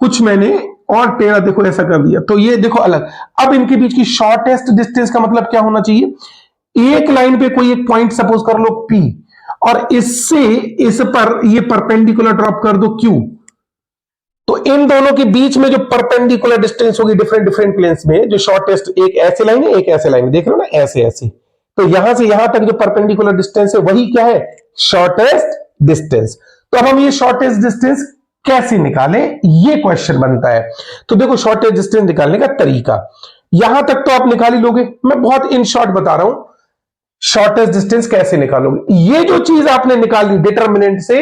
कुछ मैंने और टेढ़ा देखो ऐसा कर दिया तो ये देखो अलग। अब इनके बीच की शॉर्टेस्ट डिस्टेंस का मतलब क्या होना चाहिए, एक लाइन पे कोई एक पॉइंट सपोज कर लो P और इससे इस पर ये परपेंडिकुलर ड्रॉप कर दो Q, तो इन दोनों के बीच में जो परपेंडिकुलर डिस्टेंस होगी डिफरेंट डिफरेंट प्लेन्स में, जो शॉर्टेस्ट, एक ऐसे लाइन है एक ऐसे लाइन, देख रहे हो ना, ऐसे ऐसे, तो यहां से यहां तक जो परपेंडिकुलर डिस्टेंस है वही क्या है, शॉर्टेस्ट डिस्टेंस। तो अब हम ये शॉर्टेस्ट डिस्टेंस कैसे निकालें, ये क्वेश्चन बनता है। तो देखो शॉर्टेस्ट डिस्टेंस निकालने का तरीका, यहां तक तो आप निकाल ही लोगे, मैं बहुत इन शॉर्ट बता रहा हूं शॉर्टेस्ट डिस्टेंस कैसे निकालोगे। ये जो चीज आपने निकाली डिटर्मिनेंट से,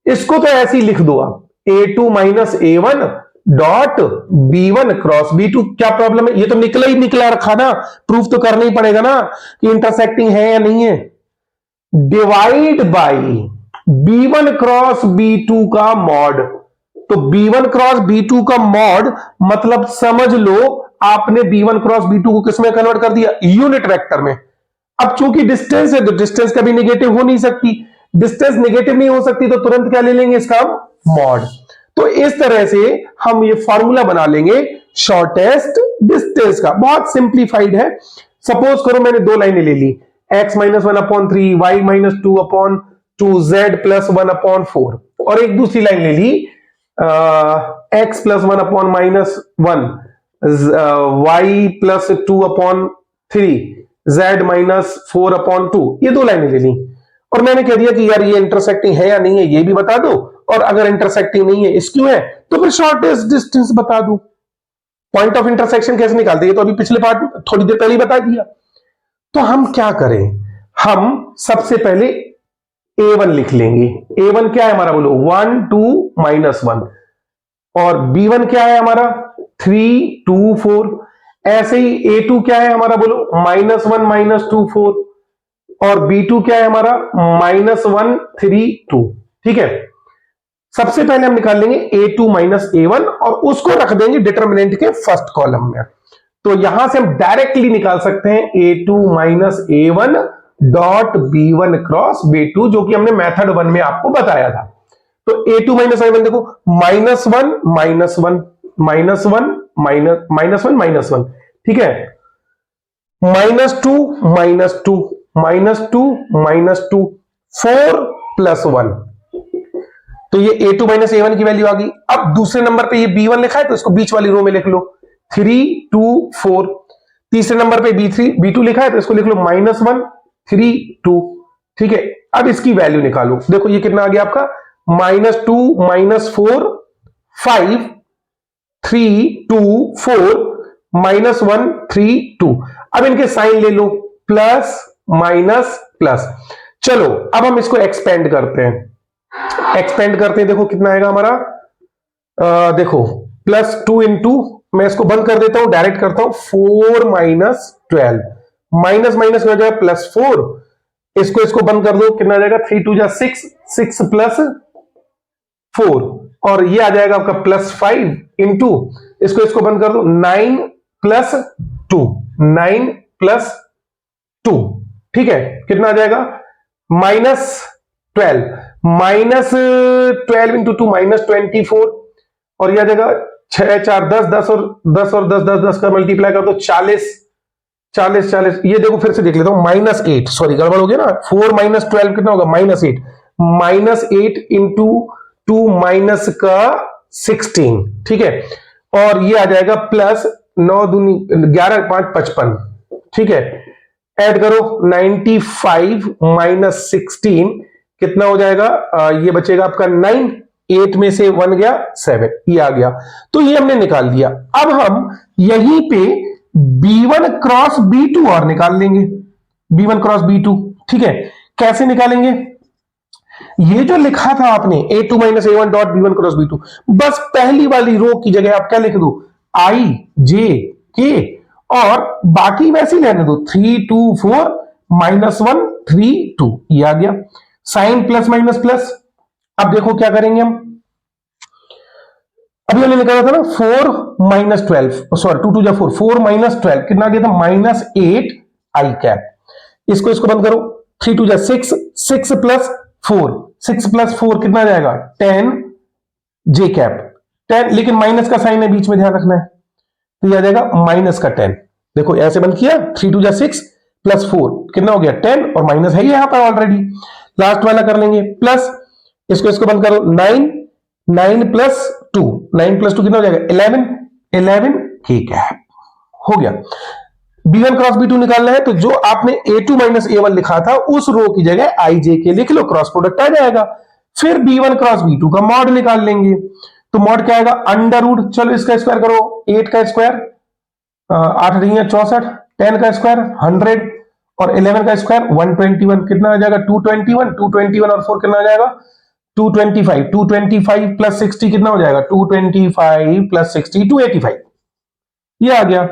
इसको तो ऐसे ही लिख दो आप, a2 minus a1 dot b1 cross b2। क्या प्रॉब्लम है, ये तो निकला ही निकला रखा ना, प्रूफ तो करना ही पड़ेगा ना कि इंटरसेक्टिंग है या नहीं है। Divide by b1 cross b2 का मॉड, तो b1 क्रॉस b2 का मॉड मतलब समझ लो आपने b1 क्रॉस b2 को किसमें कन्वर्ट कर दिया, यूनिट वेक्टर में। अब चूंकि डिस्टेंस है तो डिस्टेंस कभी नेगेटिव हो नहीं सकती, डिस्टेंस नेगेटिव नहीं हो सकती तो तुरंत क्या ले लेंगे, इसका मॉड। तो इस तरह से हम ये फॉर्मूला बना लेंगे शॉर्टेस्ट डिस्टेंस का, बहुत सिंप्लीफाइड है। सपोज करो मैंने दो लाइनें ले ली, x minus 1/3, y minus 2/2, z plus 1/4, और एक दूसरी लाइन ले ली x plus 1/-1, y plus 2/3, z minus 4/2, ये दो लाइनें ले ली और मैंने कह दिया कि यार ये इंटरसेक्टिंग है या नहीं है ये भी बता दो, और अगर इंटरसेक्टिंग नहीं है स्क्यू है तो फिर शॉर्टेस्ट डिस्टेंस बता दो। पॉइंट ऑफ इंटरसेक्शन कैसे निकालते हैं तो अभी पिछले पार्ट थोड़ी देर पहले ही बता दिया। तो हम क्या करें, हम सबसे पहले a1 लिख लेंगे। a1 क्या है हमारा, बोलो 1 2 -1, और b1 क्या है हमारा 3 2 4। ऐसे ही a2 क्या है हमारा, बोलो -1 -2 4, और b2 क्या है हमारा -1 3 2। ठीक है, सबसे पहले हम निकाल लेंगे a2 माइनस a1 और उसको रख देंगे डिटर्मिनेंट के फर्स्ट कॉलम में। तो यहां से हम डायरेक्टली निकाल सकते हैं a2 minus a1 dot b1 cross b2, जो कि हमने मेथड 1 में आपको बताया था। तो a2 माइनस a1 देखो, minus one minus one minus one minus one minus one, ठीक है, minus two minus two minus two minus two, 4 plus 1। तो ये a2 माइनस a1 की वैल्यू आ गई। अब दूसरे नंबर पे ये b1 लिखा है तो इसको बीच वाली रो में लिख लो, 3 2 4। तीसरे नंबर पे b2 लिखा है तो इसको लिख लो माइनस 1 3 2, ठीक है। अब इसकी वैल्यू निकालो, देखो ये कितना आ गया आपका, माइनस 2 माइनस 4 5 3 2 4 माइनस 1 3 2। अब इनके साइन ले लो, प्लस माइनस प्लस। चलो अब हम इसको एक्सपेंड करते हैं, देखो कितना आएगा हमारा, देखो प्लस 2 इंटू, मैं इसको बंद कर देता हूं, डायरेक्ट करता हूं, 4 माइनस 12, माइनस माइनस हो जाएगा प्लस 4, इसको बंद कर दो, कितना आ जाएगा, 3 2 जा 6, 6 प्लस 4, और ये आ जाएगा आपका प्लस 5 इंटू, इसको बंद कर दो, 9 प्लस 2, 9 प्लस 2, ठीक है, कितना आ जाएगा, माइनस 12, माइनस 12 इंटू 2 माइनस 24, और यह आ जाएगा 6 4 10 10 और 10 और 10 10 10 का मल्टीप्लाई कर दो, 40 40 40। ये देखो फिर से देख लेता हूं, माइनस 8, सॉरी गड़बड़ हो गया ना, 4 माइनस 12 कितना होगा, माइनस 8, माइनस 8 इंटू 2 माइनस का 16, ठीक है, और ये आ जाएगा प्लस 9 दूनी 11 5 55, ठीक है, ऐड करो 95 माइनस 16 कितना हो जाएगा, ये बचेगा आपका 9, 8 में से 1 गया 7, ये आ गया। तो ये हमने निकाल दिया। अब हम यहीं पे b1 क्रॉस b2 और निकाल लेंगे, b1 क्रॉस b2, ठीक है। कैसे निकालेंगे, ये जो लिखा था आपने a2 minus a1 dot b1 cross b2, बस पहली वाली रो की जगह आप क्या लिख दो, i j k, और बाकी वैसे ही रहने दो, 3 2 4 माइनस 1 3 2, ये आ गया। Sign plus minus plus. अब देखो क्या करेंगे हम, अभी हमने निकाला था ना 4 माइनस 12, सॉरी 2 2 जा 4, 4 माइनस 12 कितना आ गया था, माइनस 8 आई कैप। इसको बंद करो, 3 2 जा 6, 6 प्लस 4, 6 प्लस 4 कितना आ जाएगा, 10 जे कैप, 10, लेकिन माइनस का साइन है बीच में, ध्यान रखना है, तो ये आ जाएगा माइनस का 10। देखो ऐसे बंद किया, 3 2 जा 6 प्लस 4 कितना हो गया 10, और माइनस है यहां पर ऑलरेडी। लास्ट वाला कर लेंगे प्लस, इसको बंद करो, 9 9 प्लस 2, 9 प्लस 2 कितना हो जाएगा 11, 11 के कैप हो गया। b1 क्रॉस b2 निकालना है, तो जो आपने a2 माइनस a1 लिखा था उस रो की जगह i j के लिख लो, क्रॉस प्रोडक्ट आ जाएगा। फिर b1 क्रॉस b2 का मॉड निकाल लेंगे, तो मॉड क्या आएगा, अंडर रूट, चलो इसका स्क्वायर करो, 8 का स्क्वायर 8 नहीं है 64, 10 का स्क्वायर 100, और 11 का स्क्वायर 121, कितना आ जाएगा 221, 221 और 4 कितना आ जाएगा 225, 225 प्लस 60 कितना हो जाएगा, 225 प्लस 60 285, ये आ गया।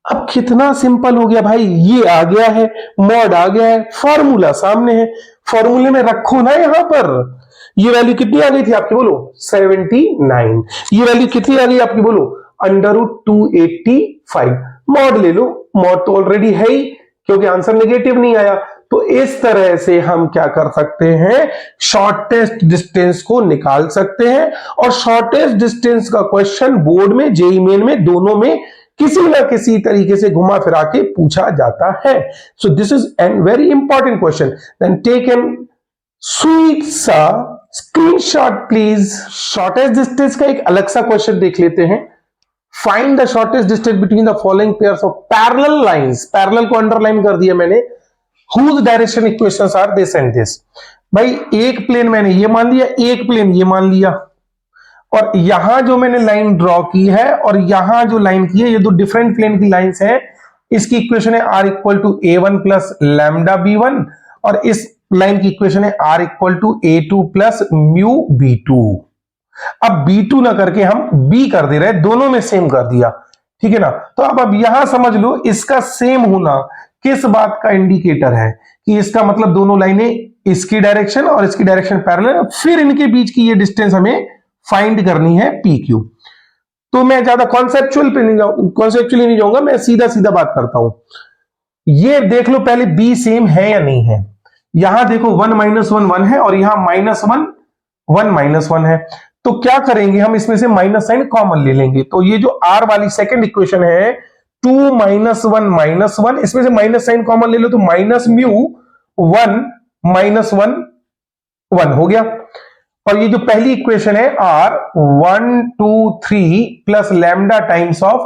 अब कितना सिंपल हो गया भाई, ये आ गया है, मॉड आ गया है, फॉर्मूला सामने है, फॉर्मूले में रखो ना, यहां पर ये वैल्यू कितनी आ गई थी आपकी, बोलो 79, ये वैल्यू कितनी आ गई आपकी, बोलो अंडर रूट 285, मॉड ले लो, मॉड तो ऑलरेडी है ही क्योंकि आंसर नेगेटिव नहीं आया। तो इस तरह से हम क्या कर सकते हैं, शॉर्टेस्ट डिस्टेंस को निकाल सकते हैं, और शॉर्टेस्ट डिस्टेंस का क्वेश्चन बोर्ड में, जेईई मेन में, दोनों में किसी ना किसी तरीके से घुमा फिरा के पूछा जाता है। So this is an very important question, then take an sweet सा स्क्रीनशॉट प्लीज। शॉर्टेस्ट डिस्टेंस का एक अलग सा क्वेश्चन देख लेते हैं। Find the shortest distance between the following pairs of parallel lines, parallel को अंडरलाइन कर दिया मैंने, whose direction equations are this and this। भाई एक प्लेन मैंने ये मान लिया, एक प्लेन ये मान लिया, और यहां जो मैंने लाइन ड्रॉ की है और यहां जो लाइन की है, ये दो डिफरेंट प्लेन की लाइंस हैं। इसकी इक्वेशन है r equal to a1 plus lambda b1, और इस लाइन की इक्वेशन है r equal to a2 plus mu b2। अब b2 ना करके हम b कर दे रहे हैं, दोनों में सेम कर दिया, ठीक है ना। तो अब यहां समझ लो, इसका सेम होना किस बात का इंडिकेटर है, कि इसका मतलब दोनों लाइनें इसकी डायरेक्शन और इसकी डायरेक्शन पैरेलल, फिर इनके बीच की ये डिस्टेंस हमें फाइंड करनी है पी क्यू। तो मैं ज्यादा कॉन्सेप्चुअली नहीं जाऊंगा, मैं सीधा सीधा बात करता हूं। ये देख लो पहले बी सेम है या नहीं है। यहां देखो 1 माइनस 1 1 है और यहां माइनस 1 1 माइनस 1 है। तो क्या करेंगे हम, इसमें से माइनस साइन कॉमन ले लेंगे। तो ये जो आर वाली सेकंड इक्वेशन है 2 माइनस 1 माइनस 1, इसमें से माइनस साइन कॉमन ले लो तो माइनस म्यू 1 माइनस 1 1 हो गया। और ये जो पहली इक्वेशन है R 1 2 3 plus lambda times of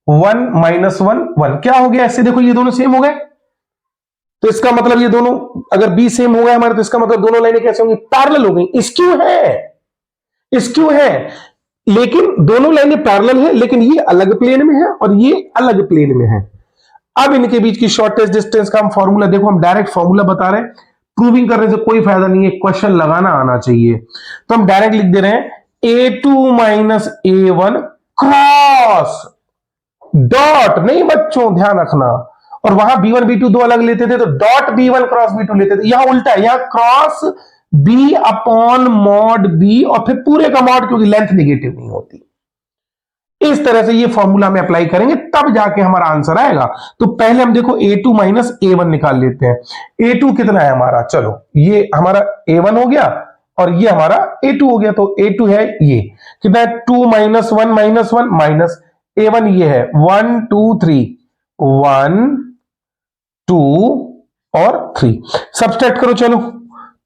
1 minus 1 1 क्या हो गया, ऐसे देखो ये दोनों सेम हो गए। तो इसका मतलब ये दोनों अगर बी सेम हो गए हमारे, तो इसका मतलब दोनों लाइनें कैसे होंगी, पैरेलल हो गई। स्क्यू है लेकिन दोनों लाइनें पैरेलल है, लेकिन ये अलग प्लेन में है और ये अलग प्लेन में है। अब इनके बीच की शॉर्टेस्ट डिस्टेंस का हम फॉर्मूला देखो, हम डायरेक्ट फॉर्मूला बता रहे हैं, प्रूविंग करने से कोई फायदा नहीं है, क्वेश्चन लगाना आना चाहिए। तो हम डायरेक्ट लिख दे रहे हैं a2 minus a1 cross dot, नहीं बच्चों ध्यान रखना, और वहां b1 b2 दो अलग लेते थे तो डॉट b1 क्रॉस b2 लेते थे। यहां उल्टा है, यहां cross b upon mod b और फिर पूरे का मॉड, क्योंकि लेंथ निगेटिव नहीं होती। इस तरह से ये फॉर्मूला में अप्लाई करेंगे तब जाके हमारा आंसर आएगा। तो पहले हम देखो a2 माइनस a1 निकाल लेते हैं। a2 कितना है हमारा, चलो ये हमारा a1 हो गया और ये हमारा a2 हो गया। तो a2 है ये कितना है 2 माइनस 1 माइनस 1 माइनस a1 ये है 1 2 3 1 2 और 3 सब्सट्रैक्ट करो। चलो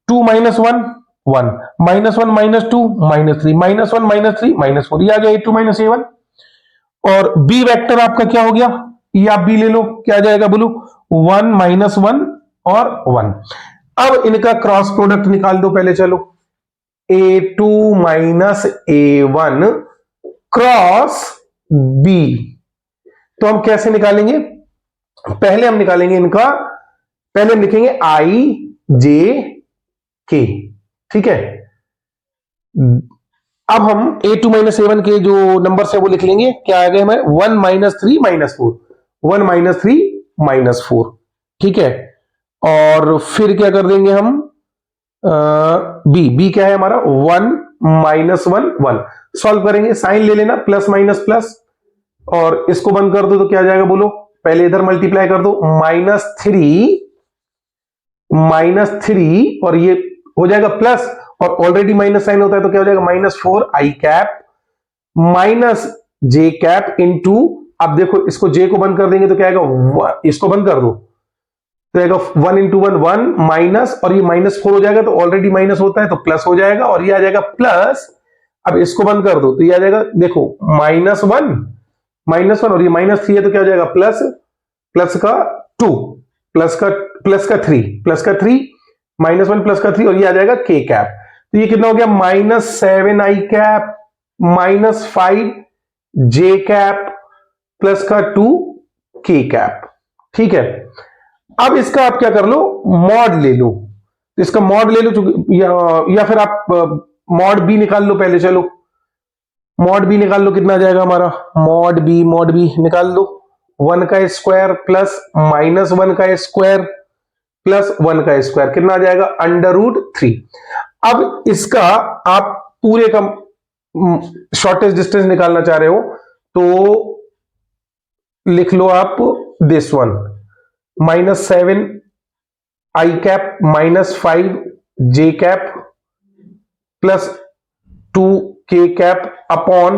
2 minus 1 1 minus 1 minus 2 minus 3 minus 1 minus 3 minus 4, ये आ गया a2 माइनस a1। और बी वेक्टर आपका क्या हो गया, ये आप बी ले लो, क्या आ जाएगा बोलो 1 माइनस 1 और 1। अब इनका क्रॉस प्रोडक्ट निकाल दो पहले। चलो a2 minus a1 cross b, तो हम कैसे निकालेंगे, पहले हम निकालेंगे इनका, पहले हम लिखेंगे i j k, ठीक है। अब हम a2 माइनस a1 के जो नंबर है वो लिख लेंगे, क्या आ गए हमें 1 माइनस 3 माइनस 4, 1 माइनस 3 माइनस 4, ठीक है। और फिर क्या कर देंगे हम बी क्या है हमारा 1 माइनस 1 1, सॉल्व करेंगे, साइन ले लेना प्लस माइनस प्लस, और इसको बंद कर दो तो क्या आ जाएगा बोलो, पहले इधर मल्टीप्लाई कर दो माइनस 3 और ये हो जाएगा प्लस, और ऑलरेडी माइनस साइन होता है तो क्या हो जाएगा माइनस 4 आई कैप माइनस जे कैप इनटू, अब देखो इसको जे को बंद कर देंगे तो क्या आएगा, इसको बंद कर दो तो आएगा 1 इंटू 1 1 माइनस, और ये माइनस 4 हो जाएगा तो ऑलरेडी माइनस होता है तो प्लस हो जाएगा, और ये आ जाएगा प्लस। अब इसको बंद कर दो तो ये आ जाएगा देखो -1 और ये -3 है तो क्या हो जाएगा प्लस का 2 प्लस का 3 -1 प्लस का 3, और ये आ जाएगा के कैप। तो ये कितना हो गया -7 आई कैप -5 जे कैप प्लस का 2 के कैप, ठीक है। अब इसका आप क्या कर लो, मॉड ले लो, इसका मॉड ले लो, या फिर आप मॉड बी निकाल लो पहले। चलो मॉड बी निकाल लो, कितना आ जाएगा हमारा मॉड बी निकाल लो, 1 का स्क्वायर प्लस -1 का स्क्वायर प्लस 1 का स्क्वायर, कितना आ जाएगा √3। अब इसका आप पूरे का शॉर्टेस्ट डिस्टेंस निकालना चाह रहे हो तो लिख लो आप this one -7 I cap -5 J cap plus 2 के कैप अपॉन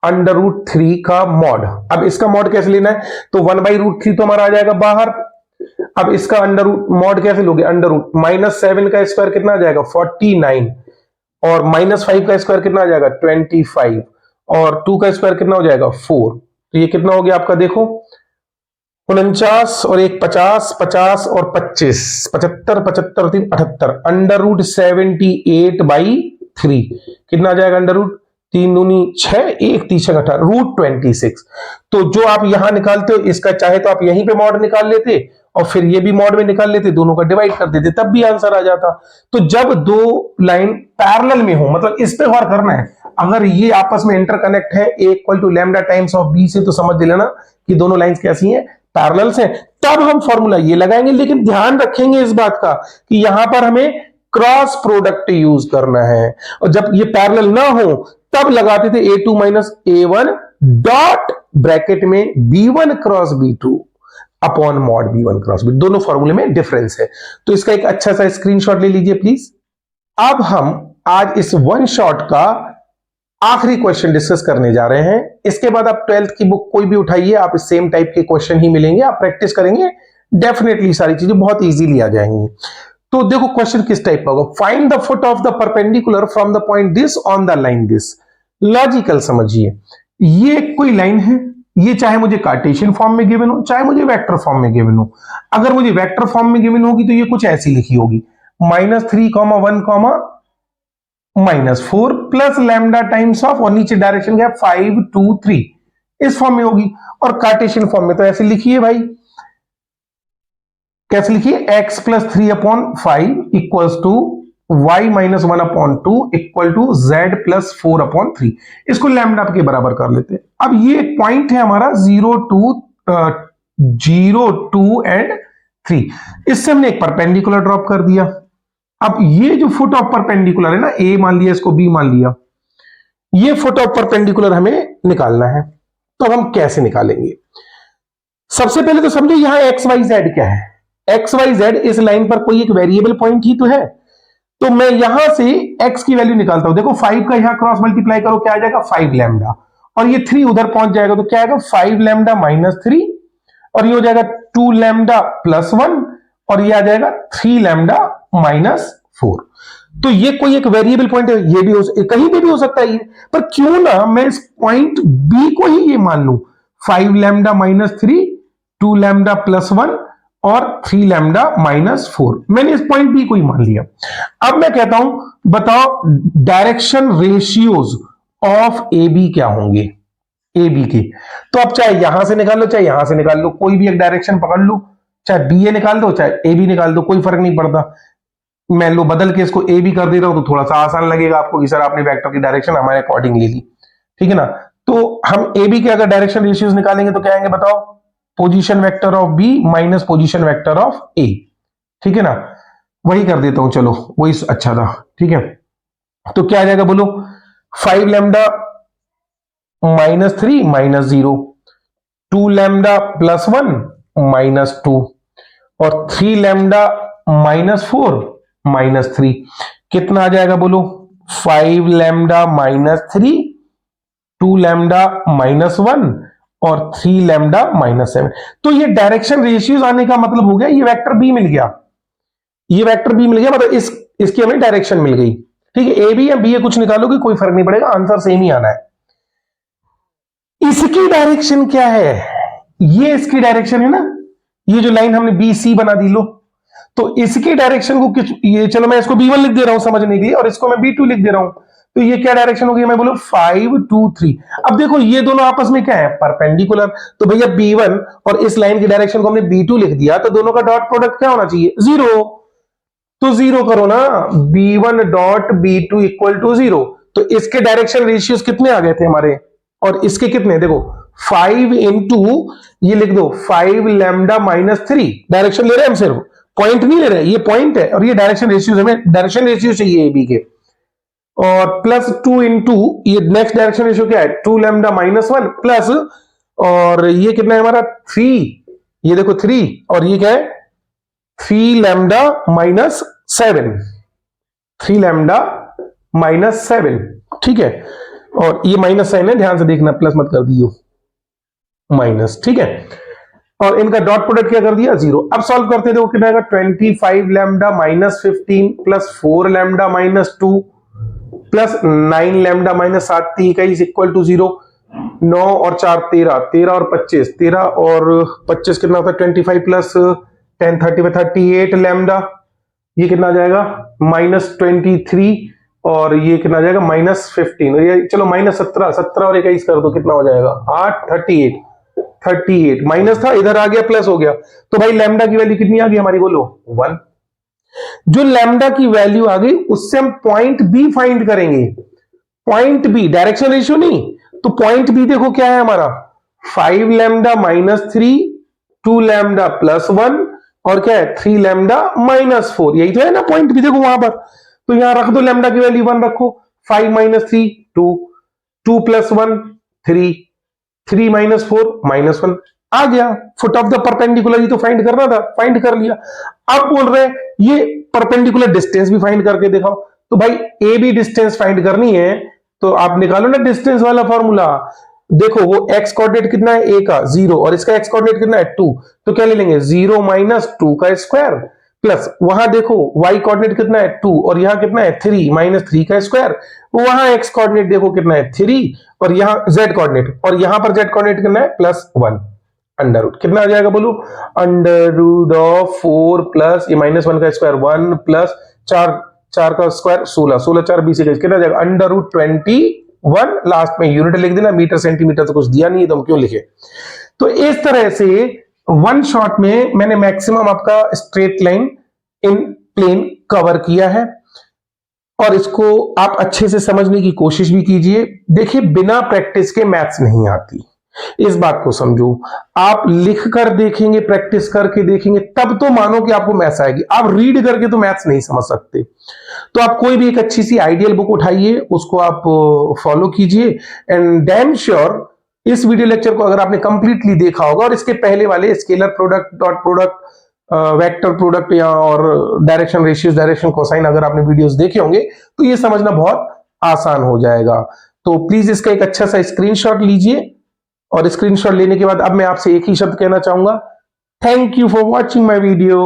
√3 का मॉड। अब इसका मॉड कैसे लेना है, तो 1/√3 तो हमारा आ जाएगा बाहर। अब इसका मॉड कैसे लोगे, -7 का स्क्वायर कितना आ जाएगा 49, और -5 का स्क्वायर कितना आ जाएगा 25, और 2 का स्क्वायर कितना हो जाएगा 4। तो ये कितना हो गया आपका देखो 49 और 1 50 50 और 25 75 75 3 78 √78/3 कितना आ जाएगा √3 दूनी 6 1 3 6 18 √26। तो जो आप यहां निकालते हो इसका चाहे तो आप यहीं पे मॉड निकाल लेते और फिर ये भी मॉड में निकाल लेते, दोनों का डिवाइड कर देते, तब भी आंसर आ जाता। तो जब दो लाइन पैरेलल में हो, मतलब इस पे गौर करना है, अगर ये आपस में इंटरकनेक्ट है a equal to lambda times of b से, तो समझ लेना कि दोनों लाइंस कैसी हैं, पैरेलल हैं, तब हम फॉर्मूला ये लगाएंगे। लेकिन ध्यान रखेंगे इस बात का कि यहां पर हमें क्रॉस प्रोडक्ट यूज करना है, और जब ये पैरेलल ना हो तब लगाते थे a2 minus a1 dot bracket में b1 cross b2 upon mod b1 cross b2। दोनों फॉर्मूले में डिफरेंस है। तो इसका एक अच्छा सा स्क्रीनशॉट ले लीजिए प्लीज। अब हम आज इस वन शॉट का आखिरी क्वेश्चन डिस्कस करने जा रहे हैं। इसके बाद आप 12th की बुक कोई भी उठाइए, आप इस सेम टाइप के क्वेश्चन ही मिलेंगे, आप प्रैक्टिस करेंगे, डेफिनेटली सारी चीजें बहुत इजीली आ जाएंगी। तो देखो क्वेश्चन किस टाइप का होगा। Find the foot of the perpendicular from the point this on the line this. Logical समझिए, ये कोई लाइन है, ये चाहे मुझे कार्टेशियन फॉर्म में गिवन हो, चाहे मुझे वेक्टर फॉर्म में गिवन हो। अगर मुझे वेक्टर फॉर्म में गिवन होगी तो ये कुछ ऐसी लिखी होगी, -3, 1, -4 प्लस लैम्डा टाइम्स ऑफ, और नीचे डायरेक्शन क्या है 5, 2, 3, इस फॉर्म में होगी। और कार्टेशियन फॉर्म में तो ऐसे लिखिए भाई, कैसे लिखिए, x plus 3/5 equals to y minus 1/2 equal to z plus 4/3। इसको लैम्डा के बराबर कर लेते हैं। अब ये एक पॉइंट है हमारा 0, 2 एंड 3, इससे हमने एक परपेंडिकुलर ड्रॉप कर दिया। अब ये जो फुट ऑफ परपेंडिकुलर है ना, a मान लिया, इसको b मान लिया, ये फुट ऑफ परपेंडिकुलर हमें निकालना है। तो हम कैसे निकालेंगे? सबसे पहले तो समझो यहां एक्स वाई जेड क्या है। एक्स वाई जेड इस लाइन पर कोई एक वेरिएबल पॉइंट ही तो है। तो मैं यहां से x की वैल्यू निकालता हूं। देखो 5 का यहां क्रॉस मल्टीप्लाई करो, क्या आ जाएगा 5 लैम्डा, और ये 3 उधर पहुंच जाएगा तो क्या आएगा 5 लैम्डा माइनस 3, और ये हो जाएगा 2 लैम्डा प्लस 1, और ये आ जाएगा 3 लैम्डा माइनस 4। तो ये कोई एक वेरिएबल पॉइंट है, ये भी कहीं भी हो सकता है ये, पर क्यों ना मैं इस पॉइंट बी को ही ये मान लूं, 5 लैम्डा माइनस 3, 2 लैम्डा प्लस 1 और 3 लैम्डा माइनस 4। मैंने इस पॉइंट बी को ही मान लिया। अब मैं कहता हूं बताओ direction ratios of A B क्या होंगे, ए बी के। तो अब चाहे यहां से निकाल लो, चाहे यहां से निकाल लो, कोई भी एक डायरेक्शन पकड़ लो, चाहे बी ए निकाल दो, चाहे ए बी निकाल दो, कोई फर्क नहीं पड़ता। मैं लो बदल के इसको ए बी कर दे रहा हूं तो थोड़ा सा आसान लगेगा आपको कि सर आपने वेक्टर की डायरेक्शन हमारे अकॉर्डिंग ले ली, ठीक है ना। तो हम ए बी के अगर डायरेक्शन रेशियोज निकालेंगे तो क्या आएंगे बताओ, position vector of B minus position vector of A, ठीक है ना। वही कर देता हूं, चलो वही अच्छा था, ठीक है। तो क्या आ जाएगा बोलो, 5 lambda minus 3 minus 0, 2 lambda plus 1 minus 2, और 3 लैम्डा माइनस 4 माइनस 3। कितना आ जाएगा बोलो, 5 लैम्डा माइनस 3, 2 लैम्डा माइनस 1 और 3 लैम्डा माइनस 7। तो ये डायरेक्शन रेशियोज आने का मतलब हो गया ये वेक्टर बी मिल गया, ये वेक्टर बी मिल गया, मतलब इसकी हमें डायरेक्शन मिल गई, ठीक है। ए बी या बी ए कुछ निकालोगे कोई फर्क नहीं पड़ेगा, आंसर सेम ही आना है। इसकी डायरेक्शन क्या है, ये इसकी डायरेक्शन है ना, ये जो लाइन हमने बी सी बना दी लो, तो इसकी डायरेक्शन को किस, ये चलो मैं इसको b1 लिख दे रहा हूं समझने के लिए, और इसको मैं b2 लिख दे रहा हूं। तो ये क्या डायरेक्शन होगी, मैं बोलूं 5, 2, 3। अब देखो ये दोनों आपस में क्या है, परपेंडिकुलर। तो भैया b1 और इस लाइन की डायरेक्शन को हमने b2 लिख दिया, तो दोनों का डॉट प्रोडक्ट क्या होना चाहिए, 0। तो 0 करो ना, b1 dot b2 equal to 0। तो इसके डायरेक्शन रेशियोज कितने आ गए थे हमारे, और इसके कितने, देखो 5 इंटू ये लिख दो 5 लैम्डा माइनस 3, डायरेक्शन ले रहे हैं हम, सिर्फ पॉइंट नहीं ले रहे, ये पॉइंट है, और ये डायरेक्शन रेशियोज, हमें डायरेक्शन रेशियो चाहिए ए बी के, और प्लस 2 इंटू ये नेक्स्ट डायरेक्शन रेशियो क्या है 2 लैम्डा माइनस 1 प्लस, और ये कितना है हमारा 3, ये देखो 3, और ये क्या है 3 लैम्डा माइनस 7, 3 लैम्डा माइनस 7, ठीक है। और ये माइनस साइन है, ध्यान से देखना, प्लस मत कर दियो, माइनस, ठीक है। और इनका डॉट प्रोडक्ट क्या कर दिया 0। अब सॉल्व करते हैं, देखो कितना आएगा 25 lambda minus 15 plus 4 lambda minus 2 plus 9 lambda minus 7 21 equal to 0। 9 और 4 13, 13 और 25, 13 और 25 कितना होता है 25 प्लस 10 30 38 लैम्डा, ये कितना आ जाएगा माइनस 23, और ये कितना आ जाएगा माइनस 15, और ये चलो माइनस 17, 17 और 21 कर दो, कितना हो जाएगा 8 38 माइनस था, इधर आ गया प्लस हो गया। तो भाई लैम्डा की वैल्यू कितनी आ गई हमारी, बोलो 1। जो लैम्डा की वैल्यू आ गई उससे हम पॉइंट बी फाइंड करेंगे, पॉइंट बी, डायरेक्शन रेशियो नहीं। तो पॉइंट बी देखो क्या है हमारा 5 लैम्डा माइनस 3, 2 लैम्डा प्लस 1 और क्या है 3 लैम्डा माइनस 4, यही तो है ना पॉइंट भी देखो वहां पर। तो यहां रख दो लैम्डा की वैल्यू 1 रखो, 5 माइनस 3 2, 2 प्लस 1 3, 3 माइनस 4 माइनस 1 आ गया। फुट ऑफ द परपेंडिकुलर ही तो फाइंड करना था, फाइंड कर लिया। अब बोल रहे हैं ये परपेंडिकुलर डिस्टेंस भी फाइंड करके दिखाओ। तो भाई ए बी डिस्टेंस फाइंड करनी है तो आप निकालो ना डिस्टेंस वाला फॉर्मूला। देखो वो x कोऑर्डिनेट कितना है a का 0 और इसका x कोऑर्डिनेट कितना है 2, तो क्या ले लेंगे 0 माइनस 2 का स्क्वायर प्लस वहां देखो y कोऑर्डिनेट कितना है 2 और यहां कितना है 3 माइनस 3 का स्क्वायर, वहां x कोऑर्डिनेट देखो कितना है 3 और यहां z कोऑर्डिनेट और यहां पर z कोऑर्डिनेट कितना है प्लस 1, अंडर रूट कितना आ जाएगा बोलो, अंडर रूट ऑफ 4 प्लस ये माइनस 1 का स्क्वायर 1 प्लस 4 4 का स्क्वायर 16, 16 4 20 कितना आ जाएगा अंडर रूट 21, लास्ट में यूनिट लिख देना, मीटर सेंटीमीटर तो कुछ दिया नहीं है तो हम क्यों लिखे। तो इस तरह से वन शॉट में मैंने मैक्सिमम आपका straight line in plane cover किया है और इसको आप अच्छे से समझने की कोशिश भी कीजिए। देखिए बिना प्रैक्टिस के मैथ्स नहीं आती, इस बात को समझो। आप लिख कर देखेंगे, प्रैक्टिस करके देखेंगे तब तो मानो कि आपको मैथ्स आएगी, आप रीड करके तो मैथ्स नहीं समझ सकते। तो आप कोई भी एक अच्छी सी आइडियल बुक उठाइए, उसको आप फॉलो कीजिए एंड डैम श्योर इस वीडियो लेक्चर को अगर आपने कंप्लीटली देखा होगा और इसके पहले वाले scalar product, dot product, vector product या और डायरेक्शन रेशियोज, डायरेक्शन कोसाइन अगर आपने वीडियोस देखे होंगे तो ये समझना बहुत आसान हो जाएगा। तो प्लीज इसका एक अच्छा सा स्क्रीनशॉट लीजिए और स्क्रीनशॉट लेने के बाद अब मैं आपसे एक ही शब्द कहना चाहूंगा, thank you for watching my video.